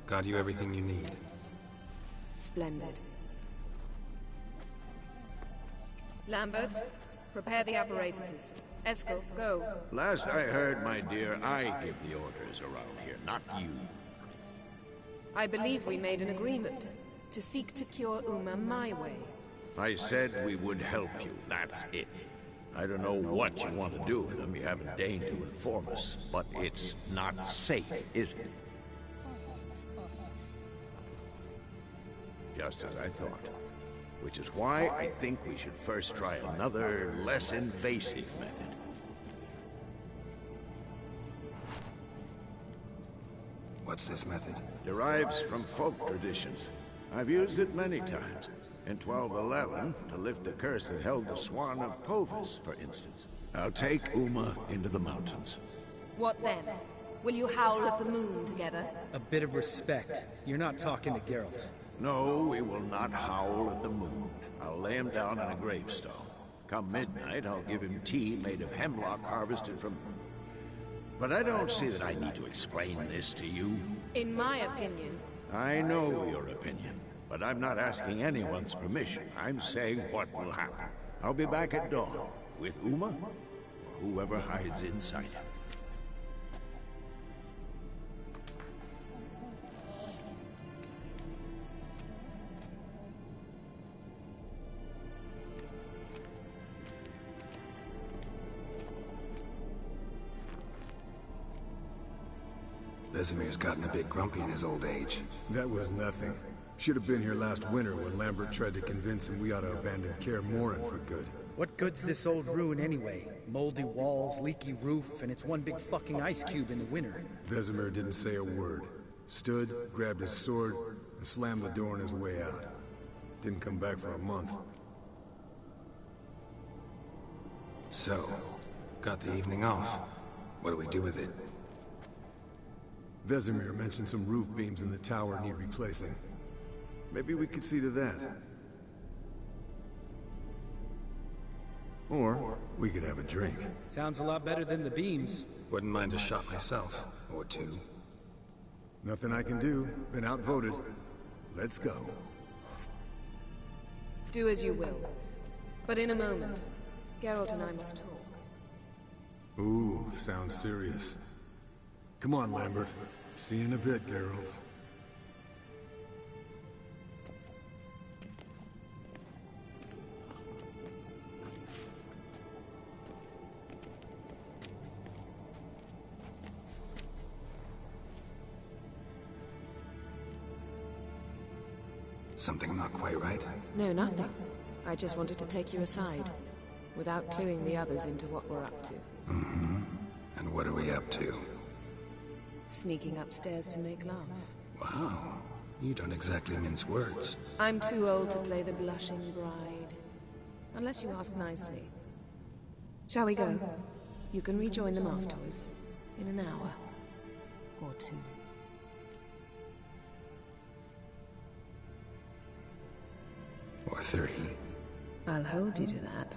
Got you everything you need. Splendid. Lambert, Prepare the apparatuses. Eskel, go. Last I heard, my dear, I give the orders around here, not you. I believe we made an agreement to seek to cure Uma my way. I said we would help you, that's it. I don't know what you want to do with them, you haven't deigned to inform us, but it's not safe, is it? Just as I thought. Which is why I think we should first try another, less invasive method. What's this method? Derives from folk traditions. I've used it many times. In 1211, to lift the curse that held the Swan of Povis, for instance. I'll take Uma into the mountains. What then? Will you howl at the moon together? A bit of respect. You're not talking to Geralt. No, we will not howl at the moon. I'll lay him down in a gravestone. Come midnight, I'll give him tea made of hemlock harvested from... But I don't see that I need to explain this to you. In my opinion... I know your opinion, but I'm not asking anyone's permission. I'm saying what will happen. I'll be back at dawn, with Uma, or whoever hides inside him. Vesemir's gotten a bit grumpy in his old age. That was nothing. Should have been here last winter when Lambert tried to convince him we ought to abandon Kaer Morhen for good. What good's this old ruin anyway? Moldy walls, leaky roof, and it's one big fucking ice cube in the winter. Vesemir didn't say a word. Stood, grabbed his sword, and slammed the door on his way out. Didn't come back for a month. So, got the evening off. What do we do with it? Vesemir mentioned some roof beams in the tower need replacing. Maybe we could see to that. Or we could have a drink. Sounds a lot better than the beams. Wouldn't mind a shot myself, or two. Nothing I can do. Been outvoted. Let's go. Do as you will. But in a moment, Geralt and I must talk. Ooh, sounds serious. Come on, Lambert. See you in a bit, Geralt. Something not quite right? No, nothing. I just wanted to take you aside, without cluing the others into what we're up to. Mm-hmm. And what are we up to? Sneaking upstairs to make love. Wow. You don't exactly mince words. I'm too old to play the blushing bride. Unless you ask nicely. Shall we go? You can rejoin them afterwards. In an hour. Or two. Or three. I'll hold you to that.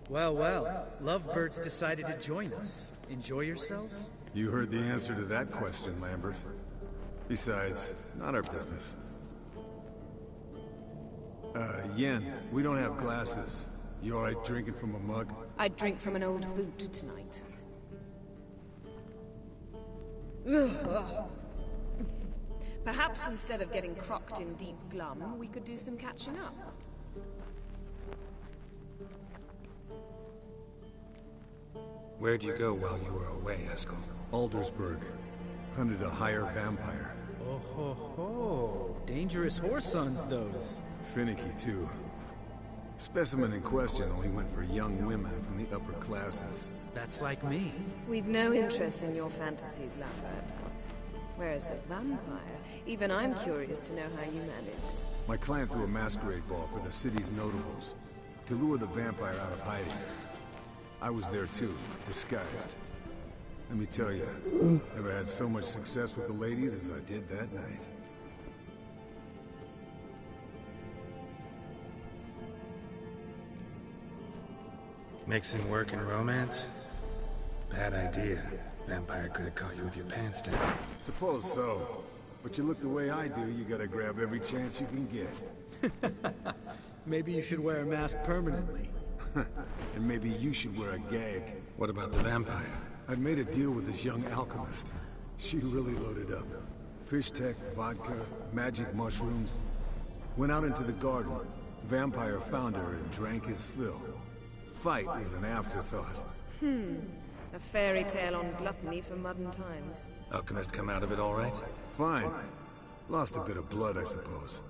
Well, well. Lovebirds decided to join us. Enjoy yourselves? You heard the answer to that question, Lambert. Besides, not our business. Yen, we don't have glasses. You alright drinking from a mug? I'd drink from an old boot tonight. Perhaps instead of getting crocked in deep glum, we could do some catching up. Where'd you go while you were away, Eskel? Aldersburg. Hunted a higher vampire. Oh ho ho. Dangerous horse sons, those. Finicky, too. Specimen in question only went for young women from the upper classes. That's like me. We've no interest in your fantasies, Lambert. Whereas the vampire, even I'm curious to know how you managed. My client threw a masquerade ball for the city's notables, to lure the vampire out of hiding. I was there too, disguised. Let me tell you, never had so much success with the ladies as I did that night. Mixing work and romance? Bad idea. Vampire could have caught you with your pants down. Suppose so. But you look the way I do, you gotta grab every chance you can get. Maybe you should wear a mask permanently. And maybe you should wear a gag. What about the vampire? I'd made a deal with this young alchemist. She really loaded up. Fish tech, vodka, magic mushrooms. Went out into the garden. Vampire found her and drank his fill. Fight was an afterthought. A fairy tale on gluttony for modern times. Alchemist come out of it all right? Fine. Lost a bit of blood, I suppose.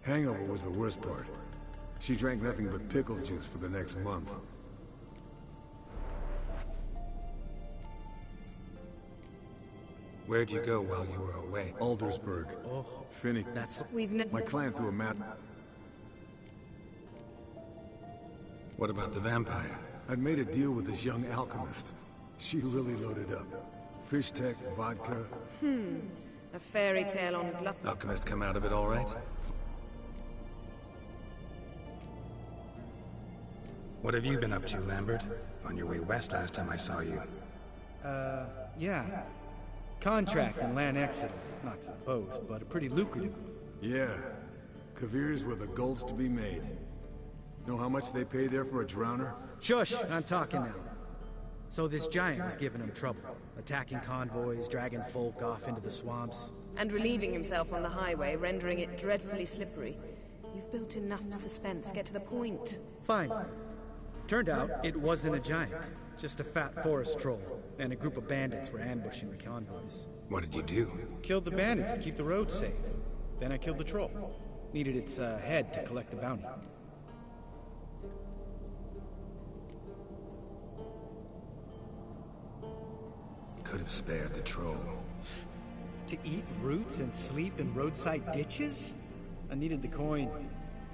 Hangover was the worst part. She drank nothing but pickle juice for the next month. Where'd you go while you were away? Aldersburg. Oh, Finnick. That's... My client threw a mat... What about the vampire? I'd made a deal with this young alchemist. She really loaded up. Fish tech, vodka... A fairy tale on gluttony. Alchemist come out of it all right? What have you been up to, Lambert? On your way west last time I saw you. Yeah. Contract in Lan Exeter. Not to boast, but a pretty lucrative one. Yeah. Kavir's where the gold's to be made. Know how much they pay there for a drowner? Shush! I'm talking now. So this giant was giving him trouble. Attacking convoys, dragging folk off into the swamps. And relieving himself on the highway, rendering it dreadfully slippery. You've built enough suspense. Get to the point. Fine. Turned out, it wasn't a giant. Just a fat forest troll. And a group of bandits were ambushing the convoys. What did you do? Killed the bandits to keep the road safe. Then I killed the troll. Needed its head to collect the bounty. Could have spared the troll. To eat roots and sleep in roadside ditches? I needed the coin.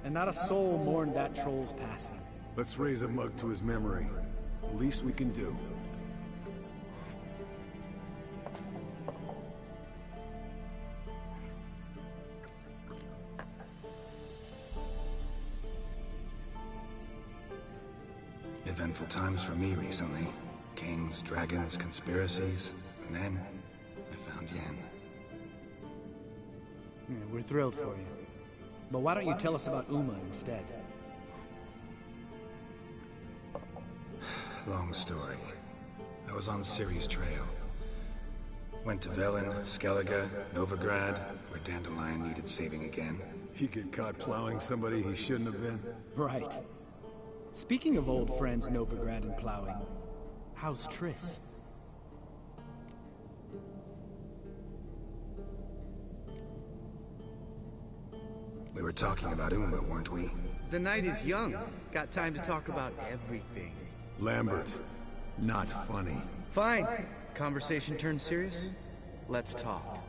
And not a soul mourned that troll's passing. Let's raise a mug to his memory. Least we can do. Eventful times for me recently. Kings, dragons, conspiracies. And then, I found Yen. Yeah, we're thrilled for you. But why don't you tell us about Uma instead? Long story. I was on Ciri's trail. Went to Velen, Skellige, Novigrad, where Dandelion needed saving again. He get caught plowing somebody he shouldn't have been? Right. Speaking of old friends Novigrad and plowing, how's Triss? We were talking about Uma, weren't we? The night is young. Got time to talk about everything. Lambert, not funny. Fine. Conversation turned serious? Let's talk.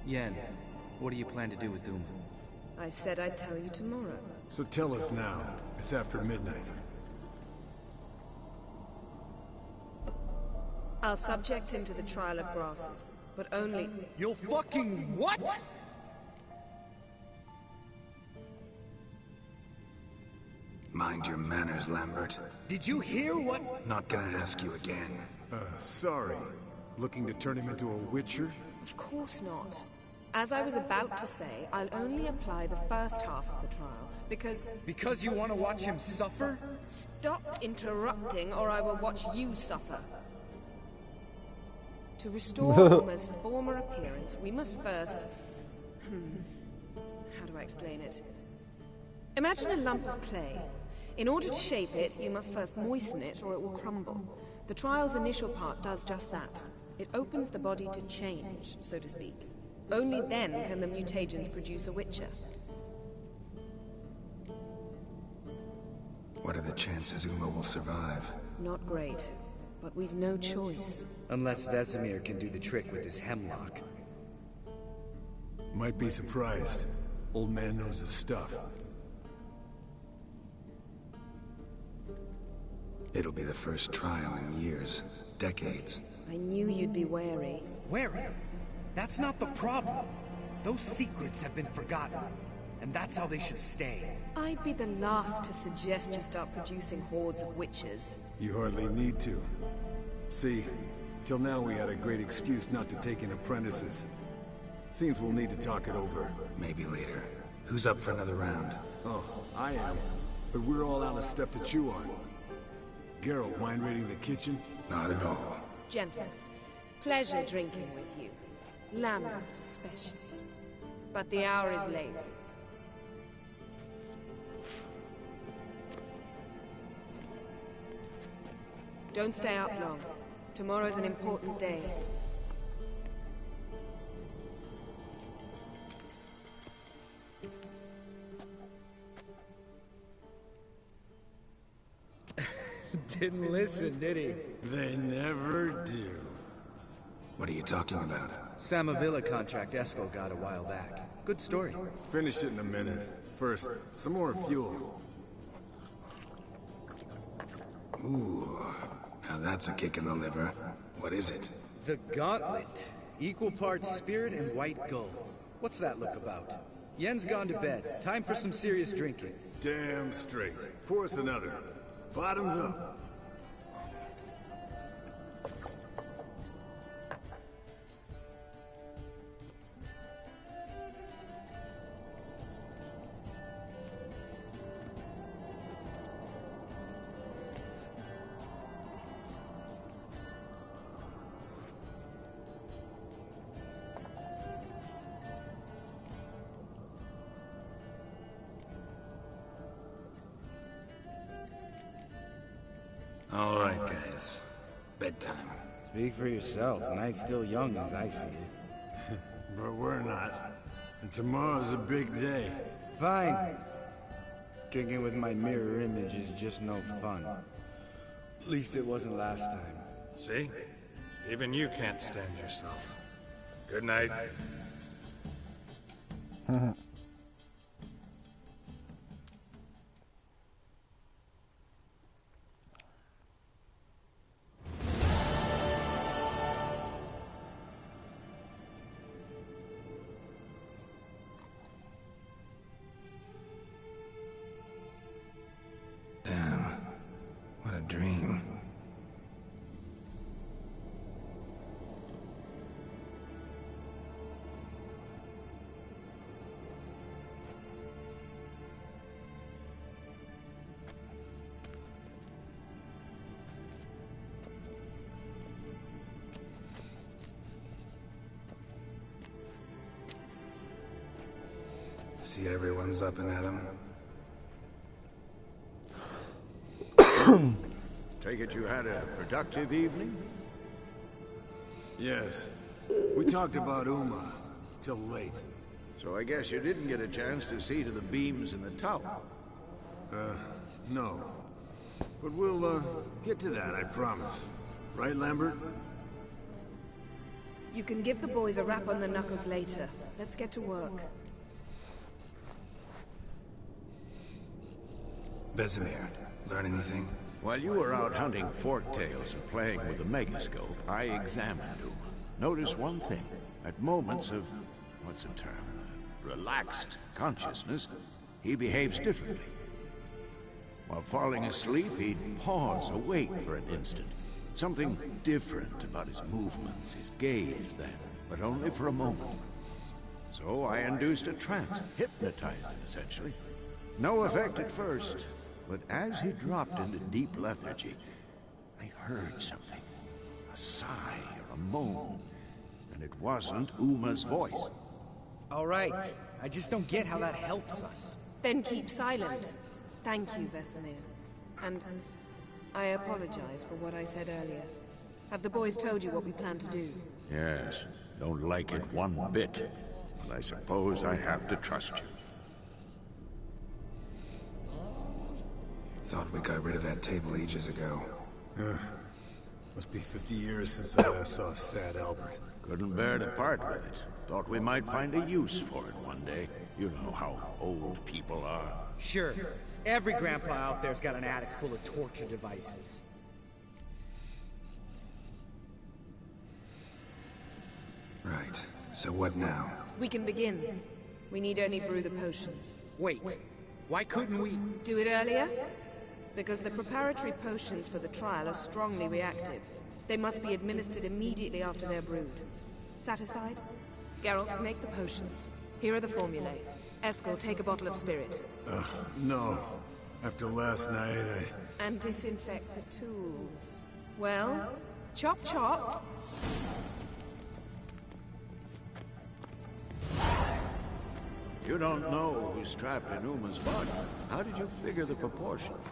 Yen, what do you plan to do with Uma? I said I'd tell you tomorrow. So tell us now. It's after midnight. I'll subject him to the trial of grasses, but only... You'll fucking what?! Mind your manners, Lambert. Did you hear what? Not gonna ask you again. Sorry. Looking to turn him into a witcher? Of course not. As I was about to say, I'll only apply the first half of the trial, because... Because you want to watch him suffer? Stop interrupting, or I will watch you suffer. To restore Uma's former appearance, we must first... How do I explain it? Imagine a lump of clay. In order to shape it, you must first moisten it, or it will crumble. The trial's initial part does just that. It opens the body to change, so to speak. Only then can the mutagens produce a witcher. What are the chances Uma will survive? Not great, but we've no choice. Unless Vesemir can do the trick with his hemlock. Might be surprised. Old man knows his stuff. It'll be the first trial in years, decades. I knew you'd be wary. Wary? That's not the problem. Those secrets have been forgotten, and that's how they should stay. I'd be the last to suggest you start producing hordes of witches. You hardly need to. See, till now we had a great excuse not to take in apprentices. Seems we'll need to talk it over. Maybe later. Who's up for another round? Oh, I am. But we're all out of stuff to chew on. Geralt, mind raiding the kitchen? Not at all. Gentle. Pleasure drinking with you. Lambert especially. But the hour is late. Don't stay up long. Tomorrow's an important day. Didn't listen, did he? They never do. What are you talking about? Samavilla contract Eskel got a while back. Good story. Finish it in a minute. First, some more fuel. Ooh, now that's a kick in the liver. What is it? The Gauntlet. Equal parts spirit and white gold. What's that look about? Yen's gone to bed. Time for some serious drinking. Damn straight. Pour us another. Bottoms up. All right, guys. Bedtime. Speak for yourself. The night's still young as I see it. But we're not. And tomorrow's a big day. Fine. Drinking with my mirror image is just no fun. At least it wasn't last time. See? Even you can't stand yourself. Good night. Damn. What a dream. See everyone's up and at 'em. Take it you had a productive evening? Yes. We talked about Uma till late. So I guess you didn't get a chance to see to the beams in the tower. No. But we'll, get to that, I promise. Right, Lambert? You can give the boys a rap on the knuckles later. Let's get to work. Vesemir, learn anything? While you were out hunting forktails and playing with the megascope, I examined Uma. Notice one thing. At moments of, what's the term? Relaxed consciousness, he behaves differently. While falling asleep, he'd pause, awake for an instant. Something different about his movements, his gaze then, but only for a moment. So I induced a trance, hypnotized him essentially. No effect at first, but as he dropped into deep lethargy, I heard something. A sigh or a moan. And it wasn't Uma's voice. All right. I just don't get how that helps us. Then keep silent. Thank you, Vesemir. And I apologize for what I said earlier. Have the boys told you what we plan to do? Yes, don't like it one bit. But I suppose I have to trust you. Thought we got rid of that table ages ago. Must be 50 years since I last saw sad Albert. Couldn't bear to part with it. Thought we might find a use for it one day. You know how old people are. Sure. Every grandpa out there's got an attic full of torture devices. Right. So what now? We can begin. We need only brew the potions. Wait. Why couldn't we... Do it earlier? Because the preparatory potions for the trial are strongly reactive. They must be administered immediately after they're brewed. Satisfied? Geralt, make the potions. Here are the formulae. Eskel, take a bottle of spirit. No. After last night, And disinfect the tools. Well, chop chop. You don't know who's trapped in Uma's body. How did you figure the proportions?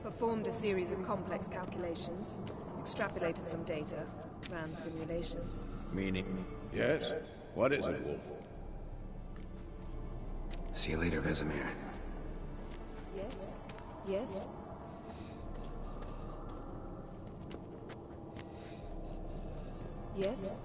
Performed a series of complex calculations, extrapolated some data, ran simulations. Meaning? Yes? What is it, Wolf? See you later, Vesemir. Yes? Yes? Yes?